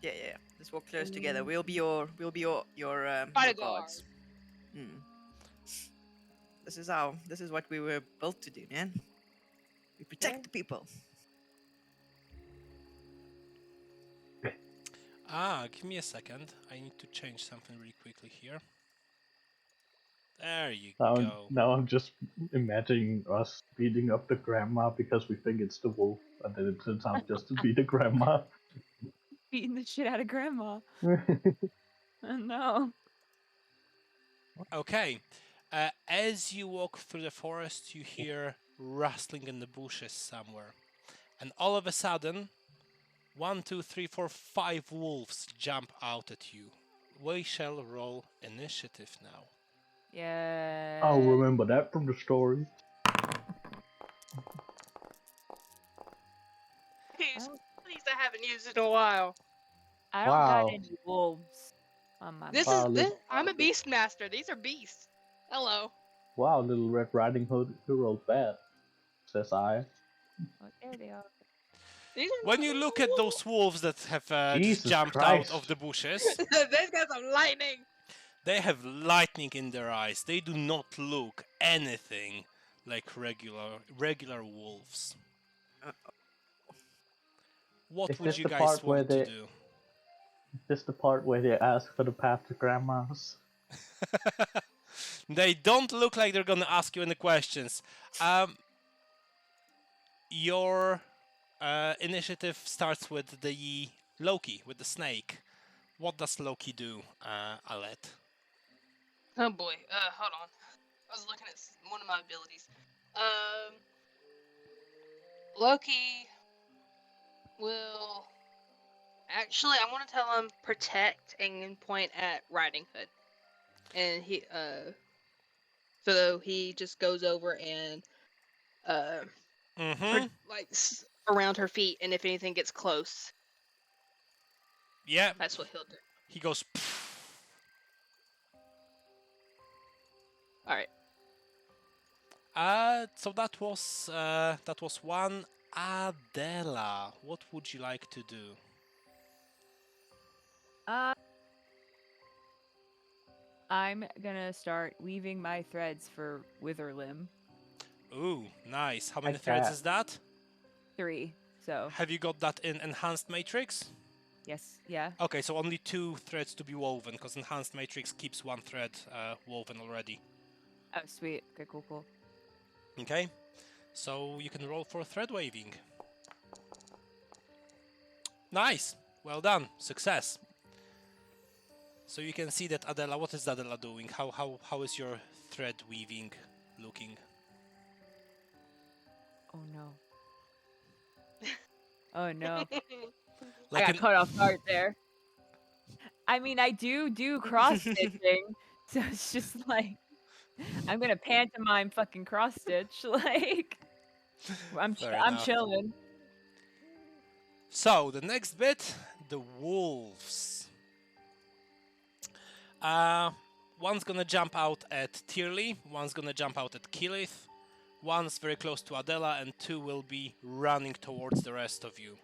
Yeah, yeah. Let's walk close together. We'll be your your Bodyguards. guards. Hmm. This is what we were built to do, man. We protect the people. Give me a second. I need to change something really quickly here. There you go. Now I'm just imagining us beating up the grandma because we think it's the wolf, and then it turns out just to be the grandma. Beating the shit out of grandma. Oh, no. Okay. As you walk through the forest, you hear rustling in the bushes somewhere. And all of a sudden, 1, 2, 3, 4, 5 wolves jump out at you. We shall roll initiative now. Yeah. I'll remember that from the story. Please, I haven't used it in a while. I don't Wow. got any wolves on my This map. Wow, is look- this. I'm a Beastmaster. These are beasts. Hello. Wow, Little Red Riding Hood, who wrote that? Says I. Oh, there they are. These are When you look at those wolves that have just Jesus jumped Christ. out of the bushes, They've got some lightning. they have lightning in their eyes. They do not look anything like regular wolves. What Is would this you the guys part where want to they- do? Is this the part where they ask for the path to grandma's? They don't look like they're gonna ask you any questions. Your initiative starts with the Loki, with the snake. What does Loki do, Alette? Oh boy. Hold on. I was looking at one of my abilities. Loki will actually. I want to tell him protect and point at Riding Hood, and so he just goes over and Mm-hmm. around her feet, and if anything gets close, Yeah, that's what he'll do. he goes. All right. So that was one. Adella, what would you like to do? I'm gonna start weaving my threads for Witherlimb. Ooh, nice. How many Like threads that. is that? 3. So Have you got that in Enhanced Matrix? yes, yeah. Okay, so only 2 threads to be woven, because Enhanced Matrix keeps 1 thread woven already. Oh, sweet. Okay, cool. Okay, so you can roll for thread waving. Nice, well done, success. So you can see that Adella, what is Adella doing? How is your thread weaving looking? Oh no. Oh no. Like I an- got cut off guard there. I mean, I do cross stitching, so it's just like I'm gonna pantomime fucking cross stitch. Like I'm Fair I'm enough. chilling. So the next bit, the wolves. One's gonna jump out at Tirli, one's gonna jump out at Killith, One's very close to Adella, and 2 will be running towards the rest of you.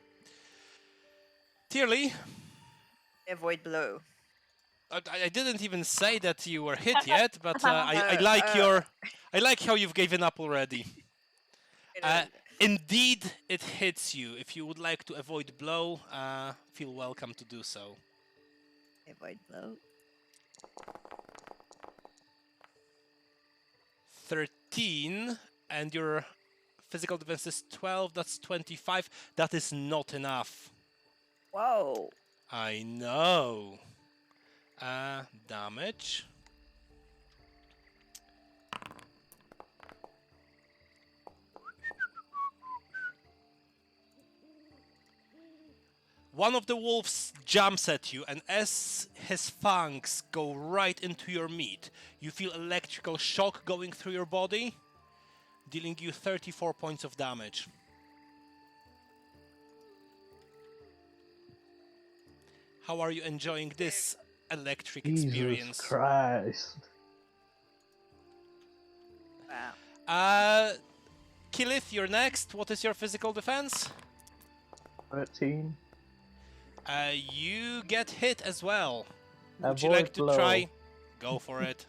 Tirli, Avoid blow. I didn't even say that you were hit yet, but I Uh, like uh. I like how you've given up already. You know, Indeed, it hits you. If you would like to avoid blow, feel welcome to do so. avoid blow. 13, and your physical defense is 12. That's 25. That is not enough. Whoa. I know. Damage. One of the wolves jumps at you, and as his fangs go right into your meat, you feel electrical shock going through your body, dealing you 34 points of damage. How are you enjoying this electric experience? Jesus Christ. Wow. Killith, you're next. What is your physical defense? 13. You get hit as well. Would you Avoid like to blow. try? Go for it.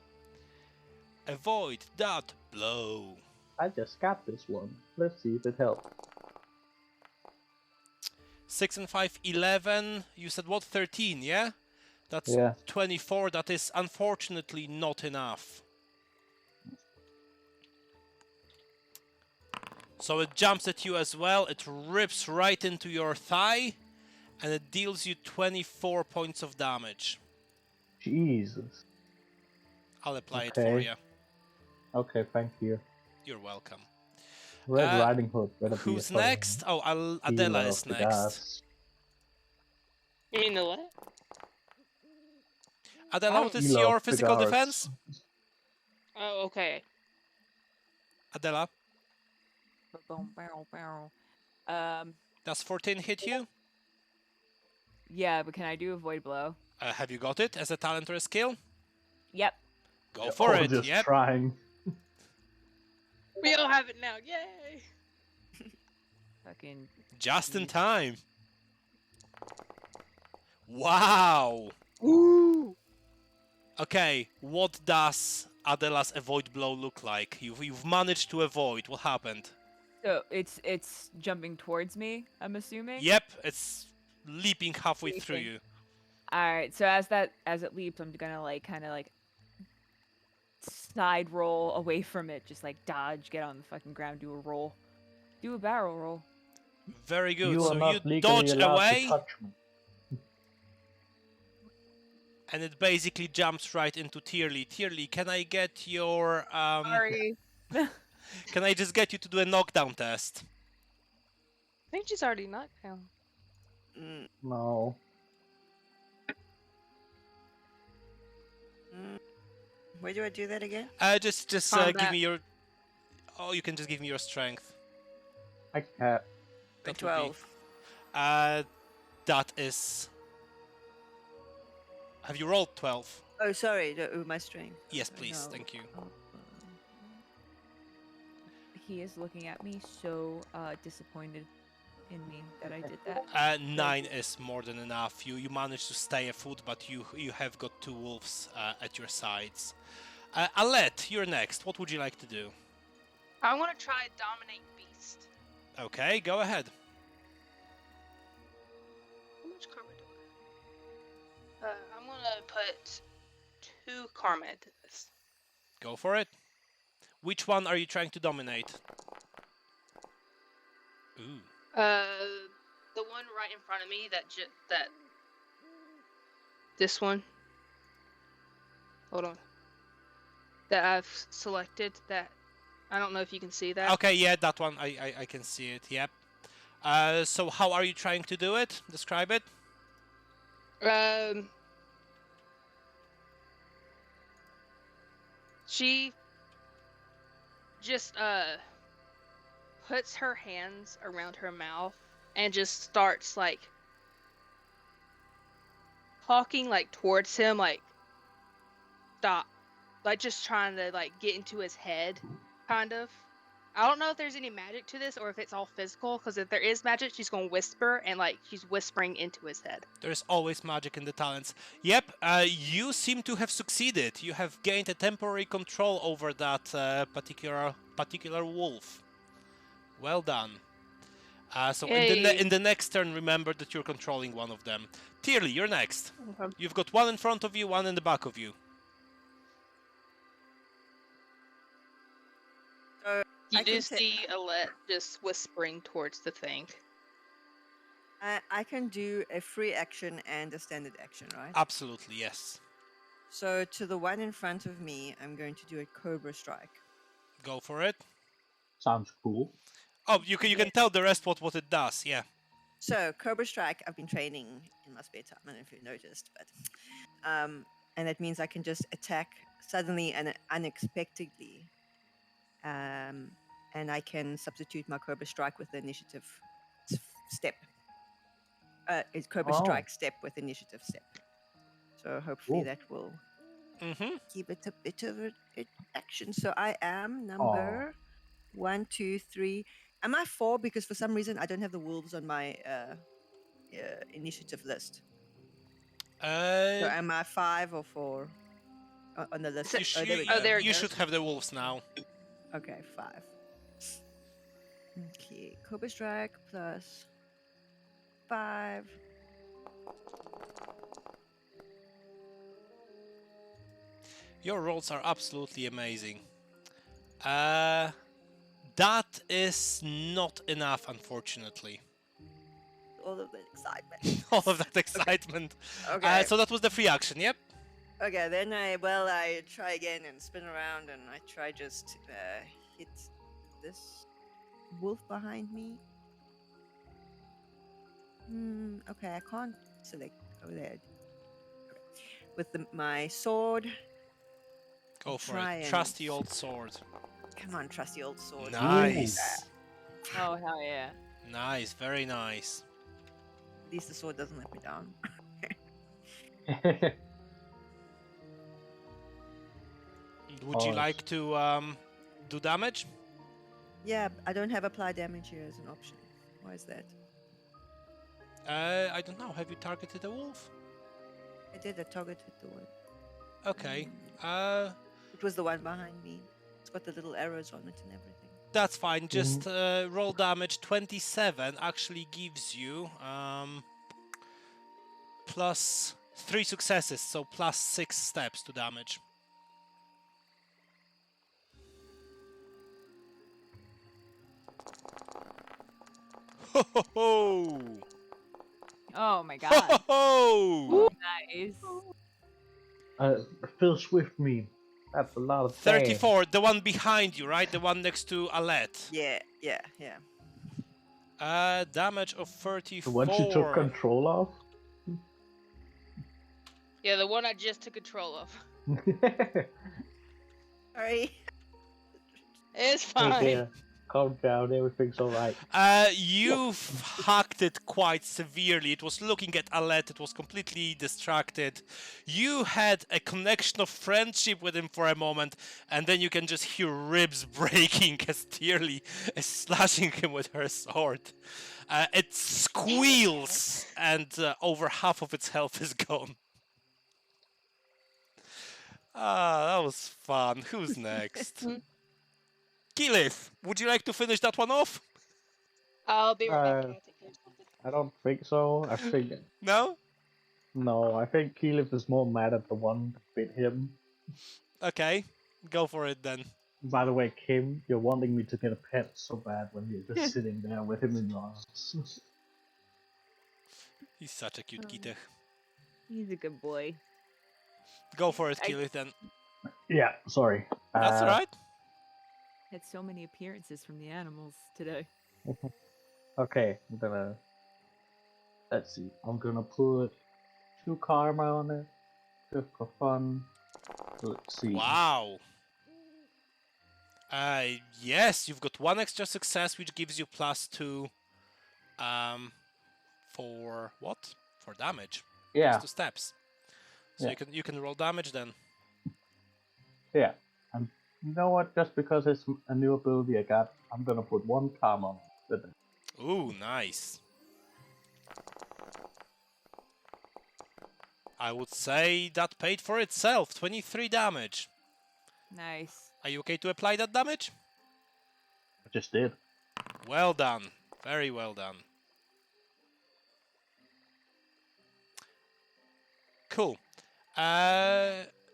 Avoid that blow. I just got this one. Let's see if it helps. 6 and 5, 11. You said what? 13, yeah? That's Yeah. 24. That is unfortunately not enough. So it jumps at you as well. It rips right into your thigh, and it deals you 24 points of damage. Jesus. I'll apply it for Okay. you. Okay, thank you. You're welcome. Red Riding Hood. better be Who's a fucking next? Oh, Adella healer is of the next. gods. You mean the what? Adella, what is Healer your of the physical guards. defense? Oh, okay. Adella, Um, does 14 hit you? yeah, but can I do avoid blow? Have you got it as a talent or a skill? Yep. Go for Or it, just yep. trying. We all have it now. Yay! Fucking. Just in time. Wow! Woo! Okay, what does Adella's avoid blow look like? You've managed to avoid. What happened? So it's jumping towards me, I'm assuming? Yep, it's leaping halfway through Leaping. you. Alright, so as it leaps, I'm gonna kinda side roll away from it, just dodge, get on the fucking ground, do a roll. Do a barrel roll. Very good. You are So not you legally dodge allowed away, to touch me. and it basically jumps right into Tirli. Tirli, can I get your Sorry. Can I just get you to do a knockdown test? I think she's already knocked down. Mm, No. where do I do that again? Just give Combat. me your. Oh, you can just give me your strength. I can't. That would be- 12. That is. Have you rolled 12? Oh, sorry. My strength. Yes, please. No. Thank you. He is looking at me so disappointed in me that I did that. 9 is more than enough. You managed to stay afoot, but you have got 2 wolves at your sides. Alette, you're next. What would you like to do? I want to try Dominate Beast. Okay, go ahead. How much karma do I have? I'm going to put 2 karma into this. Go for it. Which one are you trying to dominate? Ooh. The one right in front of me, that this one. Hold on. That I've selected. That I don't know if you can see that. Okay, yeah, that one. I can see it. Yep. So how are you trying to do it? Describe it. She just puts her hands around her mouth and just starts talking towards him, stop, just trying to get into his head, kind of. I don't know if there's any magic to this or if it's all physical, because if there is magic, she's going to whisper, and like she's whispering into his head. There's always magic in the talents. Yep, you seem to have succeeded. You have gained a temporary control over that particular wolf. Well done. So Yay. in the next turn, remember that you're controlling one of them. Tirli, you're next. Okay. You've got one in front of you, one in the back of you. You I do can ta- see Alette just whispering towards the thing. I can do a free action and a standard action, right? Absolutely, yes. So to the one in front of me, I'm going to do a Cobra Strike. Go for it. Sounds cool. Oh, you can tell the rest what it does, yeah. So Cobra Strike, I've been training in my spare time. I don't know if you noticed, but and that means I can just attack suddenly and unexpectedly, and I can substitute my Cobra Strike with the initiative step. It's Cobra Oh. Strike step with initiative step. So hopefully Ooh. that will Mm-hmm. give it a bit of an action. So I am number 1, 2, 3. Am I 4? Because for some reason I don't have the wolves on my initiative list. So am I 5 or 4 on the list? So- there we go. there it you goes. should have the wolves now. Okay, 5. Okay, Cobra Strike plus 5. Your rolls are absolutely amazing. That is not enough, unfortunately. All of the excitement. All of that excitement. Okay. So that was the free action, yep. Okay, then I try again and spin around, and I try just hit this wolf behind me. Okay, I can't select over there. Okay. With my sword. Go for Try it. and- Trusty old sword. Come on, trusty old sword. Nice. Oh, hell yeah. Nice, very nice. At least the sword doesn't let me down. Would you Nice. like to do damage? Yeah, I don't have apply damage here as an option. Why is that? I don't know. Have you targeted a wolf? I did a target hit the one. Okay. It was the one behind me. It's got the little arrows on it and everything. That's fine. Just roll damage. 27 actually gives you plus 3 successes, so plus 6 steps to damage. Ho ho ho! Oh my Ho god. ho ho! Nice. Phil Swift meme. That's a lot of damage. 34, the one behind you, right? The one next to Alette. Yeah. Damage of 34. The one she took control of. Yeah, the one I just took control of. Sorry. It's fine. Okay, calm down, everything's alright. You've hacked it quite severely. It was looking at Alette, it was completely distracted. You had a connection of friendship with him for a moment, and then you can just hear ribs breaking as Tirli is slashing him with her sword. It squeals, and over half of its health is gone. Ah, that was fun. Who's next? Killith, would you like to finish that one off? I'll be right back. Uh, I'll take care of something. I don't think so. I think No? no. I think Killith is more mad at the one that bit him. Okay, go for it then. By the way, Kim, you're wanting me to get a pet so bad when you're just sitting there with him in your arms. He's such a cute kitty. He's a good boy. Go for it, I- Killith, then. Yeah, sorry. That's alright. Had so many appearances from the animals today. Okay, I'm gonna. Let's see. I'm gonna put 2 karma on it just for fun. Let's see. Wow. Yes, you've got 1 extra success, which gives you +2. For what? For damage. Yeah, +2 steps. So Yeah. you can roll damage then. yeah. I'm You know what? Just because it's a new ability I got, I'm gonna put 1 karma with it. Ooh, nice. I would say that paid for itself. 23 damage. Nice. Are you okay to apply that damage? I just did. Well done. Very well done. Cool.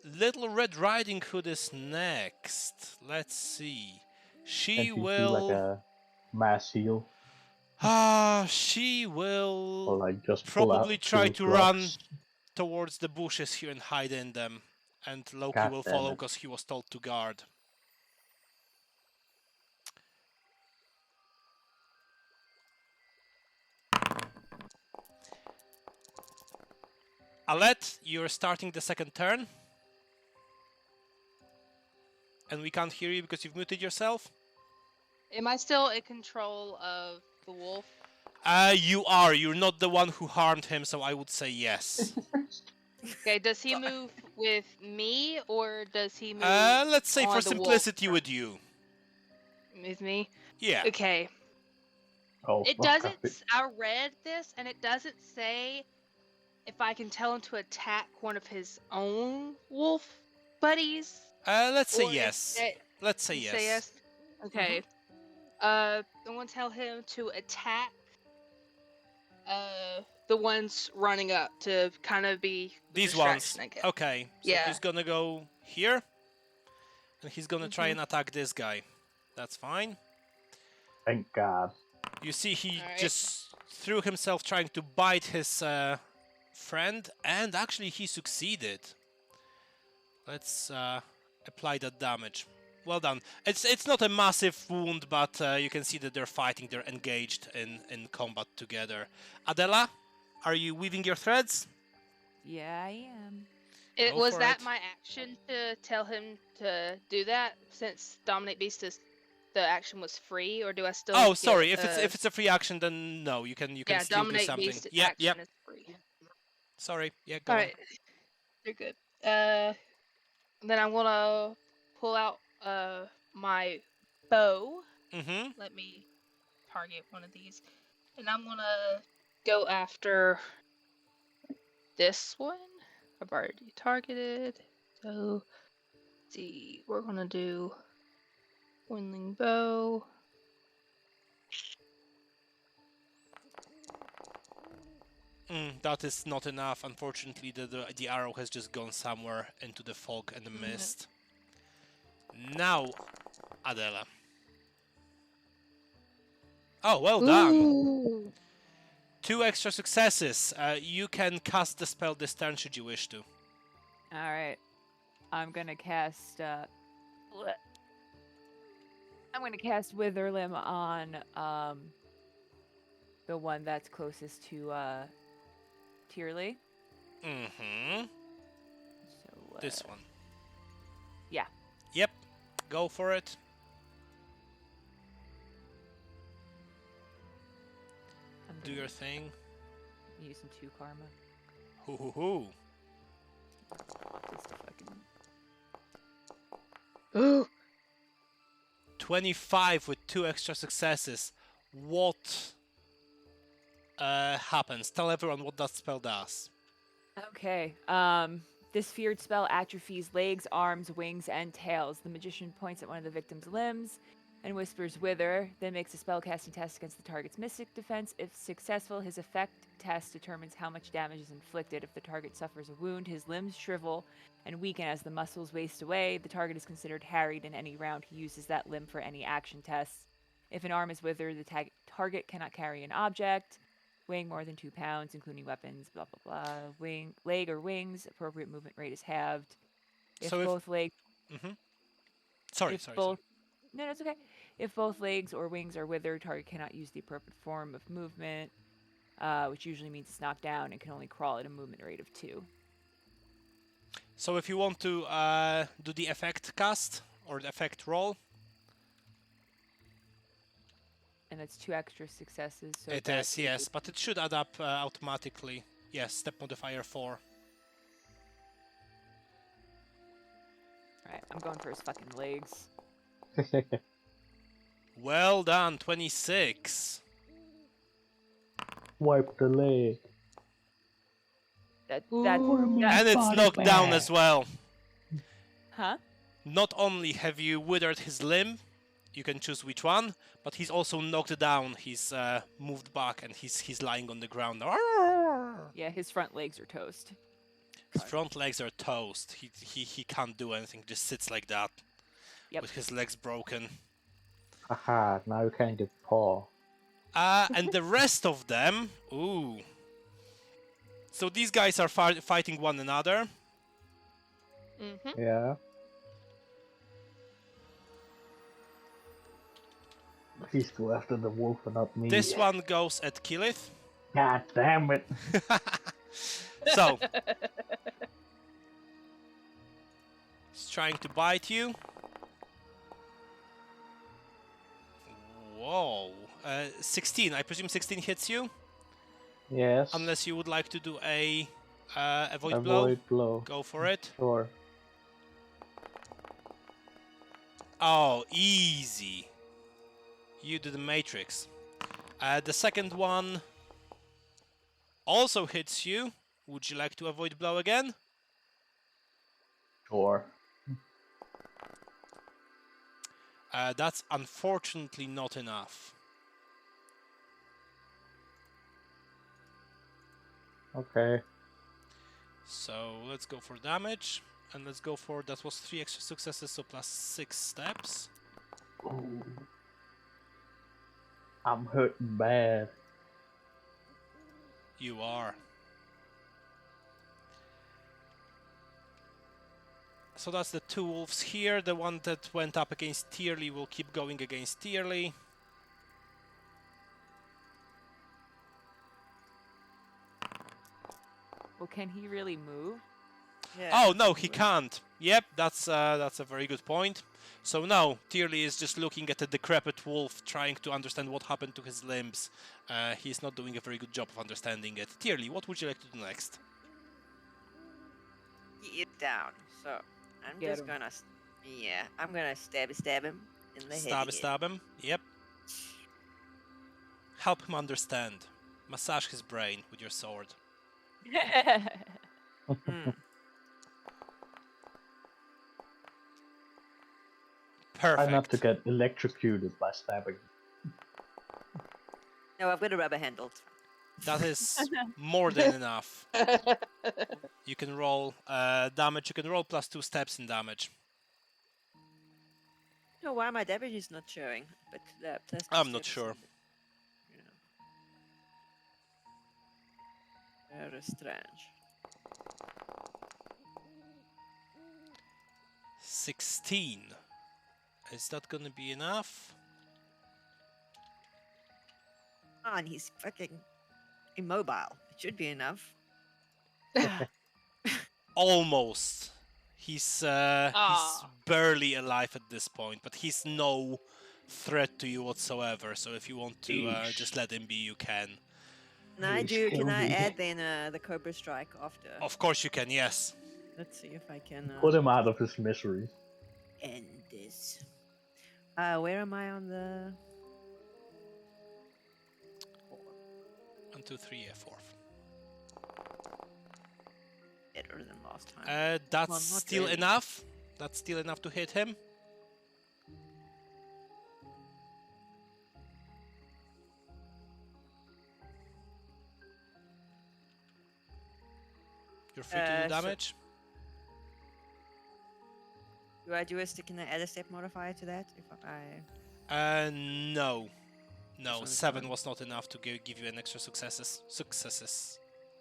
Little Red Riding Hood is next. Let's see. She Can't you do will. like a mass heal? She will Or like just probably try pull to out run gloves? towards the bushes here and hide in them. And Loki God will damn follow it. because he was told to guard. Alette, you're starting the second turn. And we can't hear you because you've muted yourself. Am I still in control of the wolf? You are. You're not the one who harmed him, so I would say yes. Okay, does he move with me or does he move Let's say on for the wolf simplicity first? with you. With me? Yeah. Okay. Oh, It fuck, doesn't. I read this and it doesn't say if I can tell him to attack one of his own wolf buddies. Let's say or if yes. they- Let's say you yes. say yes. Okay. I'm gonna tell him to attack the ones running up to kind of be the These ones. distraction, I guess. Okay. So Yeah. he's gonna go here. And he's gonna try Mhm. and attack this guy. That's fine. thank God. You see, he Alright. just threw himself trying to bite his friend, and actually he succeeded. Let's apply that damage. Well done. It's not a massive wound, but you can see that they're fighting. They're engaged in combat together. Adella, are you weaving your threads? Yeah, I am. It Go was for that it. my action to tell him to do that since Dominate Beast is the action was free, or do I still? Oh, sorry. get, If it's a free action, then no. You can yeah, still do Dominate something. Beast Yep, action yep. is free. Sorry. Yeah, go All on. right, you're good. Then I'm gonna pull out my bow. Mm-hmm. Let me target one of these, and I'm gonna go after this one. I've already targeted, so let's see. We're gonna do Windling bow. That is not enough. Unfortunately, the arrow has just gone somewhere into the fog and the mist. Now, Adella. Oh, well done. Ooh. 2 extra successes. You can cast the spell this turn should you wish to. All right. I'm gonna cast. I'm gonna cast Wither Limb on the one that's closest to Tirli. Mm-hmm. So This one. yeah. Yep. Go for it. I'm Do gonna your thing. using 2 karma. Hoo hoo hoo. Just to fucking. Ooh. 25 with 2 extra successes. What happens? Tell everyone what that spell does. Okay. This feared spell atrophies legs, arms, wings, and tails. The magician points at one of the victim's limbs and whispers "Wither," then makes a spellcasting test against the target's mystic defense. If successful, his effect test determines how much damage is inflicted. If the target suffers a wound, his limbs shrivel and weaken as the muscles waste away. The target is considered harried in any round he uses that limb for any action tests. If an arm is withered, the target cannot carry an object. Weighing more than 2 pounds, including weapons, blah, blah, blah. Leg or wings, appropriate movement rate is halved. If So if- both legs... Mm-hmm. Sorry. No, that's okay. If both legs or wings are withered, target cannot use the appropriate form of movement, which usually means it's knocked down and can only crawl at a movement rate of 2. So if you want to do the effect cast or the effect roll, And that's 2 extra successes. So it that's is, yes, but it should add up automatically. Yes, step modifier 4. Alright, I'm going for his fucking legs. Well done, 26. Wipe the leg. That And it's body knocked down bag. as well. huh? Not only have you withered his limb, you can choose which one, but he's also knocked down. He's moved back and he's lying on the ground. Yeah, his front legs are toast. His front legs are toast. He can't do anything. Just sits like that Yep. with his legs broken. Haha, now you can get paw. And the rest of them, ooh. So these guys are fighting one another. Mm-hmm. Yeah. Please go after the wolf and not me. This one goes at Killith. God damn it. So he's trying to bite you. Whoa. 16. I presume 16 hits you? Yes. Unless you would like to do a avoid Avoid blow. blow. Go for it. Sure. Oh, easy. You do the matrix. The second one also hits you. Would you like to avoid blow again? Sure. That's unfortunately not enough. Okay. So let's go for damage. And let's go for, that was 3 extra successes, so plus 6 steps. Ooh. I'm hurting bad. You are. So that's the 2 wolves here. The one that went up against Tirli will keep going against Tirli. Well, can he really move? Yeah, Oh no, he absolutely. can't. Yep, that's a very good point. So no, Tirli is just looking at a decrepit wolf, trying to understand what happened to his limbs. He's not doing a very good job of understanding it. Tirli, what would you like to do next? He is down, so I'm Get just him. gonna, yeah, I'm gonna stab him in the head. Stab, again. stab him. Yep. Help him understand. Massage his brain with your sword. Mm. Try Perfect. not to get electrocuted by stabbing. No, I've got a rubber handle. That is more than enough. You can roll damage. You can roll plus 2 steps in damage. No, why my damage is not showing? But plus two I'm not steps sure. in the- Very strange. 16. Is that gonna be enough? Oh, and he's fucking immobile. It should be enough. Almost. He's Aw. barely alive at this point, but he's no threat to you whatsoever. So if you want to Eesh. just let him be, you can. Please Can kill I me. add then the Cobra Strike after? Of course you can. Yes. Let's see if I can Put him out of his misery. end this. Where am I on the? 1, 2, 3, 4. Better than last time. That's Well, not still really. enough. That's still enough to hit him. You're free to do So- damage. Do I do a stick? Can I add a step modifier to that? If I No. No, This 7 one. was not enough to give you an extra successes.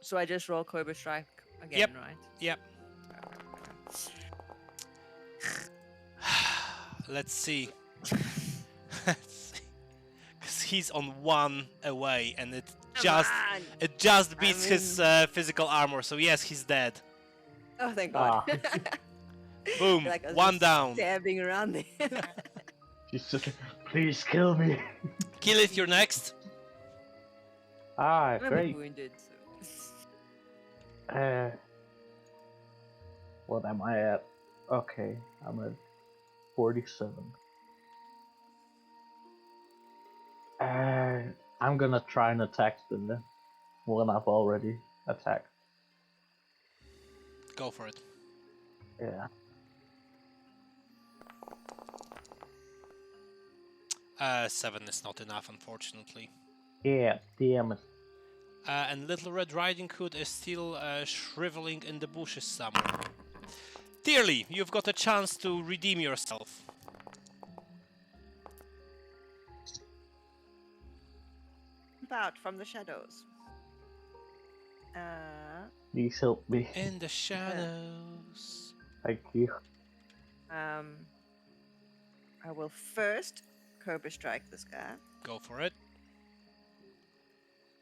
so I just roll Cobra Strike again, Yep. right? Yep. Let's see. Because he's on 1 away, and it just on! beats his physical armor. So yes, he's dead. Oh, thank God. Boom. Like I was 1 just down. Stabbing around there. She's just like, please kill me. Killith, you're next. Ah, I'm great. wounded. So. What am I at? Okay, I'm at 47. I'm gonna try and attack the one I've already attacked. Go for it. Yeah. 7 is not enough, unfortunately. Yeah, damn it. And Little Red Riding Hood is still shriveling in the bushes somewhere. Tirli, you've got a chance to redeem yourself. Out from the shadows. Please help me. In the shadows. Thank you. I will first Cobra Strike this guy. Go for it.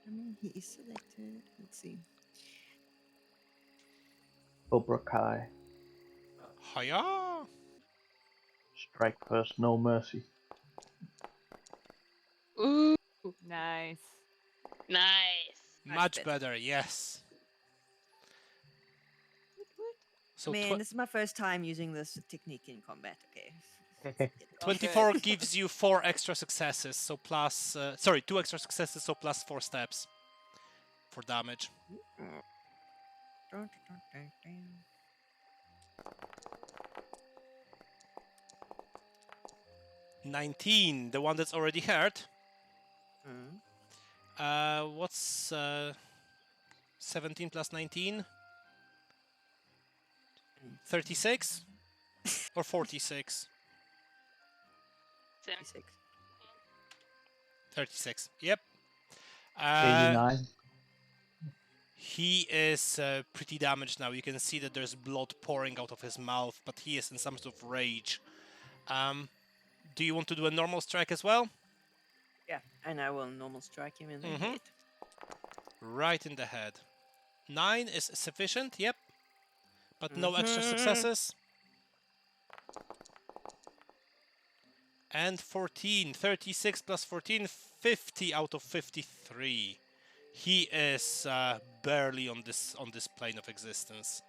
I mean, he is selected. Let's see. Cobra Kai. Hiya! Strike first, no mercy. Ooh, Nice. nice. Much better. better, yes. So Man, this is my first time using this technique in combat. Okay. 24 gives you 4 extra successes, so plus... 2 extra successes, so plus 4 steps for damage. 19, the one that's already hurt. What's 17 plus 19? 36? Or 46? 36. 36, yep. 89. He is pretty damaged now. You can see that there's blood pouring out of his mouth, but he is in some sort of rage. Do you want to do a normal strike as well? Yeah, and I will normal strike him in the Mhm. head. Right in the head. 9 is sufficient, yep. But no extra successes. And 14, 36 plus 14, 50 out of 53. He is barely on this plane of existence.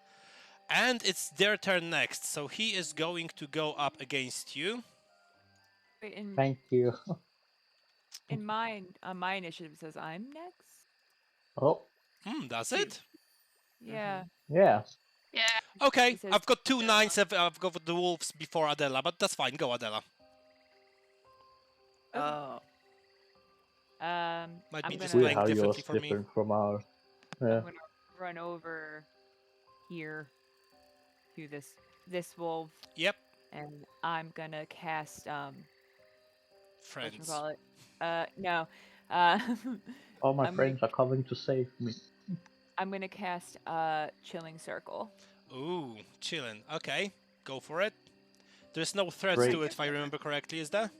And it's their turn next, so he is going to go up against you. Wait, Thank you. in mine, my initiative says I'm next. Oh, Does it? Yeah. yeah. Yeah. Okay, It says- I've got 2 9s, I've got the wolves before Adella, but that's fine, go Adella. Oh. Might I'm be gonna, displaying Weird how yours differently for me. different from ours. I'm Yeah. gonna run over here to this wolf, Yep, and I'm gonna cast friends. whatchamacallit? No. All my I'm friends are coming to save me. I'm gonna cast Chilling Circle. Ooh, chillin'. Okay, go for it. There's no threats Great. to it, if I remember correctly, is there?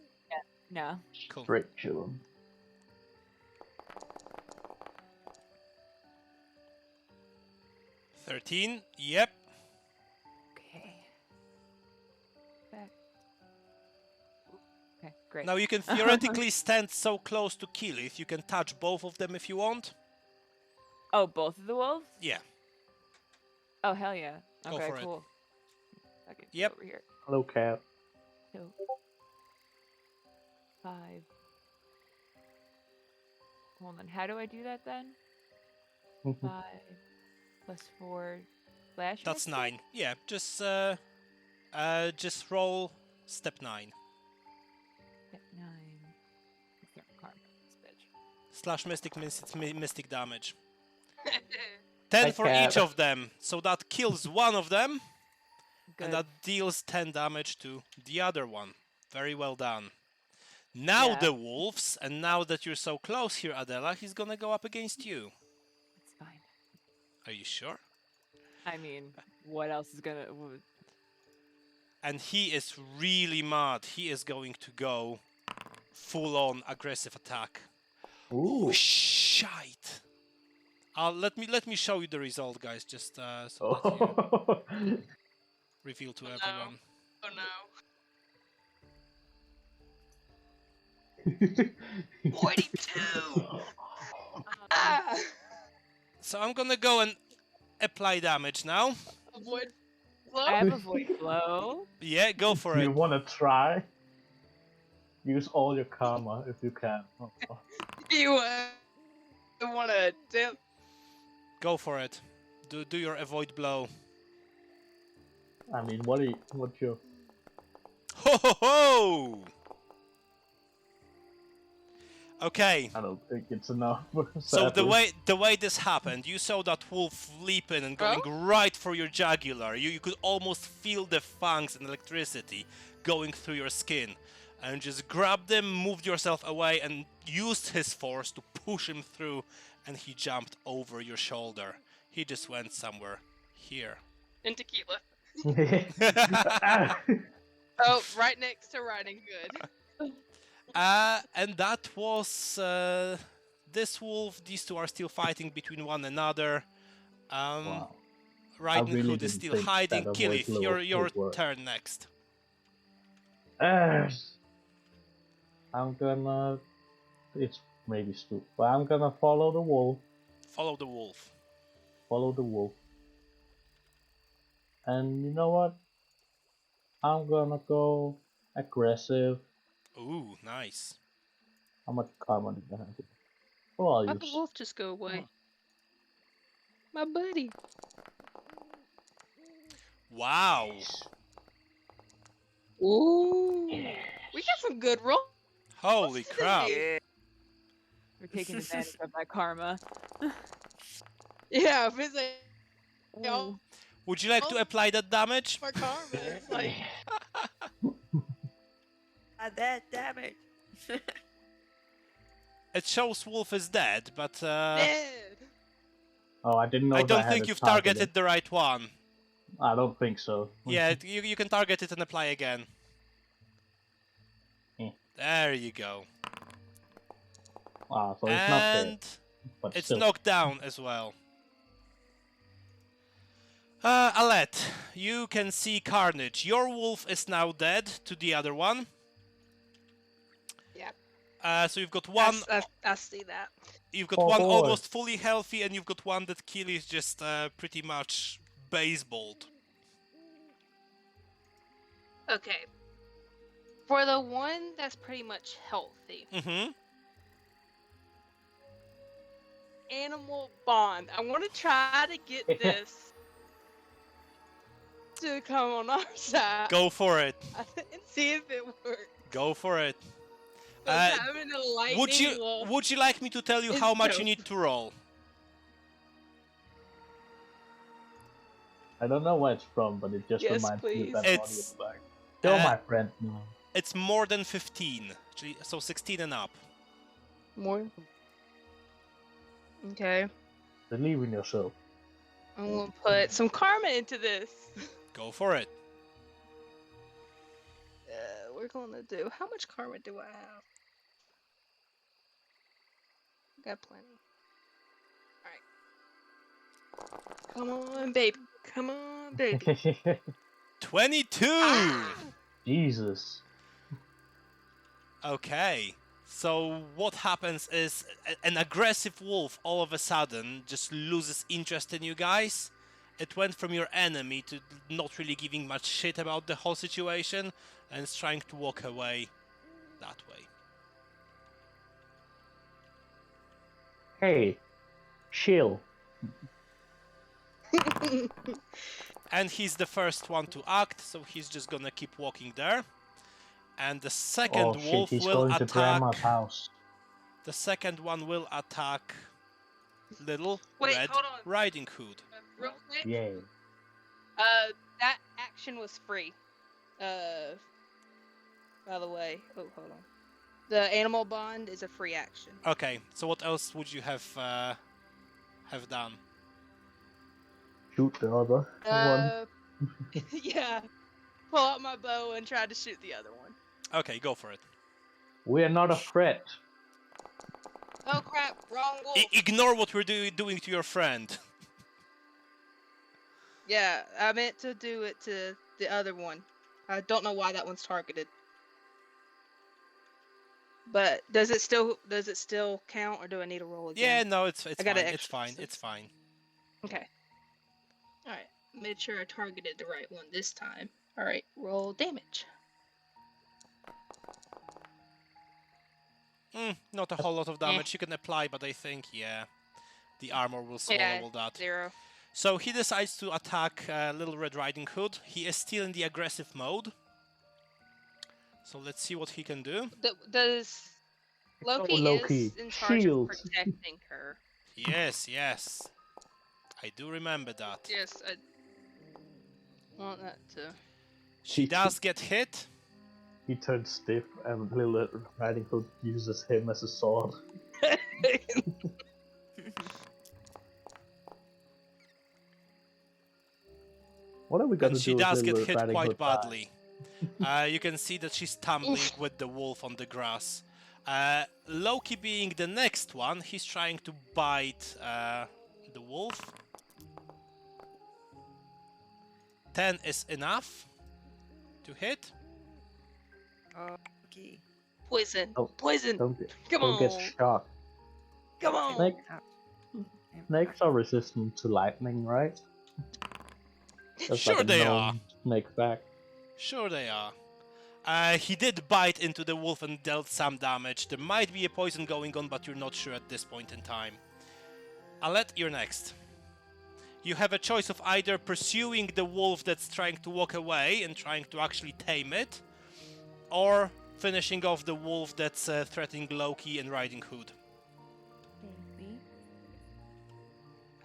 No. Cool. Straight chillin'. 13, yep. Okay. Back. Okay, great. Now you can theoretically stand so close to Killith, you can touch both of them if you want. Oh, both of the wolves? Yeah. Oh, hell yeah. Go Okay, for it. cool. Okay, Yep. over here. Hello, cat. So, 5. Hold on, how do I do that then? 5 plus 4 slash. That's mystic? 9. Yeah, just roll step 9. Step 9. It's not karma, this bitch. Slash mystic means it's mystic damage. 10 Hi, for cat. each of them, so that kills one of them, Good. and that deals 10 damage to the other one. Very well done. Now Yeah. the wolves, and now that you're so close here, Adella, he's gonna go up against you. It's fine. Are you sure? I mean, what else is gonna... And he is really mad. He is going to go full-on aggressive attack. Ooh. Oh, shite! Let me show you the result, guys, just so that you Oh. reveal to Oh, no. everyone. Oh no. 42! Ah! So I'm gonna go and apply damage now. Avoid. I have a voice blow. Yeah, go for Do you it. want to try? Use all your karma if you can. Oh, oh. You want to attempt? Go for it. Do your avoid blow. I mean, what's your... Ho ho ho! Okay. I don't think it's enough. So the sadly. way this happened, you saw that wolf leaping and going right for your jugular. You could almost feel the fangs and electricity going through your skin, and just grabbed him, moved yourself away, and used his force to push him through. And he jumped over your shoulder. He just went somewhere here. Into Killith. Ah. Oh, right next to Riding Good. And that was this wolf. These two are still fighting between one another. Wow. Riding really Hood is didn't still think hiding. that Killith, avoid blow your would work. turn next. I'm gonna... It's maybe stupid, but I'm gonna follow the wolf. Follow the wolf. Follow the wolf. And you know what? I'm gonna go aggressive. Ooh, nice. How much karma did I have? Oh, I'll Let the use... wolf just go away. My buddy. Wow. Ooh. We got some good rolls. Holy crap. today. We're taking advantage of that karma. Yeah, if it's like, Ooh. Would you like to apply that damage? for karma, it's like, That damage. It shows wolf is dead, but dead. Oh, I didn't know I if don't had think it you've targeted. targeted the right one. I don't think so. Yeah, you can target it and apply again. Eh. There you go. Ah, so it's not there. And But it's still. knocked down as well. Alette, you can see carnage. Your wolf is now dead to the other one. Yep. So you've got one. I see that. You've got Oh, one boy. almost fully healthy, and you've got one that Killith just pretty much baseballed. Okay. For the one that's pretty much healthy, Mm-hmm. animal bond. I want to try to get this to come on our side Go for it. and see if it works. Go for it. But having a lightning wolf Would you like me to tell you is how much you dope. need to roll? I don't know where it's from, but it just Yes, reminds me please. of that It's- audio bag. Kill uh, my friend now. It's more than 15, so 16 and up. more. Okay. Believe in yourself. I'm gonna put some karma into this. Go for it. We're gonna do. How much karma do I have? Got plenty. Alright. Come on, baby. Come on, baby. 22! Ah! Jesus. Okay. So what happens is an aggressive wolf all of a sudden just loses interest in you guys. It went from your enemy to not really giving much shit about the whole situation and is trying to walk away that way. Hey, chill. And he's the first one to act, so he's just gonna keep walking there. And the second Oh shit, wolf he's will going to attack. Grandma's house. The second one will attack Little Wait, Red hold on. Riding Hood. Real quick. Yay. That action was free. By the way. Oh, hold on. The animal bond is a free action. Okay, so what else would you have done? Shoot the other one. Yeah. Pull out my bow and try to shoot the other one. Okay, go for it. We are not a threat. Oh crap, wrong wolf. Ignore what we're doing to your friend. Yeah, I meant to do it to the other one. I don't know why that one's targeted. But does it still count, or do I need to roll Yeah, again? no, it's I fine. got an It's extra fine. success. It's fine. Okay. All right. made sure I targeted the right one this time. Alright, roll damage. Not a whole lot of damage you can apply, but I think, yeah, the armor will swallow all that. 0. So he decides to attack Little Red Riding Hood. He is still in the aggressive mode. So let's see what he can do. Does Loki, Loki, is in charge shield. of protecting her? Yes, yes. I do remember that. Yes, I want that to. She does get hit. He turns stiff, and Little Riding Hood uses him as a sword. What are we gonna And do? she with does get Little hit Riding quite Hood badly. You can see that she's tumbling with the wolf on the grass. Loki being the next one, he's trying to bite the wolf. 10 is enough to hit. Okay. Poison. Oh, Poison. Don't Come don't get on. shocked. Come on. Snake, snakes are resistant to lightning, right? That's Sure like a they known are. snake fact. Sure they are. He did bite into the wolf and dealt some damage. There might be a poison going on, but you're not sure at this point in time. Alette, you're next. You have a choice of either pursuing the wolf that's trying to walk away and trying to actually tame it, or finishing off the wolf that's threatening Loki and Riding Hood.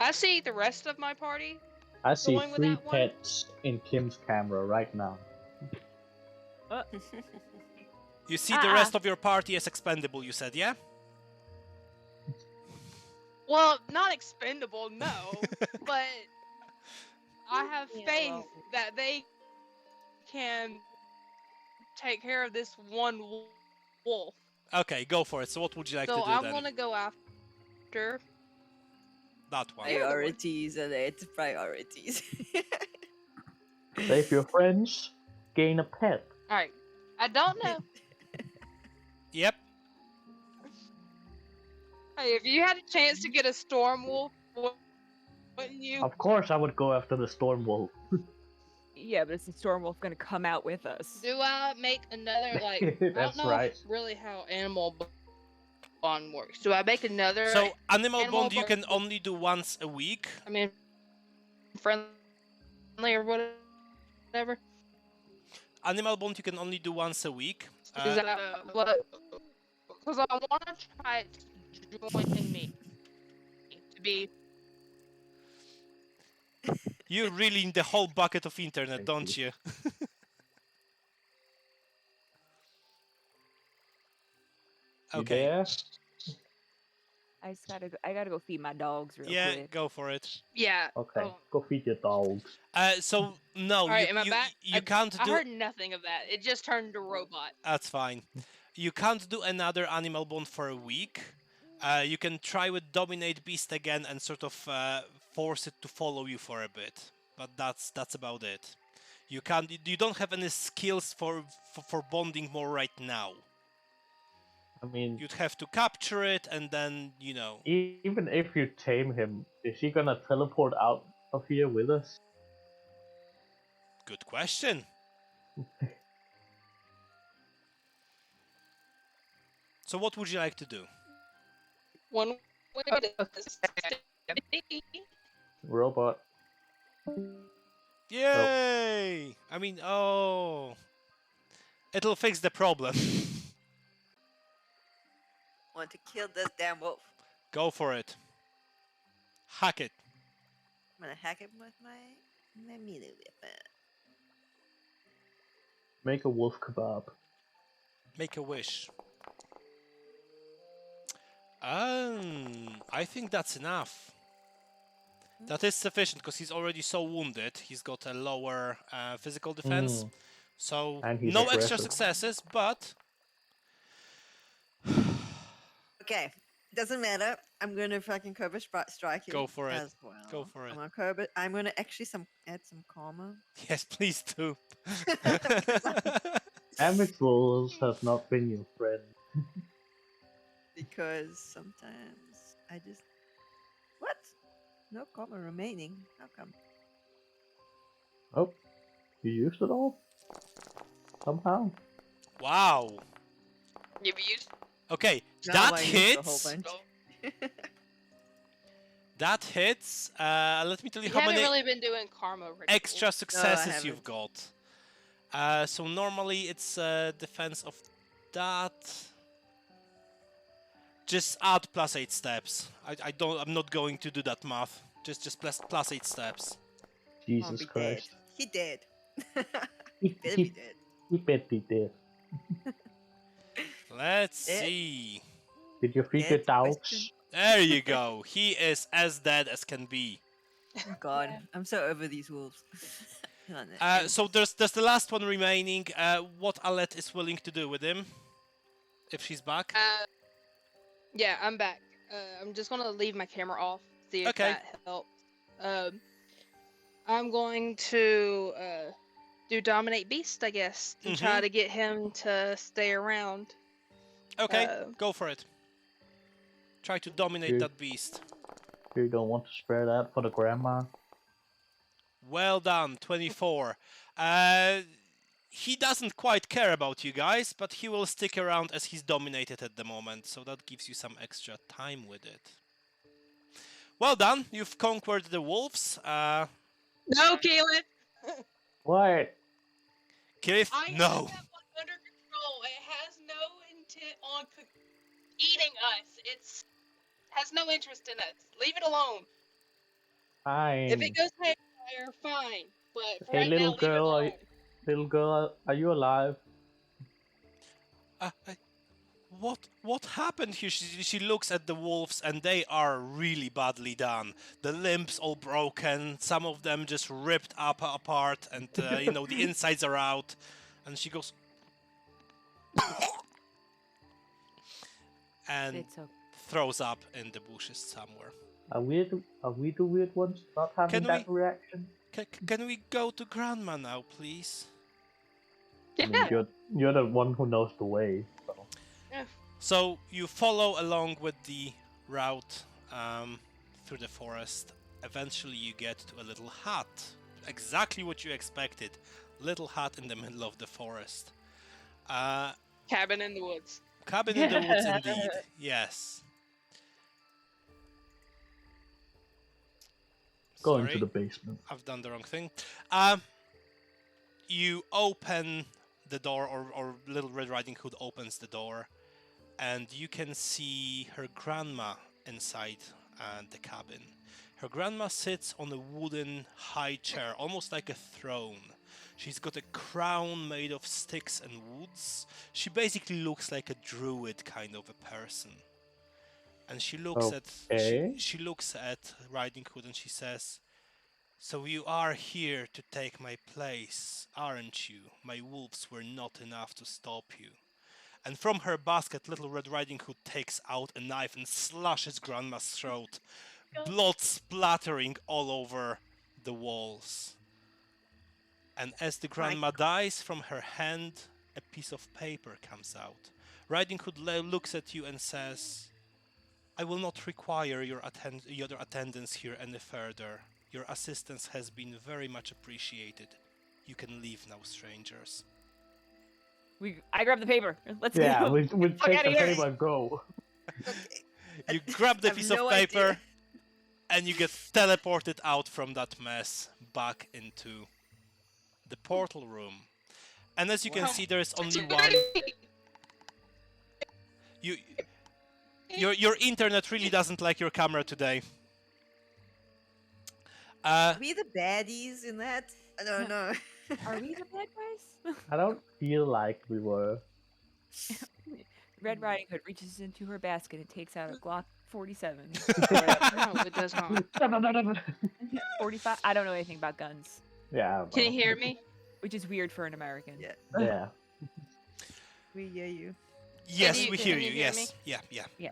I see the rest of my party. I see Going with 3 that one? pets in Kim's camera right now. You see the rest of your party as expendable, you said, yeah? Well, not expendable, no. But I have Yeah, faith well- that they can take care of this one wolf. Okay, go for it. So what would you like So to do I'm then? gonna go after. That one. Priorities, Alette. Priorities. Save your friends, gain a pet. Alright. I don't know. Yep. Hey, if you had a chance to get a storm wolf, wouldn't you? Of course, I would go after the storm wolf. Yeah, but is the storm wolf gonna come out with us? Do I make another, like, I don't That's know right. really how animal bond works. Do I make another, So animal Animal bond you bond- can only do once a week. I mean, friendly or whatever? Animal bond you can only do once a week. Is that what? Because I want to try it to join me. To be. You really need the whole bucket of internet, Thank don't you? You Okay. there? I gotta go feed my dogs real Yeah, quick. go for it. Yeah. Okay, Oh. go feed your dogs. So no, Alright, you, am I you, back? you can't I do. heard nothing of that. It just turned to robot. That's fine. You can't do another animal bond for a week. You can try with dominate beast again and sort of force it to follow you for a bit, but that's about it. You can't. You don't have any skills for bonding more right now. I mean, You'd have to capture it and then even if you tame him, is he gonna teleport out of here with us? Good question. So what would you like to do? One way to Robot. Yay! I mean, it'll fix the problem. Want to kill this damn wolf. Go for it. Hack it. I'm gonna hack him with my melee weapon. Make a wolf kebab. Make a wish. I think that's enough. That is sufficient because he's already so wounded. He's got a lower physical defense. So And he's no extra aggressive. successes, but Okay, doesn't matter. I'm gonna fucking Cobra Strike you. Go for it. as well. Go for it. I'm gonna Cobra. I'm gonna actually add some karma. yes, please do. Damage rolls have not been your friend. Because sometimes I just... What? No karma remaining. How come? Oh, you used it all? Somehow? Wow. You've used. Okay, No, that I used a whole hits. bunch. That hits. Let me tell you You how haven't many really been doing karma rituals. extra successes you've haven't. got. So normally it's defense of that. Just add +8 steps. I'm not going to do that math. Just +8 steps. I'll Jesus be dead. Christ. He dead. He, Better be he, dead. he bet he did. Let's Dead? see. Did you feed your Dead dogs? question. There you go. He is as dead as can be. Oh God, I'm so over these wolves. So there's the last one remaining. What Alette is willing to do with him, if she's back. Yeah, I'm back. I'm just gonna leave my camera off. See if Okay. that helps. I'm going to do Dominate Beast, I guess, and try to get him to stay around. Okay, go for it. Try to dominate Dude. that beast. You don't want to spare that for the grandma? Well done, 24. He doesn't quite care about you guys, but he will stick around as he's dominated at the moment, so that gives you some extra time with it. Well done, you've conquered the wolves. No, Killith! What? Killith, I no. have that one under control. It has no intent on eating us. It's has no interest in us. Leave it alone. Fine. If it goes haywire, fine. But for Hey, right now, little leave girl, it alone. little girl, are you alive? What happened here? She looks at the wolves and they are really badly done. The limbs all broken, some of them just ripped apart, and the insides are out. And she goes and It's okay. throws up in the bushes somewhere. Are we the weird ones not having Can that reaction? Can we go to Grandma now, please? I mean, you're the one who knows the way. So. So you follow along with the route through the forest. Eventually you get to a little hut. Exactly what you expected. Little hut in the middle of the forest. Cabin in the woods. Cabin in the woods indeed, yes. Going Sorry, to the basement. I've done the wrong thing. You open the door, or Little Red Riding Hood opens the door, and you can see her grandma inside the cabin. Her grandma sits on a wooden high chair, almost like a throne. She's got a crown made of sticks and woods. She basically looks like a druid kind of a person. And she looks she looks at Riding Hood and she says, "So you are here to take my place, aren't you? My wolves were not enough to stop you." And from her basket, Little Red Riding Hood takes out a knife and slashes Grandma's throat, blood splattering all over the walls. And as the grandma dies, from her hand, a piece of paper comes out. Riding Hood looks at you and says, "I will not require your attendance here any further. Your assistance has been very much appreciated. You can leave now, strangers." I grabbed the paper. Let's Yeah, go. we Fuck take outta the here. paper and go. You grab the I have piece no of paper, idea. and you get teleported out from that mess back into the portal room. And as you can see, there is only one. Your internet really doesn't like your camera today. Are we the baddies in that? I don't know. Are we the bad guys? I don't feel like we were. Red Riding Hood reaches into her basket and takes out a Glock 47. No, it does not. 45? I don't know anything about guns, Yeah. Can you well, hear me? which is weird for an American. Yeah, Yeah. we hear you. Yes, you- we can hear you you. hear Yes. Yeah.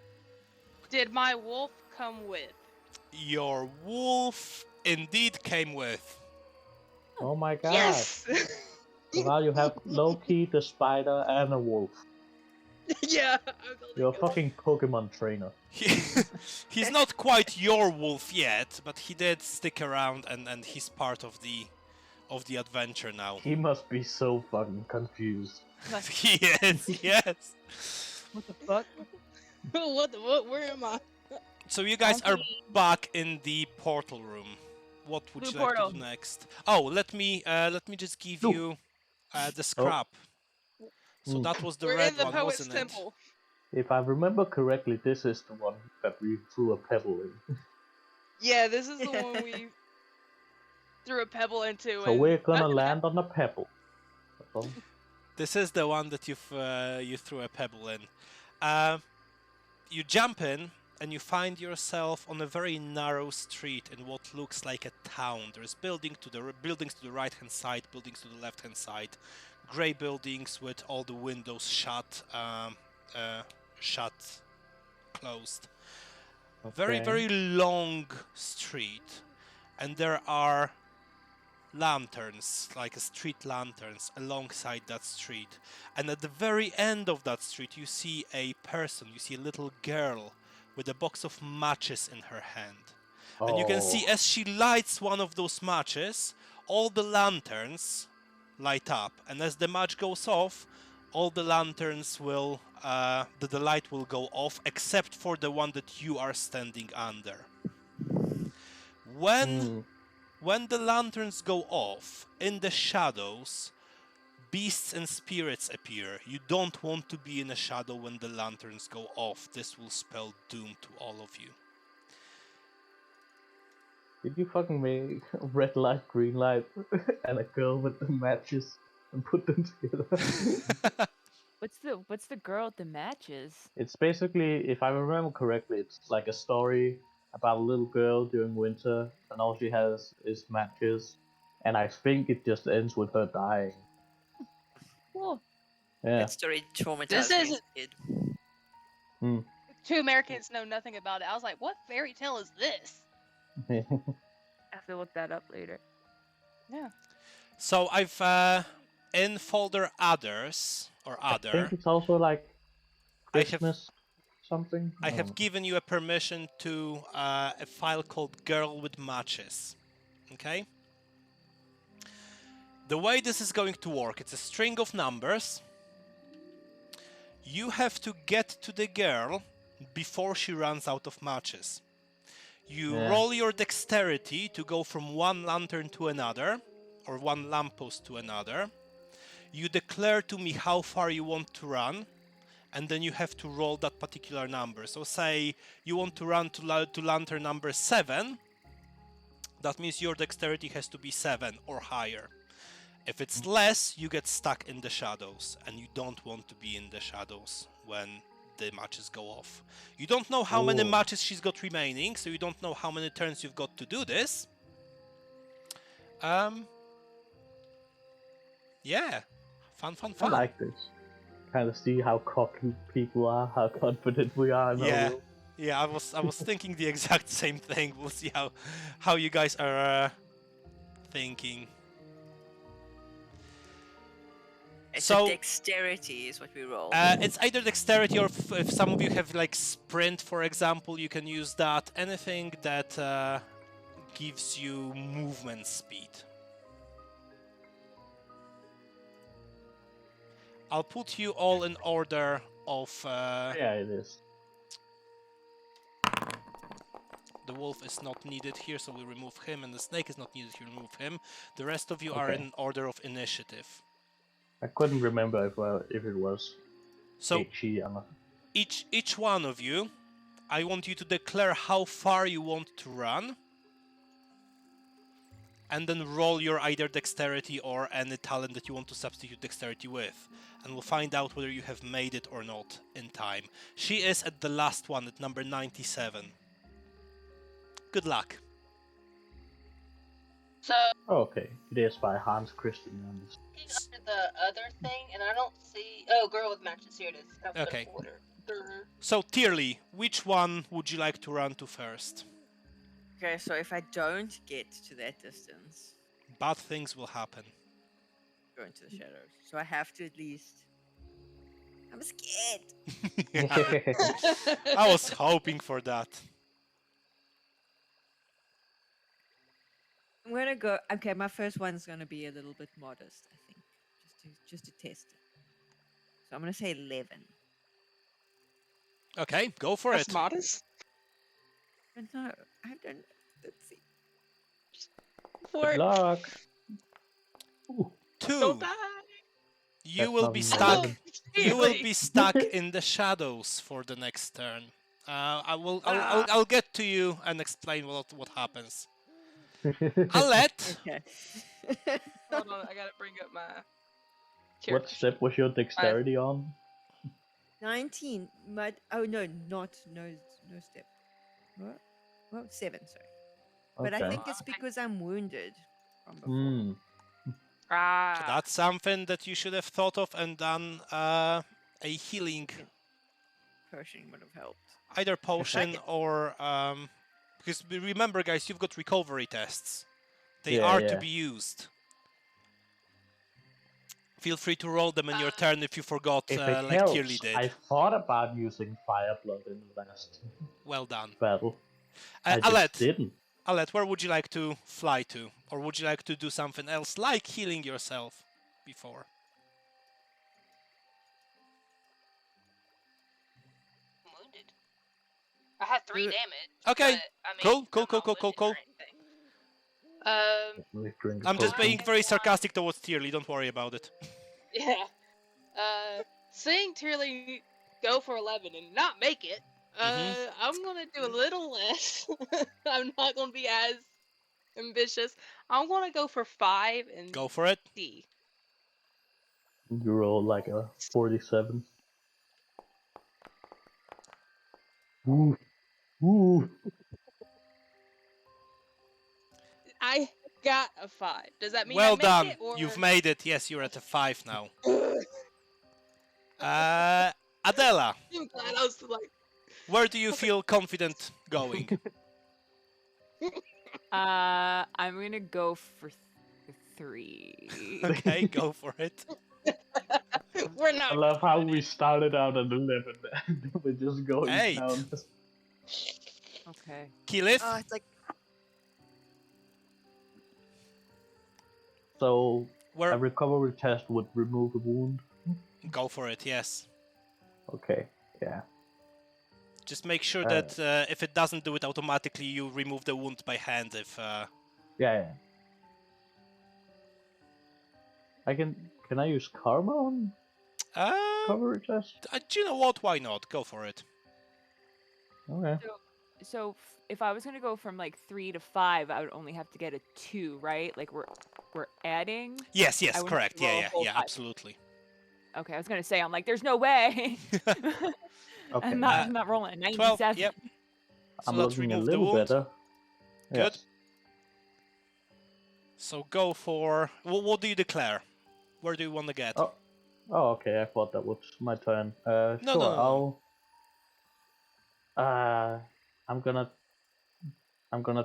Did my wolf come with? Your wolf indeed came with. Oh my god. Yes! So now you have Loki, the spider, and a wolf. Yeah. You're a fucking Pokemon trainer. He's not quite your wolf yet, but he did stick around, and he's part of of the adventure now. He must be so fucking confused. Yes. What the fuck? what? Where am I? So you guys are back in the portal room. What would Blue you like to portal. do next? Oh, let me just give No. you the scrap. So Mm. that was the We're red in the one, poet's wasn't temple. If I remember correctly, this is the one that we threw a pebble in. Yeah, this is the one we threw a pebble into. So and we're gonna land on a pebble. That's all. This is the one that you threw a pebble in. You jump in and you find yourself on a very narrow street in what looks like a town. There's buildings to the right hand side, buildings to the left hand side, grey buildings with all the windows shut, closed. Very Okay. very long street, and there are lanterns, like street lanterns, alongside that street. And at the very end of that street, you see a person, you see a little girl with a box of matches in her hand. And you can see as she lights one of those matches, all the lanterns light up. And as the match goes off, all the lanterns will, the light will go off, except for the one that you are standing under. When the lanterns go off, in the shadows, beasts and spirits appear. You don't want to be in a shadow when the lanterns go off. This will spell doom to all of you. Did you fucking make red light, green light, and a girl with the matches and put them together? What's the girl with the matches? It's basically, if I remember correctly, it's like a story about a little girl during winter, and all she has is matches, and I think it just ends with her dying. Cool. Yeah. That story traumatized This me as isn't- a kid. Two Americans know nothing about it. I was like, what fairy tale is this? I have to look that up later. Yeah. So I've in folder others or I other, think it's also like I have- Christmas something. I have given you a permission to a file called Girl with Matches. Okay? The way this is going to work, it's a string of numbers. You have to get to the girl before she runs out of matches. You roll your dexterity to go from one lantern to another, or one lamppost to another. You declare to me how far you want to run, and then you have to roll that particular number. So say you want to run to lantern number 7, that means your dexterity has to be 7 or higher. If it's less, you get stuck in the shadows, and you don't want to be in the shadows when the matches go off. You don't know how many matches she's got remaining, so you don't know how many turns you've got to do this. Yeah. Fun. I like this. Kind of see how cocky people are, how confident we are. Yeah, I was thinking the exact same thing. We'll see how you guys are thinking. It's So- a dexterity is what we roll. It's either dexterity or if some of you have like sprint, for example, you can use that. Anything that gives you movement speed. I'll put you all in order of... Yeah, it is. The wolf is not needed here, so we remove him, and the snake is not needed here, remove him. The rest of you are Okay. in order of initiative. I couldn't remember if it was So HE or not. each one of you, I want you to declare how far you want to run, and then roll your either dexterity or any talent that you want to substitute dexterity with, and we'll find out whether you have made it or not in time. She is at the last one, at number 97. Good luck. So Okay, it is by Hans Christian Andersen. Under the other thing, and I don't see. Oh, girl with matches. Here it is. I've got Okay. a folder. Mhm. So Tirli, which one would you like to run to first? Okay, so if I don't get to that distance, Bad things will happen. go into the shadows. So I have to at least. I'm scared. I was hoping for that. I'm gonna go. Okay, my first one's gonna be a little bit modest, I think, just to test it. So I'm gonna say 11. Okay, go for That's it. modest. But no, I don't. Let's see. For Good it. luck. Ooh, Don't 2. die. You that's will not be an stuck. 11. You will Really? be stuck in the shadows for the next turn. I will. Ah. I'll get to you and explain what happens. Alette, Okay. Hold on, I gotta bring up my What character. step was your dexterity on? 19. But oh no, no step. What? Well, 7. Sorry. But I Okay. think it's because I'm wounded from before. Hmm. so Ah. that's something that you should have thought of and done a healing, Potion would have helped. either potion or because remember, guys, you've got recovery tests. They Yeah, are yeah. to be used. Feel free to roll them in your turn if you forgot, If it like Tirli helps, did. I thought about using Fire Blood in the last Well done. battle. I just Alette, didn't. Alette, where would you like to fly to? Or would you like to do something else, like healing yourself before? I'm wounded. I have 3 Uh, damage. okay, But, I mean, cool. I'm not wounded or anything. Definitely drink a I'm just potion. being very sarcastic towards Tirli, don't worry about it. Yeah. Seeing Tirli go for 11 and not make it, I'm gonna do a little less. I'm not gonna be as ambitious. I'm gonna go for 5 and Go for it. D. You roll like a 47. Ooh. Ooh. I got a 5. Does that mean Well I make done. it, or You've made it. Yes, you're at a 5 now. Adella, I'm glad I was like, where do you feel confident going? I'm gonna go for 3. Okay, go for it. we're not. I love how we started out at 11 and we're just going 8. down. Okay. Killith, Oh, it's like So, a where? recovery test would remove a wound. Go for it. Yes. Okay, yeah. Just make sure that if it doesn't do it automatically, you remove the wound by hand. If Yeah. Can I use karma on recovery test? do you know what? Why not? Go for it. Okay. So if I was gonna go from like 3 to 5, I would only have to get a 2, right? Like we're adding. Yes, I yes, would have correct. to roll a Yeah, full yeah, 5. absolutely. Okay, I was gonna say I'm like, there's no way. Okay. I'm not rolling a 12. 97. Yep. So I'm let's looking a remove the little wound. better. Good. Yes. So go for. What do you declare? Where do you want to get? Oh, okay. I thought that was my turn. No, Sure. no. I'm gonna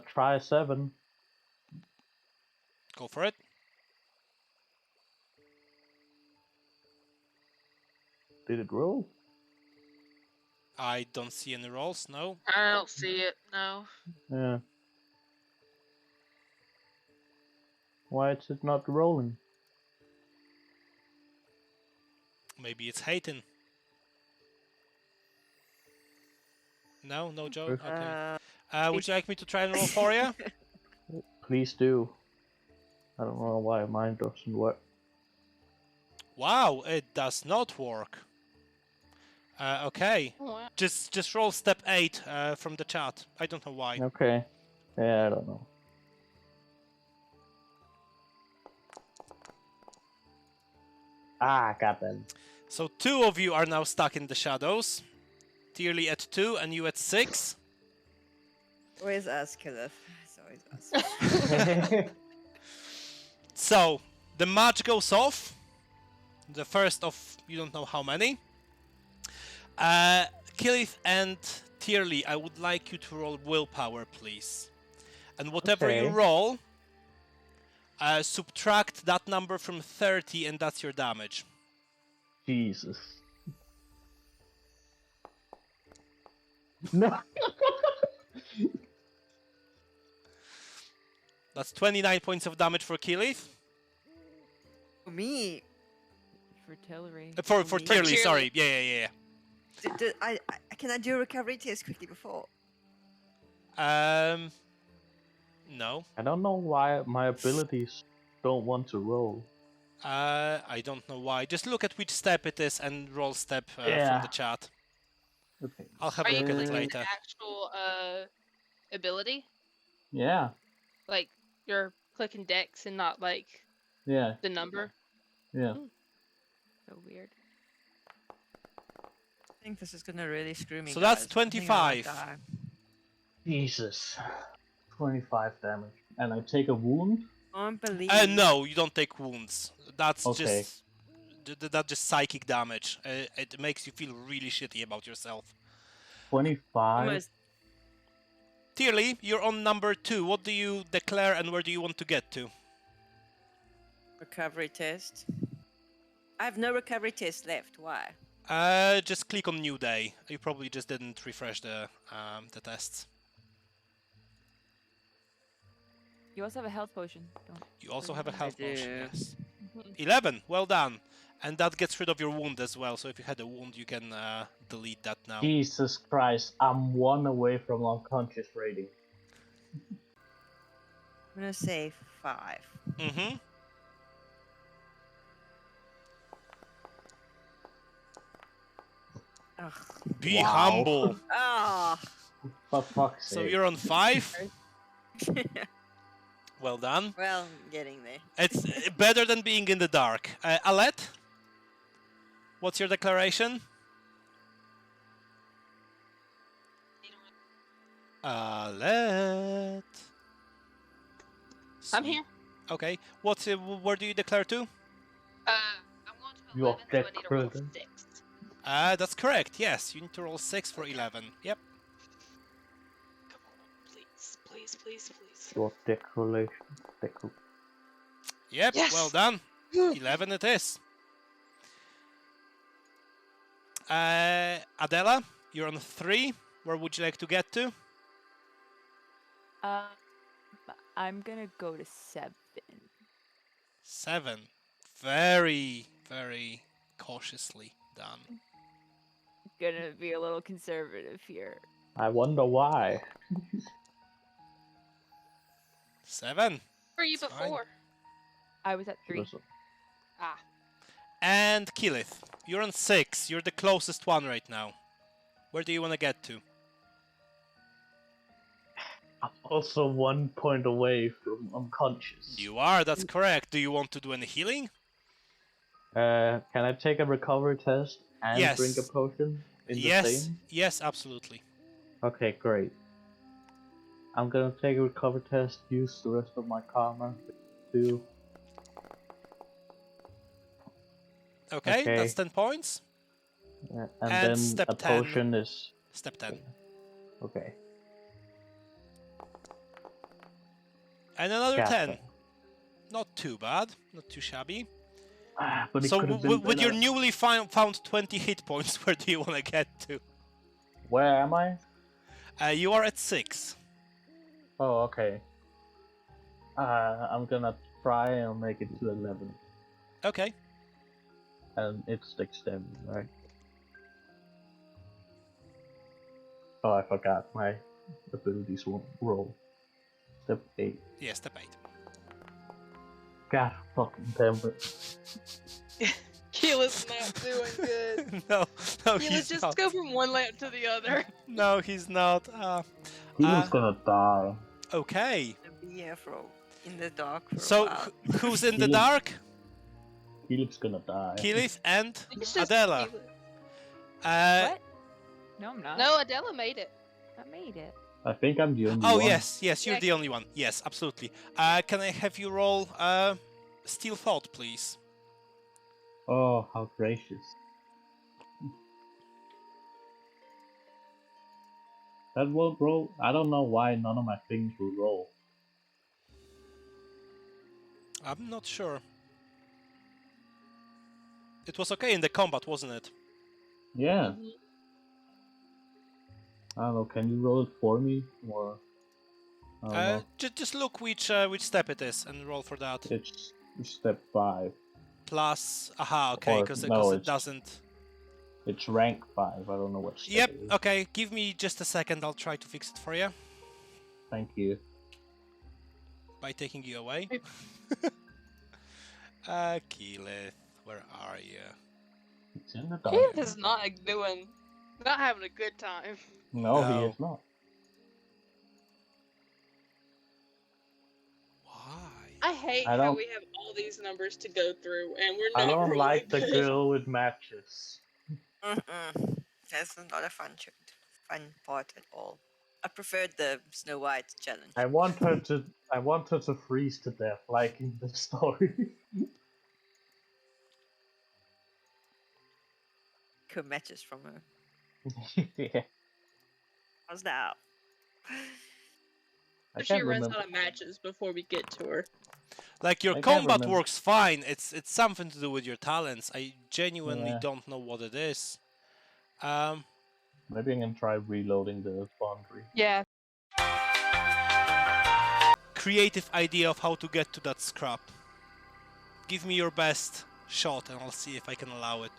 try 7. Go for it. Did it roll? I don't see any rolls. No. I don't see it. No. Yeah. Why is it not rolling? Maybe it's Hayton. No, no joke. Okay. Would you like me to try and roll for you? Please do. I don't know why mine doesn't work. Wow, it does not work. Okay. Oh, wow. Just roll step 8 from the chat. I don't know why. Okay. Yeah, I don't know. Got them. So 2 of you are now stuck in the shadows. Tirli at 2 and you at 6. always us, Killith. It's always us. So the match goes off. The first of you don't know how many. Killith and Tirli, I would like you to roll willpower, please. And whatever you Okay. roll, subtract that number from 30, and that's your damage. Jesus. No. That's 29 points of damage for Killith. For me, For Tirli. For me. Tirli, Tirli. sorry. Yeah. can I do a recovery test quickly before? No. I don't know why my abilities don't want to roll. I don't know why. Just look at which step it is and roll step from Yeah. the chat. Okay. I'll have Are a you look at it clicking later. the actual ability? Yeah. Like you're clicking dex and not like Yeah. the number? Yeah. So weird. I think this is gonna really screw me. So that's guys. I think I might 25. die. Jesus. 25 damage. And I take a wound? Can't believe. No, you don't take wounds. That's Okay. just that's just psychic damage. It makes you feel really shitty about yourself. 25? Almost. Tirli, you're on number 2. What do you declare and where do you want to get to? Recovery test. I have no recovery test left. Why? Just click on New Day. You probably just didn't refresh the tests. You also have a health potion. Don't You also have a forget. health I potion, do. yes. Mhm. 11, well done. And that gets rid of your wound as well, so if you had a wound, you can delete that now. Jesus Christ, I'm 1 away from unconscious rating. I'm gonna say 5. Mm-hmm. Ugh. Be Wow. humble. Ah. For fuck's So sake. you're on 5. Well done. Well, I'm getting there. It's better than being in the dark. Alette? What's your declaration? Alette. I'm Sweet. here. Okay. What's where do you declare to? I'm going to You're 11, so I dead, need to roll brother. 6. That's correct. Yes, you need to roll 6 for 11. Yep. Come on, please, please, please, please. Your declaration. Yep. Yes! Well done. 11 it is. Adella, you're on 3. Where would you like to get to? I'm gonna go to 7. 7. Very, very cautiously done. Gonna be a little conservative here. I wonder why. 7. Where were you It's fine. before? I was at 3. Listen, Ah, And Killith, you're on 6. You're the closest one right now. Where do you want to get to? I'm also 1 point away from unconscious. You are, that's correct. Do you want to do any healing? Can I take a recovery test and Yes. drink a potion in the Yes, same? yes, absolutely. Okay, great. I'm gonna take a recovery test, use the rest of my karma to... Okay, Okay. that's 10 points. and And then step a 10. potion is... Step 10. Okay. And another Yeah, 10. okay. Not too bad, not too shabby. But it So could have been with your better. newly found 20 hit points, where do you want to get to? Where am I? You are at 6. Oh, okay. I'm gonna try and make it to 11. Okay. And it's dexterity, right? Oh, I forgot my abilities won't roll. Step 8. Yeah, step 8. God fucking damn it. Keela's not doing good. no, Keela, he's just not. go from one lamp to the other. No, he's not. He's gonna die. Okay. Be here in the dark for a So, while. who's in the Keyleth. dark? Keyleth's gonna die. Killith and It's just Adella. Keela. What? No, I'm not. No, Adella made it. I made it. I think I'm the only Oh, one. yes, you're Yeah. the only one. Yes, absolutely. Can I have you roll Steel Thought, please? Oh, how gracious. That won't roll. I don't know why none of my things will roll. I'm not sure. It was okay in the combat, wasn't it? Yeah. I don't know, can you roll it for me? Or... I don't know. Just look which step it is and roll for that. It's step 5. Plus, okay, Or because no, it it's- doesn't. It's rank 5. I don't know what step Yep. it is. Okay, give me just a second. I'll try to fix it for you Thank you. by taking you away. Killith, where are you? It's in the Keith dungeon. is not having a good time. No, he No. is not. Why? I hate I how don't- we have all these numbers to go through, and we're I not don't rolling like the good. girl with matches. That's not a fun part at all. I preferred the Snow White challenge. I want her to freeze to death, like in the story. Could matches from her. Yeah. How's now? I She can't runs remember. out of matches before we get to her. Like your I can't combat remember. works fine. It's something to do with your talents. I genuinely Yeah. don't know what it is. Maybe I can try reloading the boundary. Yeah. Creative idea of how to get to that scrap. Give me your best shot, and I'll see if I can allow it.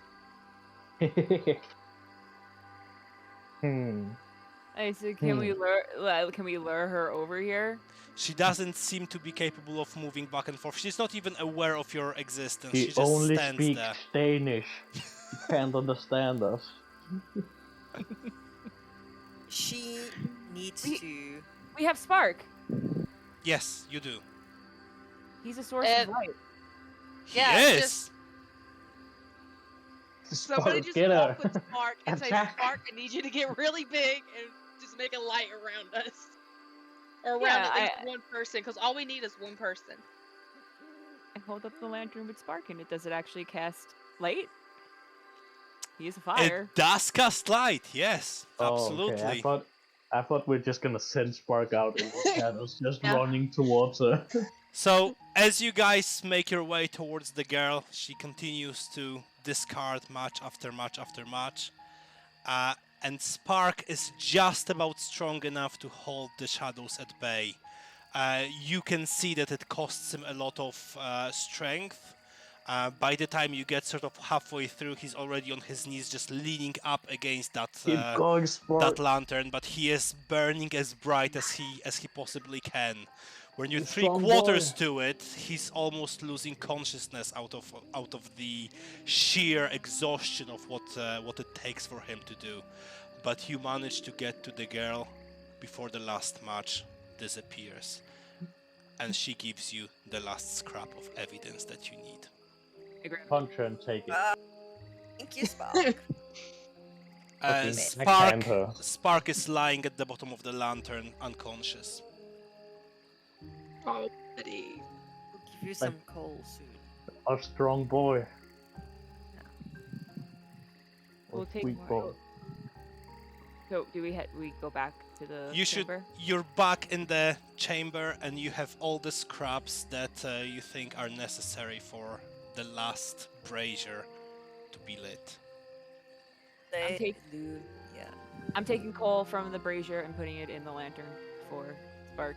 I said, can we lure her over here? She doesn't seem to be capable of moving back and forth. She's not even aware of your existence. He She just only stands speaks there. Danish. He can't understand us. She needs We- to. We have Spark. Yes, you do. He's a source of light. Yeah, Yes. Somebody Spark, just get walk her. with Spark and say, Attack. Spark, I need you to get really big and just make a light around us. Or around Yeah, at least one person, because all we need is one person. I hold up the lantern with Spark in it. Does it actually cast light? He is a fire. It does cast light. Yes, Oh, absolutely. okay. I thought we're just gonna send Spark out in the shadows, just Yeah. running towards her. So, as you guys make your way towards the girl, she continues to discard match after match after match. And Spark is just about strong enough to hold the shadows at bay. You can see that it costs him a lot of strength. By the time you get sort of halfway through, he's already on his knees, just leaning up against that Keep going, Spark. that lantern. But he is burning as bright as he possibly can. When you're Strong 3/4 boy. to it, he's almost losing consciousness out of the sheer exhaustion of what it takes for him to do. But you manage to get to the girl before the last match disappears, and she gives you the last scrap of evidence that you need. Punch her and take it. Thank you, Spark. Fucking Spark, backhand her. Spark is lying at the bottom of the lantern, unconscious. Oh, buddy. We'll give you some coal soon. A strong boy. We'll A take sweet more. boy. So do we go back to the You should. chamber? You're back in the chamber, and you have all the scraps that you think are necessary for the last brazier to be lit. They taking- do, yeah. I'm taking coal from the brazier and putting it in the lantern for Spark.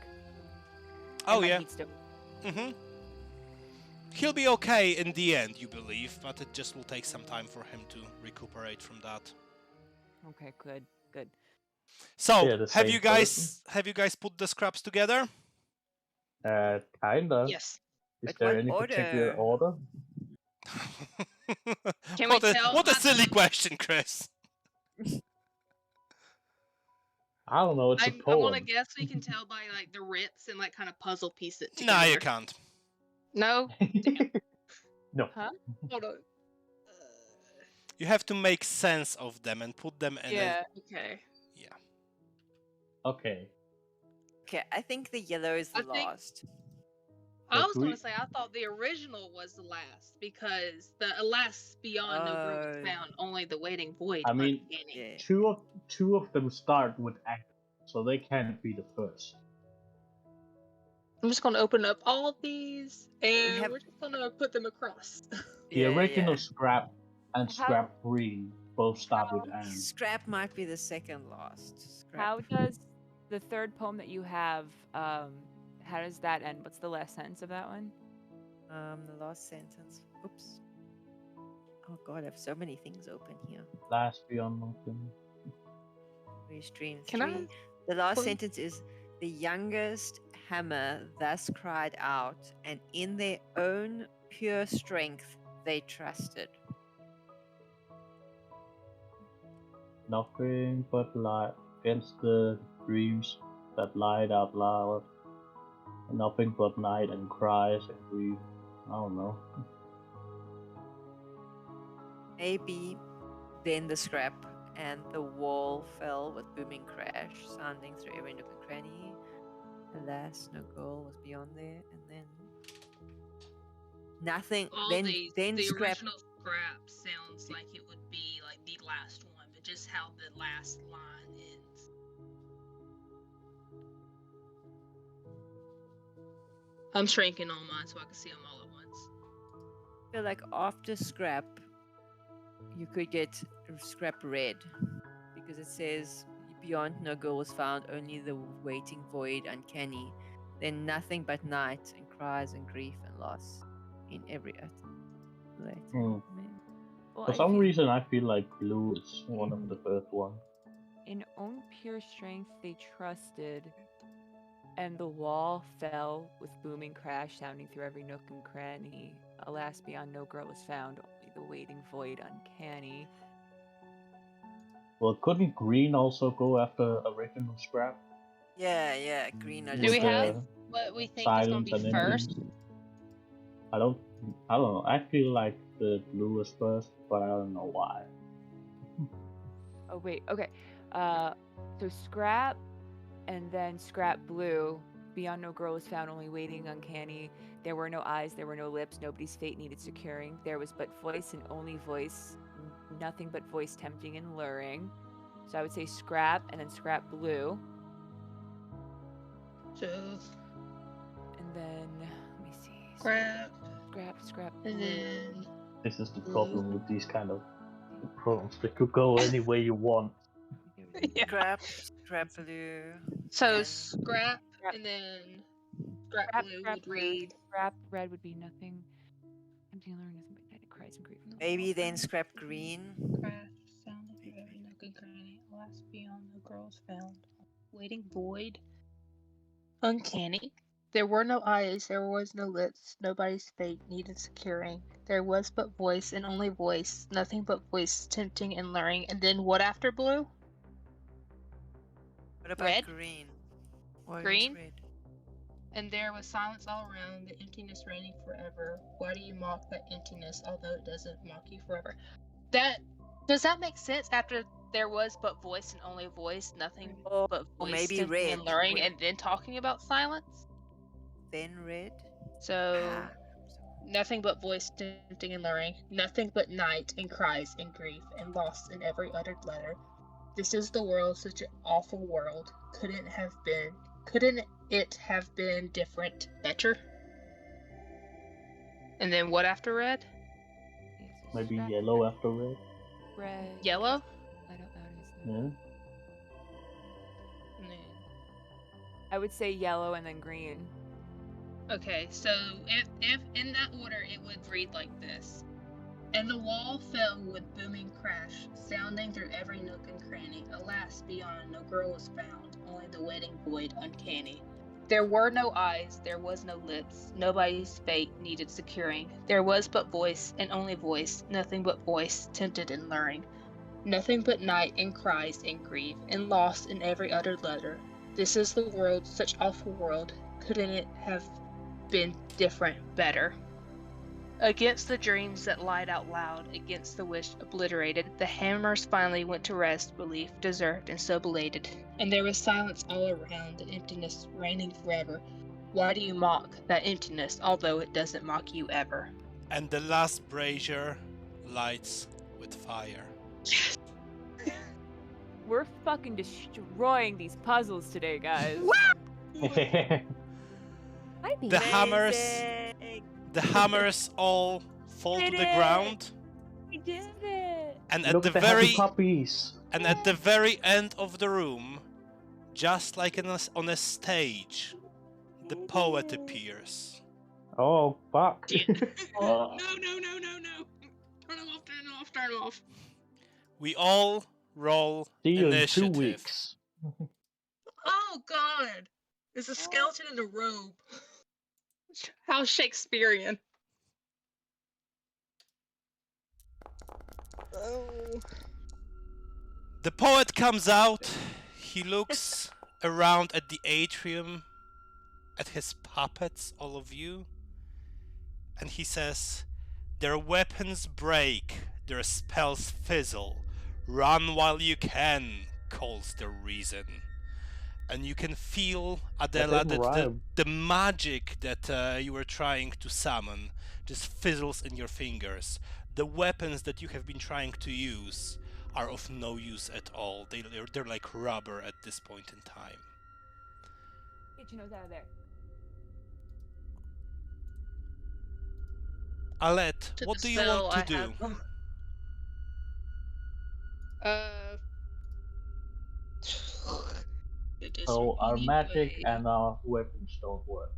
Oh And my yeah. heat stone. Mm-hmm. He'll be okay in the end, you believe, but it just will take some time for him to recuperate from that. Okay, good. So, Yeah, the have same you guys put the scraps together? Kinda. Yes. Is But there what any particular order? Can what we a, tell- what a silly question, Chris. I don't know. It's a I poem. want to guess we can tell by like the rips and like kind of puzzle piece it together. Nah, you can't. No? No. Hold on. You have to make sense of them and put them in Yeah. Okay. Okay. Okay, I think the yellow is the I think- last. I But was going we- to say I thought the original was the last because the alas beyond no grove is found, only the waiting void. I are mean, beginning. Yeah. two of them start with act, so they can't be the first. I'm just going to open up all these and have- we're just going to put them across. The original scrap and How- scrap 3 both start with and. Scrap might be the second last. Scrap. How does the third poem that you have, how does that end? What's the last sentence of that one? The last sentence. Oops. Oh god, I have so many things open here. Last beyond mountain. Restream Can I 3. The last put- sentence is the youngest hammer thus cried out, and in their own pure strength they trusted. Nothing but light against the dreams that lied out loud. Nothing but night and cries and grief. I don't know. Maybe then the scrap and the wall fell with booming crash, sounding through every nook and cranny. Alas, no goal was beyond there, and then nothing. All then the scrap. original scrap sounds like it would be like the last one, but just how the last line ends. I'm shrinking on mine so I can see them all at once. I feel like after scrap, you could get scrap red, because it says beyond no goal was found, only the waiting void uncanny. Then nothing but night and cries and grief and loss in every later. Hmm. Well, For I some feel- reason, I feel like blue is one of the first ones. In own pure strength they trusted, and the wall fell with booming crash sounding through every nook and cranny. Alas, beyond no girl was found, only the waiting void uncanny. Well, couldn't green also go after original scrap? Yeah, green. I Do just we With, have uh, what we think is gonna silence be and first? emptiness? I don't know. I feel like the blue is first, but I don't know why. Oh wait, okay. So scrap, and then scrap blue. Beyond no girl was found, only waiting uncanny. There were no eyes, there were no lips, nobody's fate needed securing. There was but voice and only voice, nothing but voice tempting and luring. So I would say scrap, and then scrap blue. So And then, let me see. scrap, Scrap and blue. then This is the problem with these kind of prompts. They could go any way you want. yeah. Scrap blue. So and scrap, Scrap- and then scrap blue would read. Scrap red would be nothing. Empty and learning nothing but night and cries and grief. maybe then scrap green. Crash sounded through every nook and cranny. Alas, beyond the girls found. Waiting void. Uncanny. There were no eyes, there was no lips, nobody's fate needed securing. There was but voice and only voice, nothing but voice tempting and luring. And then what after blue? What about Red? green? Orange, Green? red. And there was silence all around, the emptiness reigning forever. Why do you mock that emptiness, although it doesn't mock you forever? Does that make sense after there was but voice and only voice, nothing Or- but or voice maybe tempting and red. luring, Red. and then talking about silence? Then red. So nothing but voice tempting and luring, nothing but night and cries and grief and loss in every uttered letter. This is the world, such an awful world. Couldn't it have been different, better? And then what after red? Maybe Scrap yellow after red. red. Yellow? I don't know. Yeah. And then- I would say yellow and then green. Okay, so if in that order it would read like this. And the wall fell with booming crash, sounding through every nook and cranny. Alas, beyond no girl was found, only the waiting void uncanny. There were no eyes, there was no lips, nobody's fate needed securing. There was but voice, and only voice, nothing but voice, tempted and luring. Nothing but night and cries and grief, and loss in every uttered letter. This is the world, such awful world. Couldn't it have been different, better? Against the dreams that lied out loud, against the wish obliterated, the hammers finally went to rest, belief deserved and so belated. And there was silence all around, the emptiness reigning forever. Why do you mock that emptiness, although it doesn't mock you ever? And the last brazier lights with fire. We're fucking destroying these puzzles today, guys. The hammers, Amazing. the hammers all fall to Did the it! ground, We did it! and Look at the happy puppies. and at the very end of the room, just like on a stage, the poet appears. Oh, fuck. No, no, no, no, no. Turn him off, turn him off, turn him off. We all roll See you in 2 initiative. weeks. Oh, God. There's a skeleton in a robe. How Shakespearean. Oh. The poet comes out. He looks around at the atrium, at his puppets, all of you, and he says, "Their weapons break, their spells fizzle. Run while you can," calls the reason. And you can feel, Adella, didn't that rhyme. the magic that you were trying to summon just fizzles in your fingers. The weapons that you have been trying to use are of no use at all. They're like rubber at this point in time. Get your nose out of there. Alette, To what the do you spell, want to I do? have- It is So our repeating magic way. and our weapons don't work.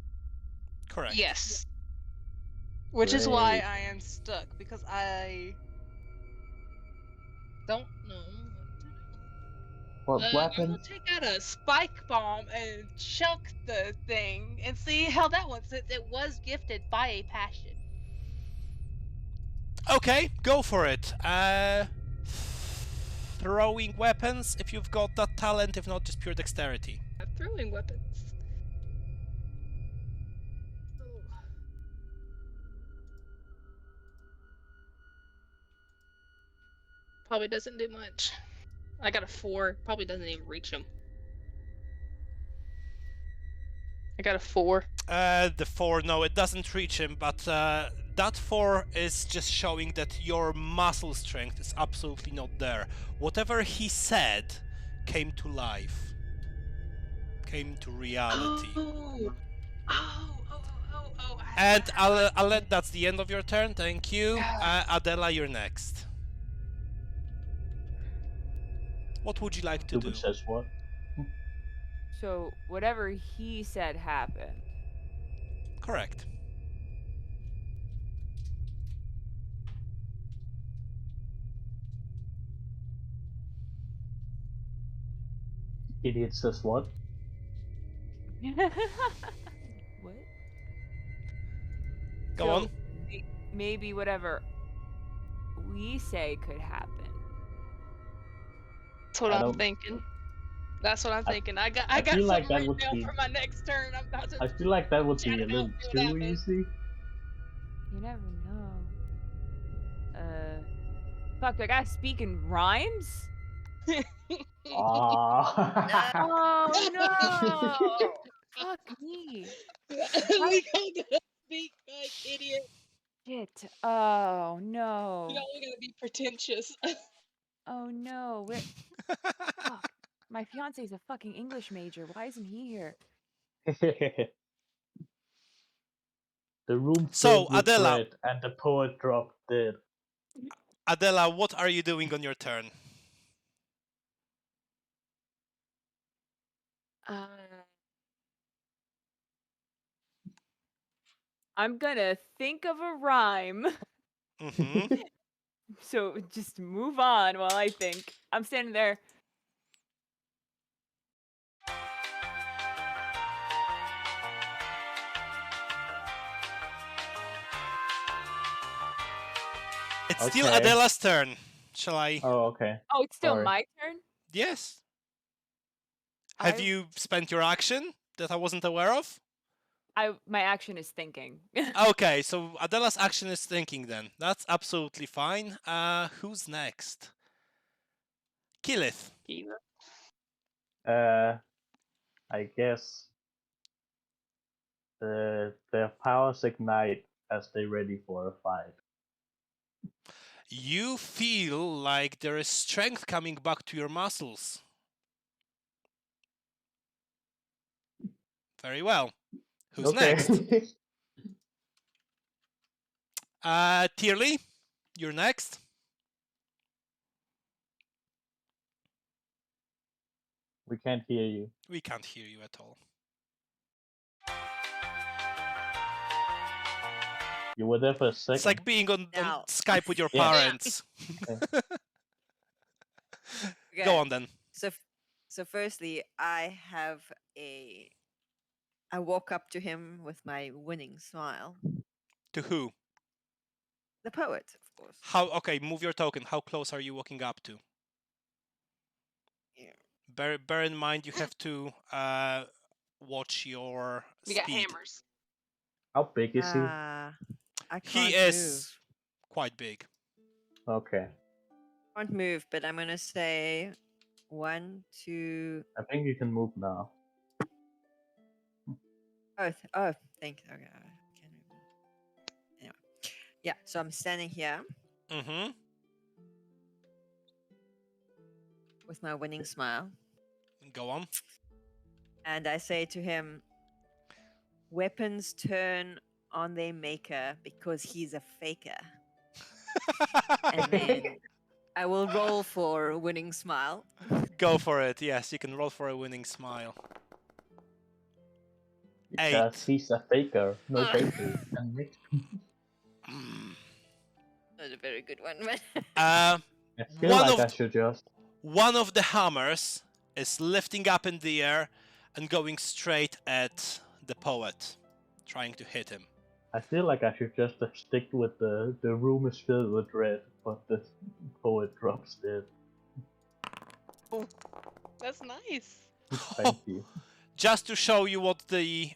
Correct. Yes. Which is why Great. I am stuck, because I Don't know What what to do. I'm weapon? gonna take out a spike bomb and chunk the thing and see how that one since it was gifted by a passion. Okay, go for it. Throwing weapons, if you've got that talent, if not, just pure dexterity. Throwing weapons. Oh. Probably doesn't do much. I got a 4. Probably doesn't even reach him. I got a 4. The 4, no, it doesn't reach him, but that 4 is just showing that your muscle strength is absolutely not there. Whatever he said came to life, came to reality. And Alette, that's the end of your turn, thank you. Adella, you're next. What would you like to do? Stupid says what? So whatever he said happened. Correct. Idiot says what? What? Go So, on. Maybe whatever we say could happen. That's what I I'm don't- thinking. That's what I'm I- thinking. I got I feel like something that would written be- down for my next turn. I'm about to I feel like that would chat be a it little out, see what too happens. easy. You never know. Fuck, do I gotta speak in rhymes? Ah. Oh no! Fuck me. We gotta speak like idiot. Shit. Oh You no. know, we gotta be pretentious. Oh no. Where? Fuck. My fiance's a fucking English major. Why isn't he here? The room So, filled with Adella. bread and the poet dropped dead. Adella, what are you doing on your turn? I'm gonna think of a rhyme. Mm-hmm. So just move on while I think. I'm standing there. It's still Okay. Adella's turn. Shall I? Oh, okay. Oh, it's still Sorry. my turn? Yes. Have I- you spent your action that I wasn't aware of? My action is thinking. Okay, so Adella's action is thinking then. That's absolutely fine. Who's next? Killith. I guess their powers ignite as they ready for a fight. You feel like there is strength coming back to your muscles. Very well. Who's next? Tirli, you're next. We can't hear you. We can't hear you at all. You were there for a second. It's like being on Now. Skype with your Yeah. parents. Okay. Go on then. So firstly, I walk up to him with my winning smile. To who? The poet, of course. How? Okay, move your token. How close are you walking up to? Yeah. Bear in mind you have to watch your We speed. got hammers. How big is he? I can't He is quite big. Okay. Can't move, but I'm gonna say 1, 2. I think you can move now. Oh, thank you. Okay, I can't move now. Anyway, yeah. So I'm standing here Mm-hmm. with my winning smile, Go on. and I say to him, "Weapons turn on their maker because he's a faker." And then I will roll for a winning smile. Go for it. Yes, you can roll for a winning smile. Because 8. he's a faker. No faker. And Nick. That's a very good one, man. I feel One like of I should just. One of the hammers is lifting up in the air and going straight at the poet, trying to hit him. I feel like I should just stick with the room is filled with red, but the poet drops dead. That's nice. Thank you. Just to show you what the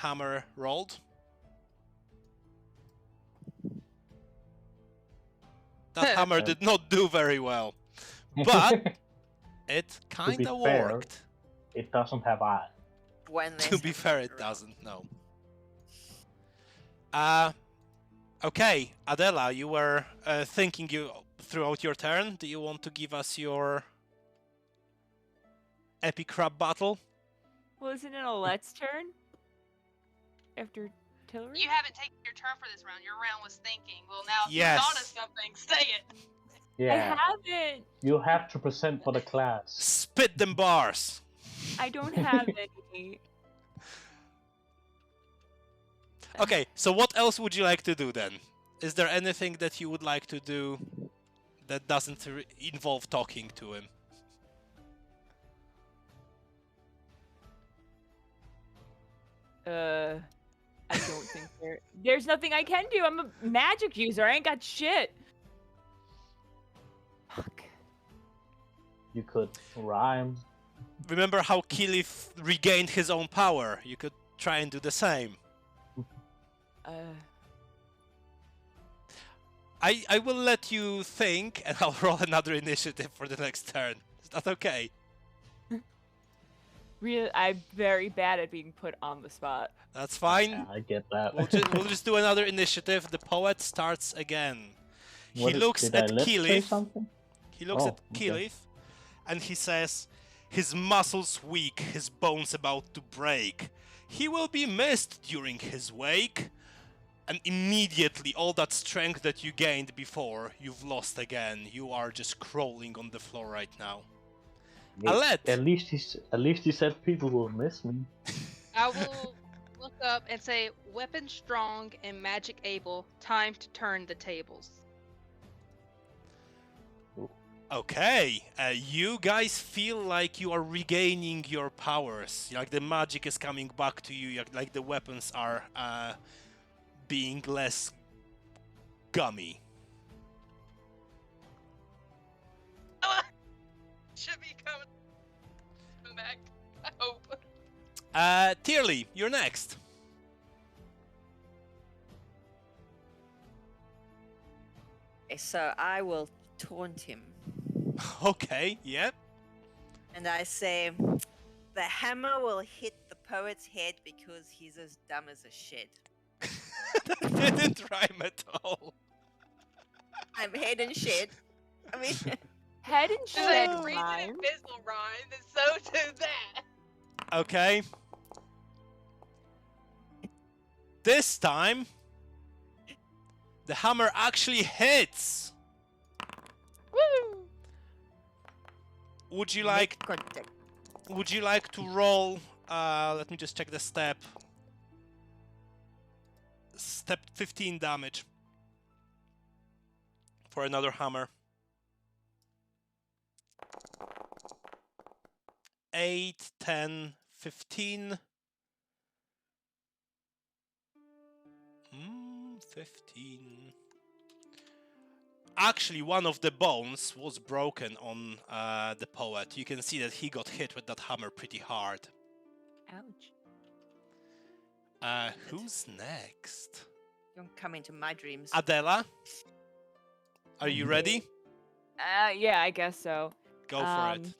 hammer rolled. That hammer did not do very well, but it kinda fair, worked. It doesn't have eyes. To be fair, it doesn't. No. Okay, Adella, you were thinking throughout your turn. Do you want to give us your epic crab battle? Well, isn't it Alette's turn? After Tirli? You haven't taken your turn for this round. Your round was thinking. Well, now if Yes. you thought of something, say it. Yeah. I haven't. You have to present for the class. Spit them bars. I don't have any. Okay, so what else would you like to do then? Is there anything that you would like to do that doesn't involve talking to him? I don't think there's nothing I can do. I'm a magic user. I ain't got shit. Fuck. You could rhyme. Remember how Killith regained his own power? You could try and do the same. I will let you think, and I'll roll another initiative for the next turn. Is that okay? Really, I'm very bad at being put on the spot. That's fine. Yeah, I get that. We'll just do another initiative. The poet starts again. He What looks did at Alette say Killith. something? He looks Oh, at okay. Killith, and he says, "His muscles weak, his bones about to break. He will be missed during his wake." And immediately, all that strength that you gained before, you've lost again. You are just crawling on the floor right now. Alette! At least he said people will miss me. I will look up and say, weapon strong and magic able, time to turn the tables. Okay, you guys feel like you are regaining your powers. Like the magic is coming back to you, like the weapons are being less gummy. Should be coming back. I hope. Tirli, you're next. Okay, so I will taunt him. Okay, yeah. And I say, the hammer will hit the poet's head because he's as dumb as a shed. That didn't rhyme at all. I'm head and shed. I mean, Head and So shit. that reason Rhyme. invisible rhyme, and so do that. Okay. This time, the hammer actually hits. Woo! Would you Make like contact. Would you like to roll? Let me just check the step. Step 15 damage for another hammer. 8, 10, 15. 15. Actually, one of the bones was broken on the poet. You can see that he got hit with that hammer pretty hard. Ouch. Who's next? Don't come into my dreams. Adella? Are you ready? Yeah, I guess so. Go for it.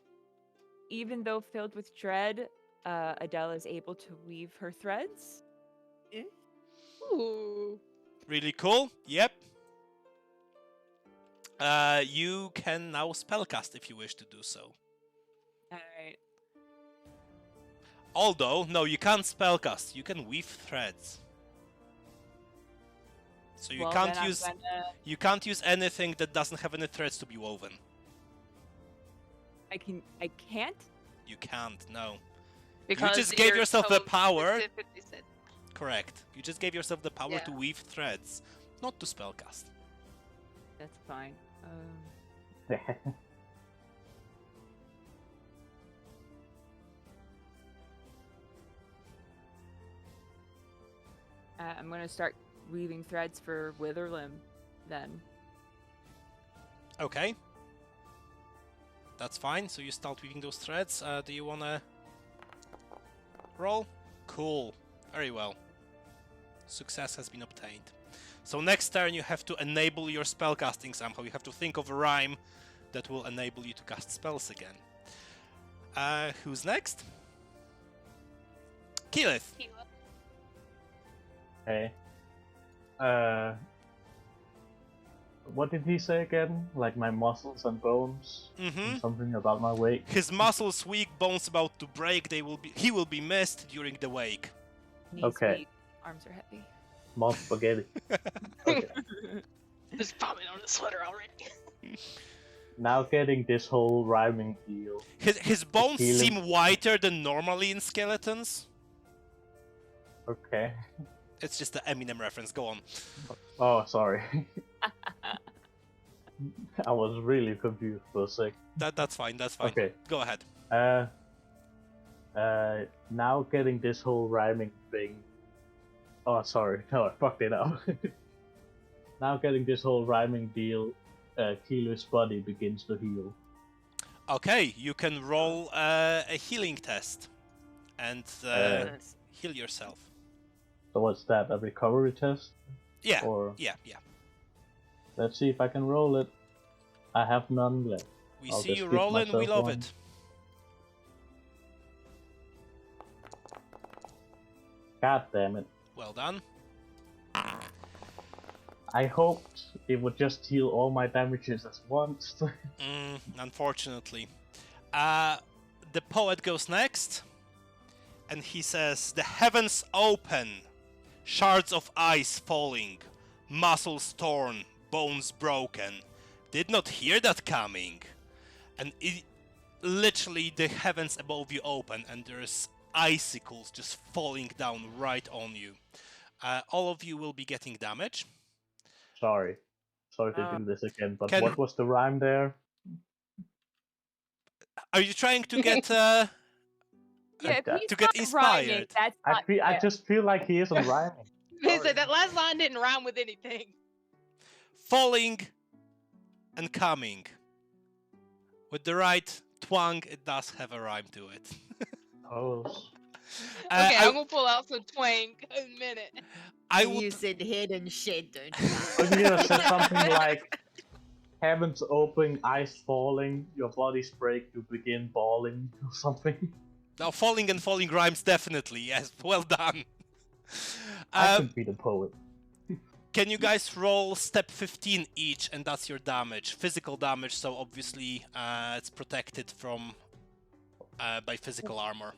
Even though filled with dread, Adella is able to weave her threads. Ooh. Really cool. Yep. You can now spellcast if you wish to do so. Alright. Although, no, you can't spellcast. You can weave threads. So you Well, can't then I'm use gonna- you can't use anything that doesn't have any threads to be woven. I can't? You can't. No. Because just gave your yourself the code power. specifically said- Correct. You just gave yourself the power to Yeah. weave threads, not to spellcast. That's fine. I'm gonna start weaving threads for Witherlimb, then. Okay. That's fine. So you start weaving those threads. Do you wanna roll? Cool. Very well. Success has been obtained. So next turn you have to enable your spellcasting somehow. You have to think of a rhyme that will enable you to cast spells again. Who's next? Killith. Hey. What did he say again? Like my muscles and bones? Mm-hmm. Something about my wake? His muscles weak, bones about to break. He will be missed during the wake. Knees Okay. weak, arms are heavy. Mouth spaghetti. Okay. Just vomit on the sweater already. Now getting this whole rhyming deal. His bones Healing. seem whiter than normally in skeletons. Okay. It's just the Eminem reference. Go on. Oh, sorry. I was really confused for a sec. That's fine. That's fine. Okay. Go ahead. Now getting this whole rhyming thing. Oh, sorry. No, I fucked it up. Now getting this whole rhyming deal, Killith's body begins to heal. Okay, you can roll a healing test and heal yourself. So what's that? A recovery test? Yeah. Or Yeah. let's see if I can roll it. I have none left. We I'll see just you give rolling. We myself love one. it. God damn it. Well done. I hoped it would just heal all my damages at once. Unfortunately. The poet goes next, and he says, "The heavens open, shards of ice falling, muscles torn, bones broken. Did not hear that coming." And literally the heavens above you open, and there's icicles just falling down right on you. All of you will be getting damage. Sorry to do this again, but Can- what was the rhyme there? Are you trying to get Yeah, if to he's get not rhyming, inspired? that's not I fair. just feel like he isn't rhyming. They said that last line didn't rhyme with anything. falling and coming? With the right twang, it does have a rhyme to it. Oh, Okay, I'm gonna pull out some twang in a minute. I You would. said head and shit, don't you? couldn't you have said something like heavens open, ice falling, your bodies break to begin bawling or something? Now, falling and falling rhymes definitely. Yes, well done. I could be the poet. Can you guys roll step 15 each, and that's your damage, physical damage. So obviously, it's protected from by physical armor.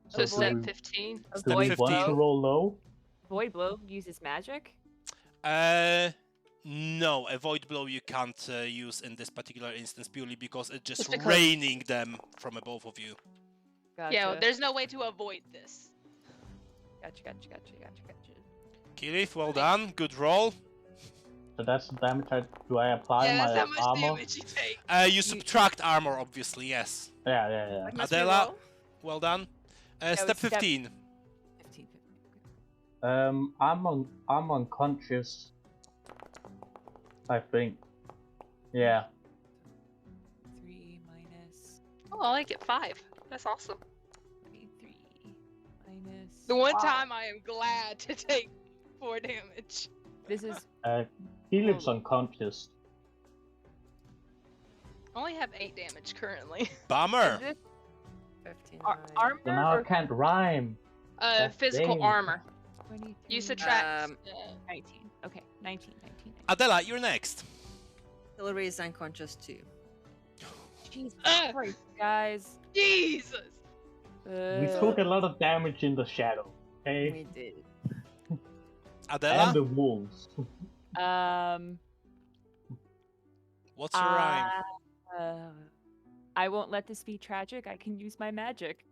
So do step we- 15. Do we want to 15. roll low? Void Blow uses magic. No, avoid blow you can't use in this particular instance purely because it's just Just because- raining them from above of you. Gotcha. Yeah, there's no way to avoid this. Gotcha. Killith, well done. Good roll. So that's the damage do I apply Yeah, that's my how much armor? damage you take. You subtract armor, obviously, yes. Yeah. What must we Adella, roll? well done. Step it's step- 15. 15. I'm unconscious. I think. Yeah. 3 minus Oh, I get 5. That's awesome. 3 minus. The one time I am glad to take 4 damage. This is He lives unconscious. I only have 8 damage currently. Bummer. is this 59. armor So now I or can't rhyme. That's Physical dang. armor. 23? You subtract. 19. Okay, 19. Adella, you're next. Hillary is unconscious too. Jesus Ugh. Christ, guys. Jesus. We took a lot of damage in the shadow. Okay. We did. Adella, And the wolves. what's your rhyme? I won't let this be tragic. I can use my magic.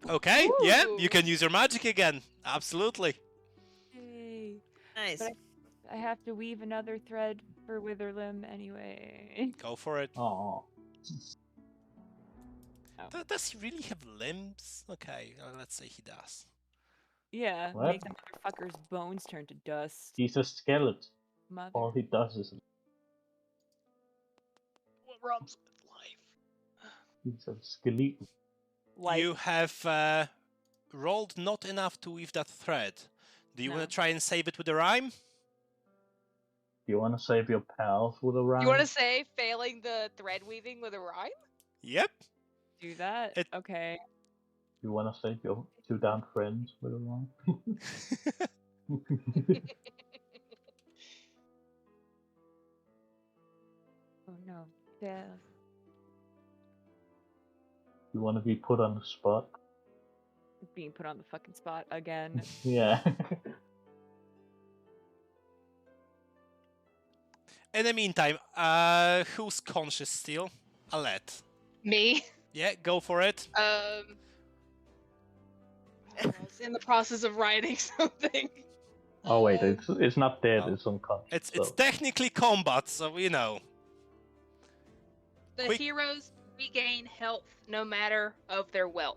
Okay, yeah, Ooh. you can use your magic again. Absolutely. Yay. Nice. But I have to weave another thread for Witherlimb anyway. Go for it. Oh. Does he really have limbs? Okay, let's say he does. Yeah, What? make the motherfucker's bones turn to dust. He's a skeleton. Mother. All he does is What robs with life? he's a skeleton. Like, You have rolled not enough to weave that thread. Do you No. want to try and save it with a rhyme? Do you want to save your pals with a rhyme? You want to say failing the thread weaving with a rhyme? Yep. do that? It- Okay. You want to save your 2 down friends with a rhyme? Oh no. Yeah. You want to be put on the spot? Being put on the fucking spot again. Yeah. In the meantime, who's conscious still? Alette. Me. Yeah, go for it. I was in the process of writing something. Oh wait, it's not dead. Oh. It's unconscious. It's so- technically combat, so you know. The Quick. heroes regain health no matter of their wealth.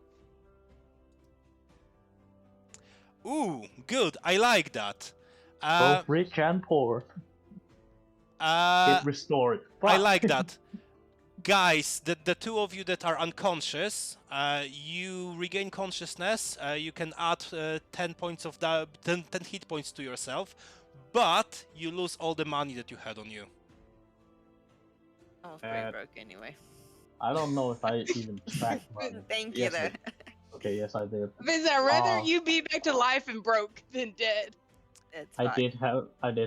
Ooh, good. I like that. both rich and poor get restored. I Fuck. like that. Guys, the 2 of you that are unconscious, you regain consciousness. You can add 10 points of 10 hit points to yourself, but you lose all the money that you had on you. I was pretty Uh, broke anyway. I don't know if I even tracked money. Thank you Yes, though. Okay, yes I did. Vince, I'd rather Oh. you be back to life and broke than dead. It's I fine. did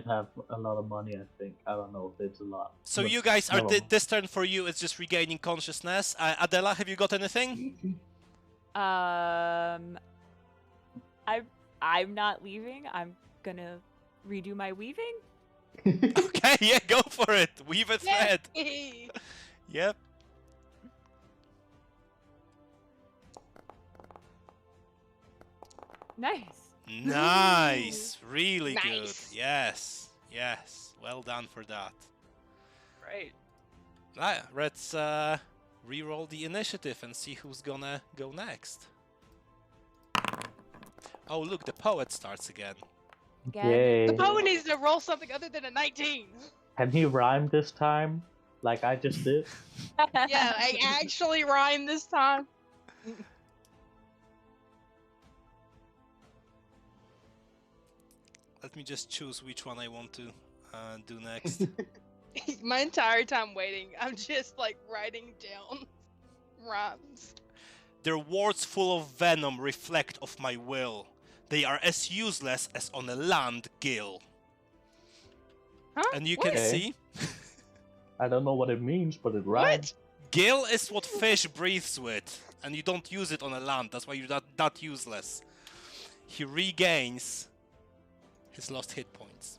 have a lot of money. I think I don't know if it's a lot. So but you guys are never mind. this turn for you is just regaining consciousness. Adella, have you got anything? I'm not leaving. I'm gonna redo my weaving. Okay, yeah, go for it. Weave a thread. Yay! Yep. Nice. Nice. Really Nice. good. Yes. Yes. Well done for that. Right. Let's re-roll the initiative and see who's gonna go next. Oh, look, the poet starts again. Again. Yay! The poet needs to roll something other than a 19. Can he rhyme this time, like I just did? Yeah, I actually rhymed this time. Let me just choose which one I want to do next. My entire time waiting, I'm just like writing down rhymes. Their words full of venom reflect of my will. They are as useless as on a land gill. Huh? And you What? can Okay. see, I don't know what it means, but it rhymes. gill is what fish breathes with, and you don't use it on a land. That's why you're that useless. He regains his lost hit points.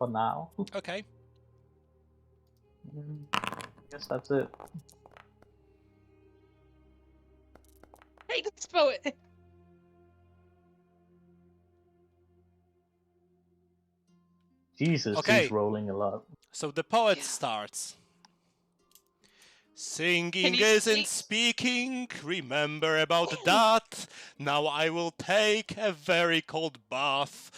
for now. Okay. Guess that's it. Hey, this poet. Jesus, Okay. he's rolling a lot. So the poet Yeah. starts. Singing you isn't speak? speaking, remember about that. Now I will take a very cold bath.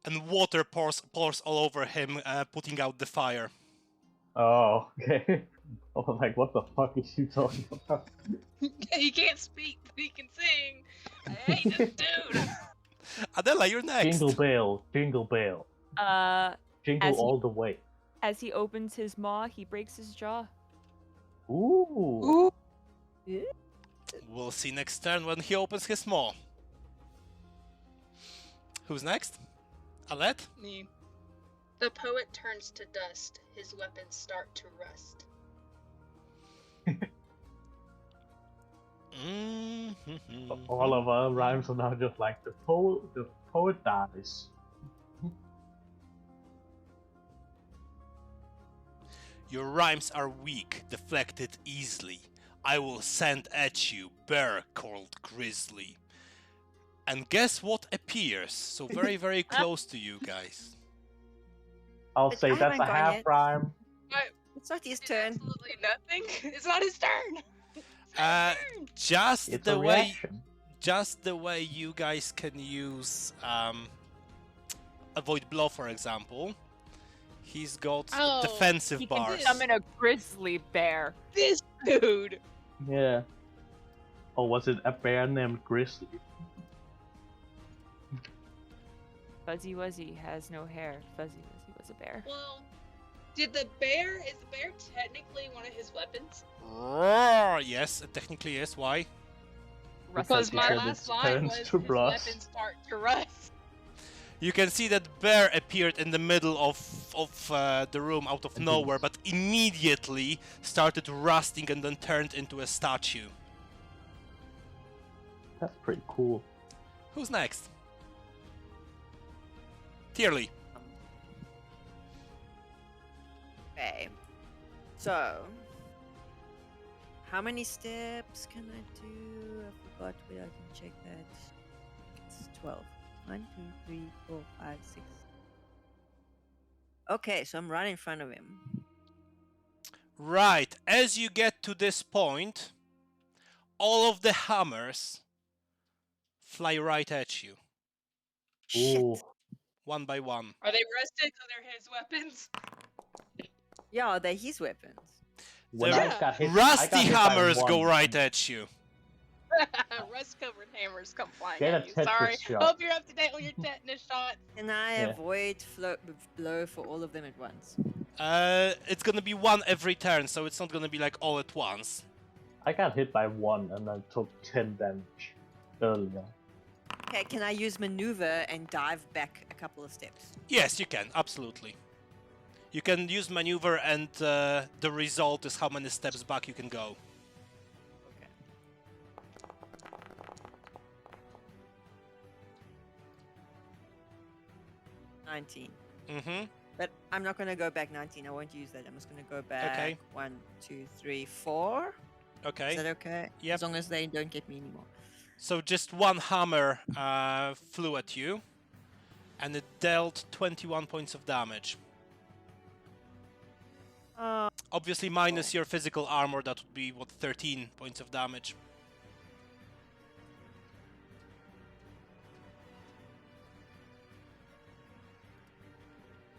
And water pours all over him, putting out the fire. Oh, okay. I was like, what the fuck is she talking about? He can't speak, but he can sing. I hate this dude. Adella, you're next. Jingle bell, jingle As he- all the way. As he opens his maw, he breaks his jaw. Ooh. We'll see next turn when he opens his maw. Who's next? Alette? Me. The poet turns to dust. His weapons start to rust. All of our rhymes are now just like the poet dies. Your rhymes are weak, deflected easily. I will send at you bear called Grizzly. And guess what appears? So very, very close to you guys. I'll But say I that's haven't a gone half yet. rhyme. It's not his It's turn. absolutely nothing. It's not his turn. It's not Uh, his turn. Just It's the a way, reaction. just the way you guys can use avoid blow, for example. He's got Oh, defensive He can bars. summon a grizzly bear. This dude. Yeah. Or was it a bear named Grizzly? Fuzzy Wuzzy has no hair. Fuzzy Wuzzy was a bear. Well, is the bear technically one of his weapons? Roar! Yes, it technically is. Why? Because he my said last it line turns was to his rust. weapons start to rust. You can see that bear appeared in the middle of the room out of nowhere, but immediately started rusting and then turned into a statue. That's pretty cool. Who's next? Tirli. Okay. So, how many steps can I do? I forgot where I can check that. It's 12. 1, 2, 3, 4, 5, 6. Okay, so I'm right in front of him. Right, as you get to this point, all of the hammers fly right at you, Ooh. one by one. Are they rusted because they're his weapons? Yeah, they're his weapons. When The I got hit, I Rusty got hit by hammers go one. right at you. Rust-covered hammers come flying Get at a you. tetanus Sorry. shot. Hope you're up to date on your tetanus shot. Can I Yeah. avoid blow for all of them at once? It's gonna be one every turn, so it's not gonna be like all at once. I got hit by one and I took 10 damage earlier. Okay, can I use maneuver and dive back a couple of steps? Yes, you can, absolutely. You can use maneuver, and the result is how many steps back you can go. Okay. $19. Mm-hmm. But I'm not going to go back 19. I won't use that. I'm just going to go back Okay. 1, 2, 3, 4. Okay. Is that okay? Yep. As long as they don't get me anymore. So just one hammer flew at you, and it dealt 21 points of damage. Obviously, minus your physical armor, that would be, what, 13 points of damage.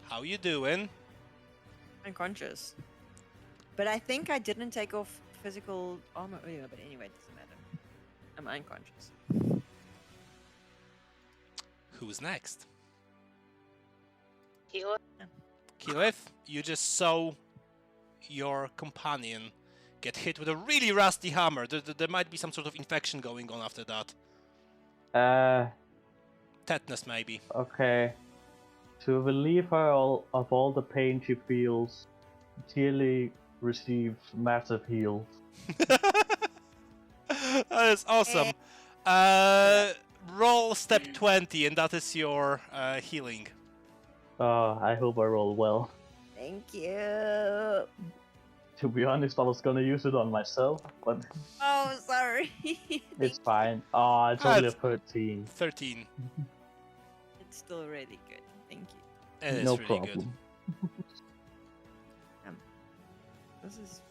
How you doing? Unconscious. But I think I didn't take off physical armor earlier, but anyway, it doesn't matter. I'm unconscious. Who's next? Killith? Killith, you just saw your companion get hit with a really rusty hammer. There might be some sort of infection going on after that. Tetanus, maybe. Okay. To relieve her of all the pain she feels, Tirli receives massive heals. That is awesome. Roll step 20, and that is your healing. I hope I roll well. Thank you. To be honest, I was gonna use it on myself, but Oh, sorry. it's fine. Oh, it's only a It's 13. 13. It's still really good. Thank you. It is No really problem. This is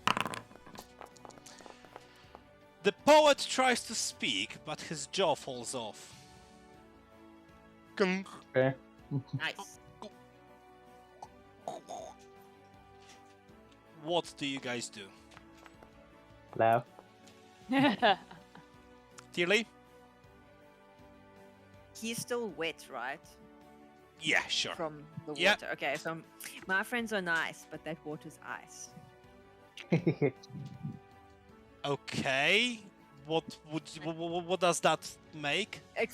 The poet tries to speak, but his jaw falls off. Okay. nice. What do you guys do? Laugh. Tirli? He's still wet, right? Yeah, sure. From the water. Yeah. Okay, so my friends are nice, but that water's ice. Okay. What does that make? It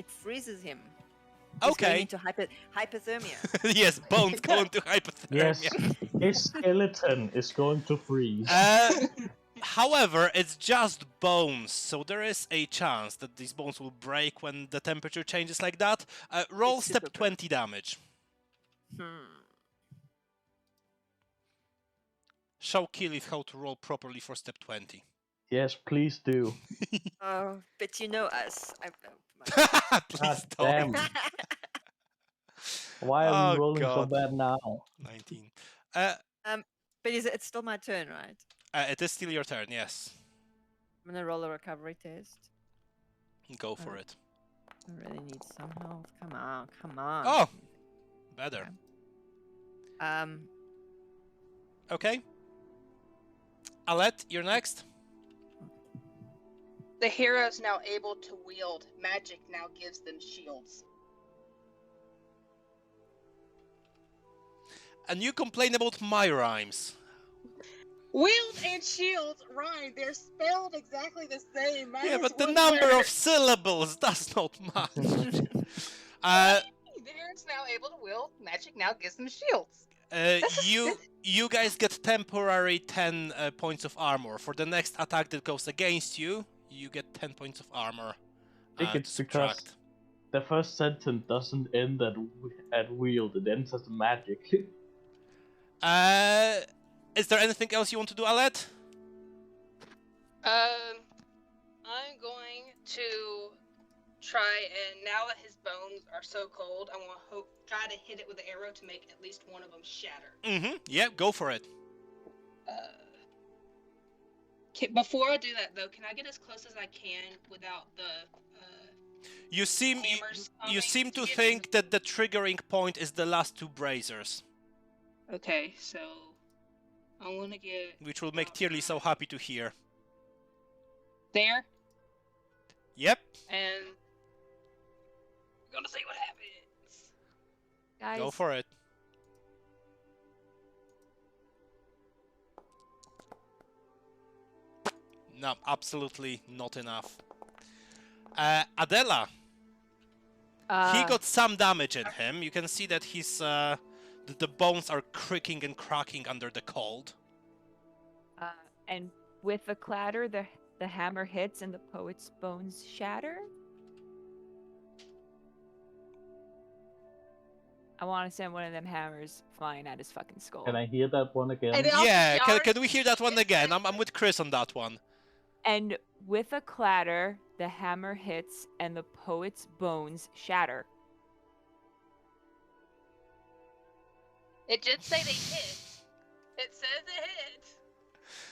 freezes him. He's going Okay. into hypothermia. Yes, bones go into hypothermia. Yes, his skeleton is going to freeze. However, it's just bones, so there is a chance that these bones will break when the temperature changes like that. Roll It's step super 20 damage. Show Killith how to roll properly for step 20. Yes, please do. Oh, but you know us. Please God don't. damn. Why are we Oh, rolling so God. bad now? 19. But it's still my turn, right? It is still your turn, yes. I'm gonna roll a recovery test. Go for it. I really need some health. Come on, come on. Oh! Better. Okay. Alette, you're next. The hero's now able to wield magic. Now gives them shields. And you complain about my rhymes. Wield and shield rhyme. They're spelled exactly the same. Mine Yeah, is but the one number letter. of syllables does not match. The hero's now able to wield magic. Now gives them shields. You guys get temporary 10 points of armor. For the next attack that goes against you, you get 10 points of armor. I think to it's because subtract. the first sentence doesn't end at wield, it ends as magic. Is there anything else you want to do, Alette? I'm going to try and now that his bones are so cold, I want to try to hit it with an arrow to make at least one of them shatter. Mm-hmm. Yeah, go for it. Before I do that though, can I get as close as I can without the You seem hammers you coming seem to get think that the triggering point is the last two bracers, Okay, so I want to get which will make Tirli so happy to hear. there Yep. and we're gonna see what happens. Guys, Go for it. No, absolutely not enough. Adella, he got some damage in him. You can see that his the bones are creaking and cracking under the cold. and with the clatter, the hammer hits and the poet's bones shatter. I want to send one of them hammers flying at his fucking skull. Can I hear that one again? And also Yeah, yards- can we hear that one again? I'm with Chris on that one. And with a clatter, the hammer hits and the poet's bones shatter. It did say they hit. It says it hit.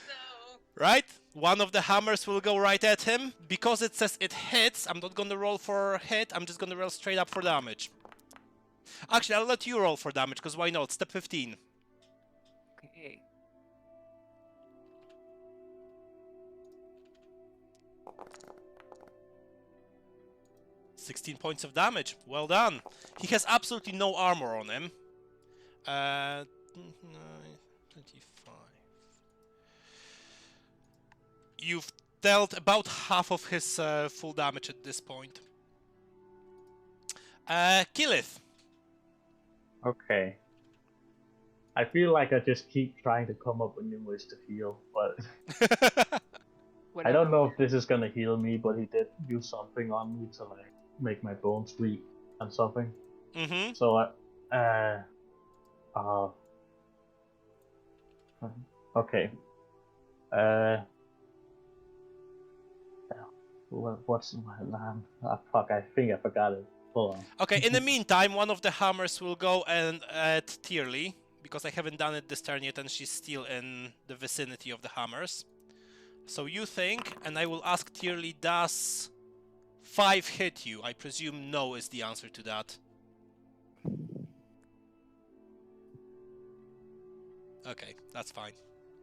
So Right? One of the hammers will go right at him. Because it says it hits, I'm not gonna roll for hit, I'm just gonna roll straight up for damage. Actually, I'll let you roll for damage, because why not? Step 15. Okay. $16 points of damage. Well done. He has absolutely no armor on him. 9, 25. You've dealt about half of his full damage at this point. Killith. Okay. I feel like I just keep trying to come up with new ways to heal, but I don't know if this is gonna heal me, but he did use something on me to like make my bones weak and something. Mm-hmm. So Okay. What's my line? Fuck, I think I forgot it. Hold on. Okay, in the meantime, one of the hammers will go and at Tirli, because I haven't done it this turn yet and she's still in the vicinity of the hammers. So you think, and I will ask Tirli, does 5 hit you? I presume no is the answer to that. Okay, that's fine.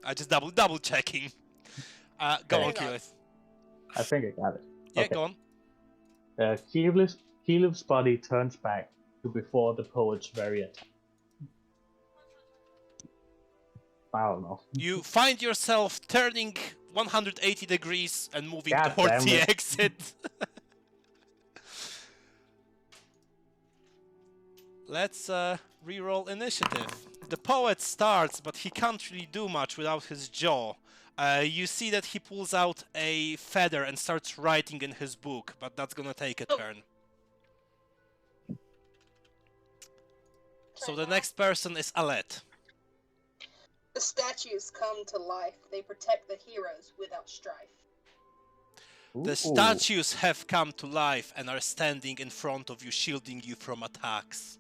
I just double checking. Go on, Killith. I think I got it. Yeah, Okay. go on. Killith's body turns back to before the poet's very attack. I don't know. You find yourself turning 180 degrees and moving God towards damn the it. exit. Let's reroll initiative. The poet starts, but he can't really do much without his jaw. You see that he pulls out a feather and starts writing in his book, but that's gonna take a turn. So the next person is Alette. The statues come to life. They protect the heroes without strife. The statues have come to life and are standing in front of you, shielding you from attacks.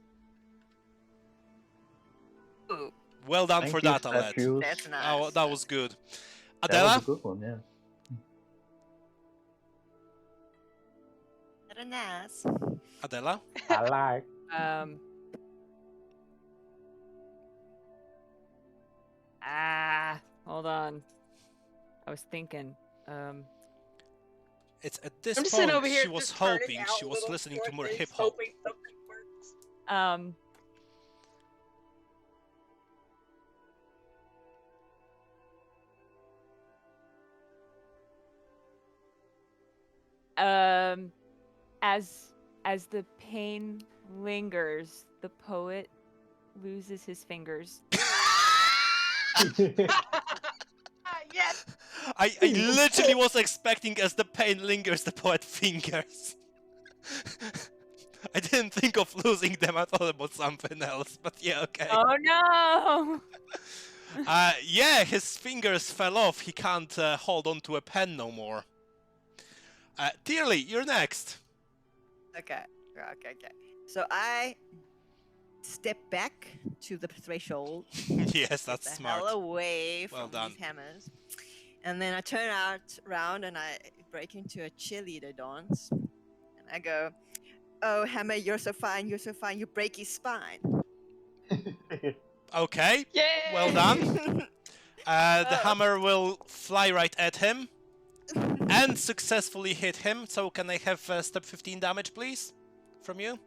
Ooh, Well done Thank for you, that, Alette. statues. that's nice. Oh, that was good. That Adella? was a good one, yeah. Very nice. Adella? I like. Hold on. I was thinking. It's at this I'm just sitting point over here she was just turning hoping, out she was little listening to short more things, hip hop. hoping something works. As the pain lingers, the poet loses his fingers. Yes. I literally was expecting as the pain lingers, the poet fingers. I didn't think of losing them, I thought about something else, but yeah, okay. Oh no! Yeah, his fingers fell off, he can't hold on to a pen no more. Tirli, you're next. Okay. So I step back to the threshold. Yes, that's the smart. hell away Well from done. these hammers. And then I turn around and I break into a cheerleader dance. And I go, "Oh, Hammer, you're so fine, you break his spine." Okay, Yay! well done. The hammer will fly right at him and successfully hit him. So can I have step 15 damage, please, from you?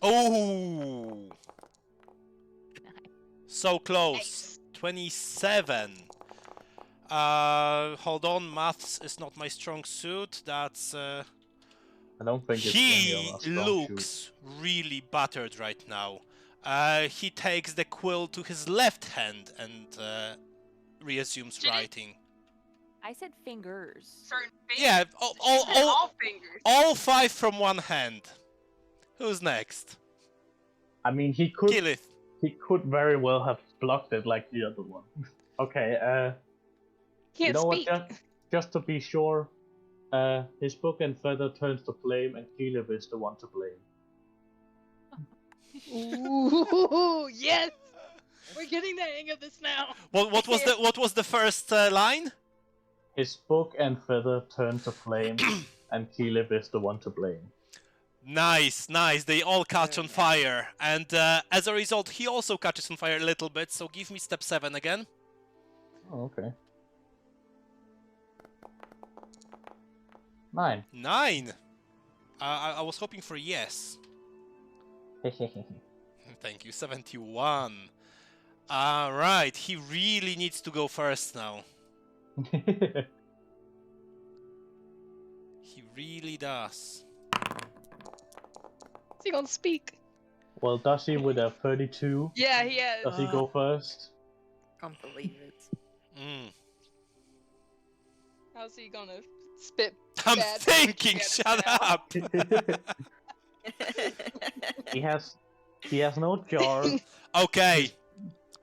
Oh, so close. Nice. 27. Hold on, maths is not my strong suit. That's I don't think it's he any of our strong looks suits. really battered right now. He takes the quill to his left hand and reassumes Did it? writing. I said fingers. Certain fingers. Yeah, all fingers. all 5 from one hand. Who's next? I mean, he Killith. could very well have blocked it like the other one. Okay, Can't you know speak. what? Just to be sure, his book and feather turns to flame, and Killith is the one to blame. Ooh, yes! We're getting the hang of this now. What was the first line? His book and feather turn to flame, and Killith is the one to blame. Nice. They all catch on fire, and as a result, he also catches on fire a little bit. So give me step 7 again. Oh, okay. 9. 9. I was hoping for yes. Thank you. 71. Alright, he really needs to go first now. He really does. Is he gonna speak? Well, does he with a 32? Yeah, he has. Does he go first? Can't believe it. Mm. How's he gonna spit. I'm bad thinking. shit Shut out. up. He has no jar. Okay.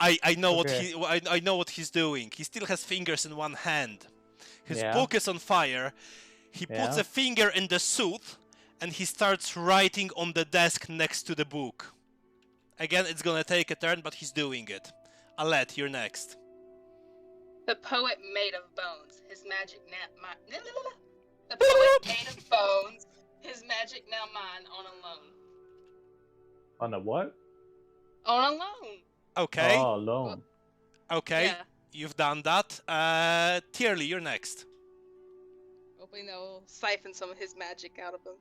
I know what Okay. I know what he's doing. He still has fingers in one hand. His Yeah. book is on fire. He puts Yeah. a finger in the soot and he starts writing on the desk next to the book. Again, it's gonna take a turn, but he's doing it. Alette, you're next. The poet made of bones, his magic now The poet made of bones, his magic now mine on a loan. On a what? On a loan. Okay. Oh, alone. Okay. Yeah. You've done that. Tirli, you're next. Hoping they'll siphon some of his magic out of him.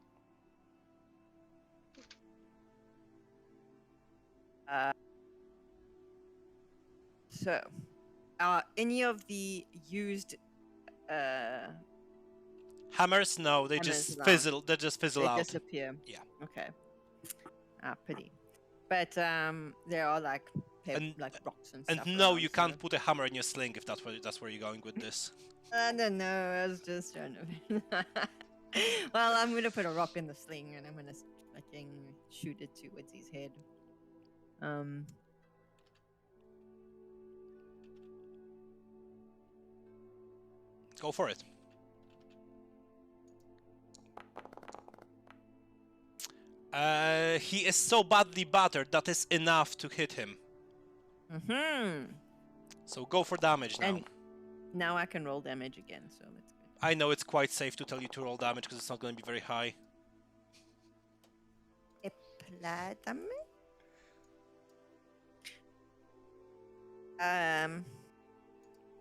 So, are any of the used Hammers? No, they Hammers just around. fizzle. They just fizzle they out. disappear? Yeah. Okay. Pity. But there are like like rocks and stuff. And no, around, you so- can't put a hammer in your sling if that's where you're going with this. I don't know. I was just trying to. Well, I'm gonna put a rock in the sling and I'm gonna fucking shoot it towards his head. Go for it. He is so badly battered that is enough to hit him. So go for damage now. And now I can roll damage again, so it's good. I know it's quite safe to tell you to roll damage because it's not going to be very high. Apply damage.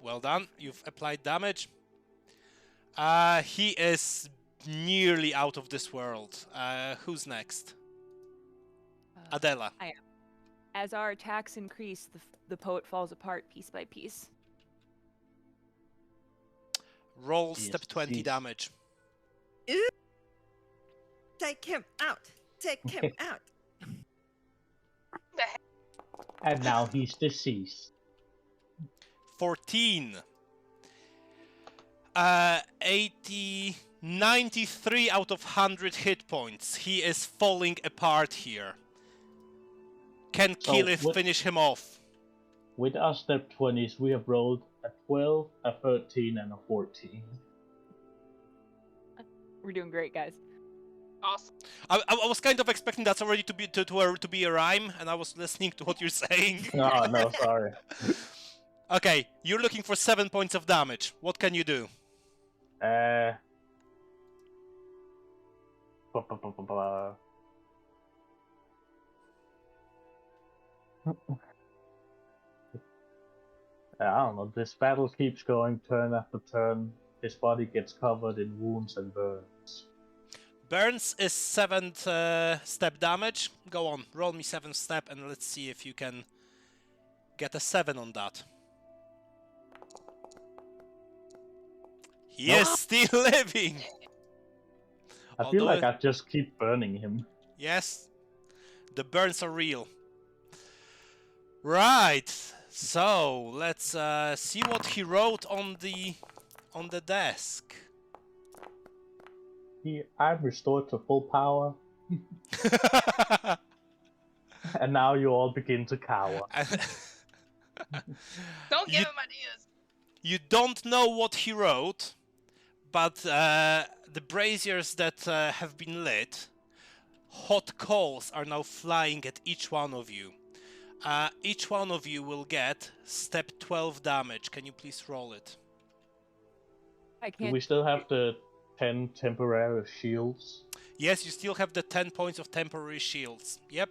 Well done. You've applied damage. He is nearly out of this world. Who's next? Adella. I am. As our attacks increase, the poet falls apart piece by piece. Roll Yes, step 20 yes. damage. Take him out. Take him out. And now he's deceased. 14. 93 out of 100 hit points. He is falling apart here. Can So Killith what- finish him off? With our step 20s, we have rolled a 12, a 13, and a 14. We're doing great, guys. Awesome. I was kind of expecting that already to be a rhyme, and I was listening to what you're saying. Oh, no, sorry. Okay, you're looking for 7 points of damage. What can you do? Ba, ba, ba, ba, ba. I don't know, this battle keeps going turn after turn. His body gets covered in wounds and burns. Burns is 7th step damage. Go on, roll me 7th step, and let's see if you can get a 7 on that. He is still living! I feel Although like I just keep burning him. Yes, the burns are real. Right, so let's see what he wrote on the desk. I'm restored to full power, and now you all begin to cower. Don't give him ideas. You don't know what he wrote, but the braziers that have been lit, hot coals are now flying at each one of you. Each one of you will get step 12 damage. Can you please roll it? I Do can't. we still have the 10 temporary shields? Yes, you still have the 10 points of temporary shields. Yep.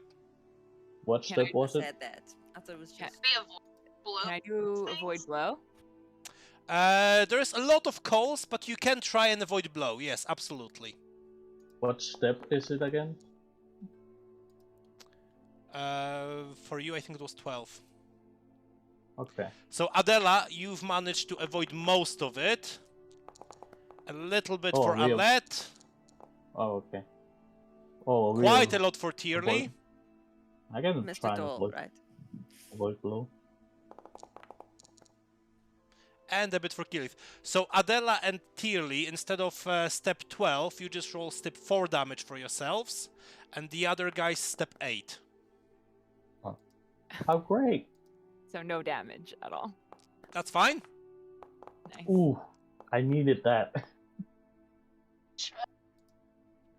What Can step I was it? Said that. I thought it was just. Be avoid blow. Can I do things. avoid blow? There's a lot of coals, but you can try and avoid blow. Yes, absolutely. What step is it again? For you, I think it was 12. Okay. So, Adella, you've managed to avoid most of it. A little bit Oh, for real. Alette. Oh, okay. Oh, Quite a really? lot for Tirli. I can Missed try it and all, avoid, right? avoid blow. and a bit for Killith. So Adella and Tirli, instead of step 12, you just roll step 4 damage for yourselves, and the other guys step 8. How great! So no damage at all. That's fine. Nice. Ooh, I needed that.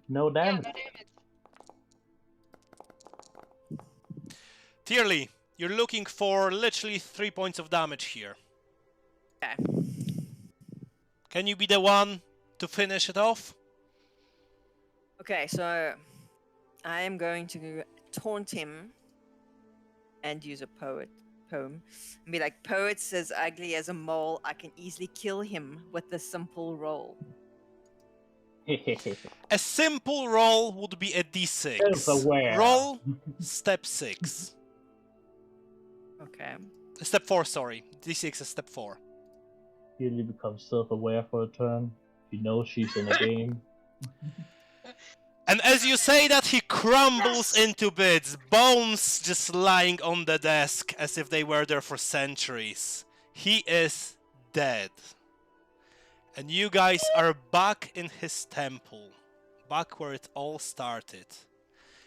No Yeah, damage. no damage. Tirli, you're looking for literally 3 points of damage here. Okay. Can you be the one to finish it off? Okay, so I am going to taunt him and use a poem and be like, poet's as ugly as a mole. I can easily kill him with a simple roll. A simple roll would be a d6. Self-aware. Roll step 6. Okay. Step 4, sorry. D6 is step 4. Tirli becomes self-aware for a turn. She knows she's in a game. And as you say that, he crumbles into bits, bones just lying on the desk as if they were there for centuries. He is dead. And you guys are back in his temple, back where it all started.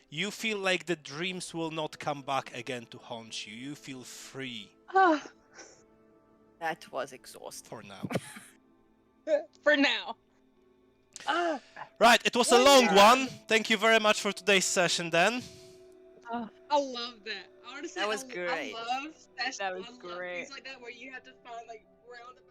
You feel like the dreams will not come back again to haunt you. You feel free That was exhausting. for now. For now. Right, it was a long one. Thank you very much for today's session then. I love that. Honestly, That was I great. love sessions. That was I love great. things like that where you have to find like roundabout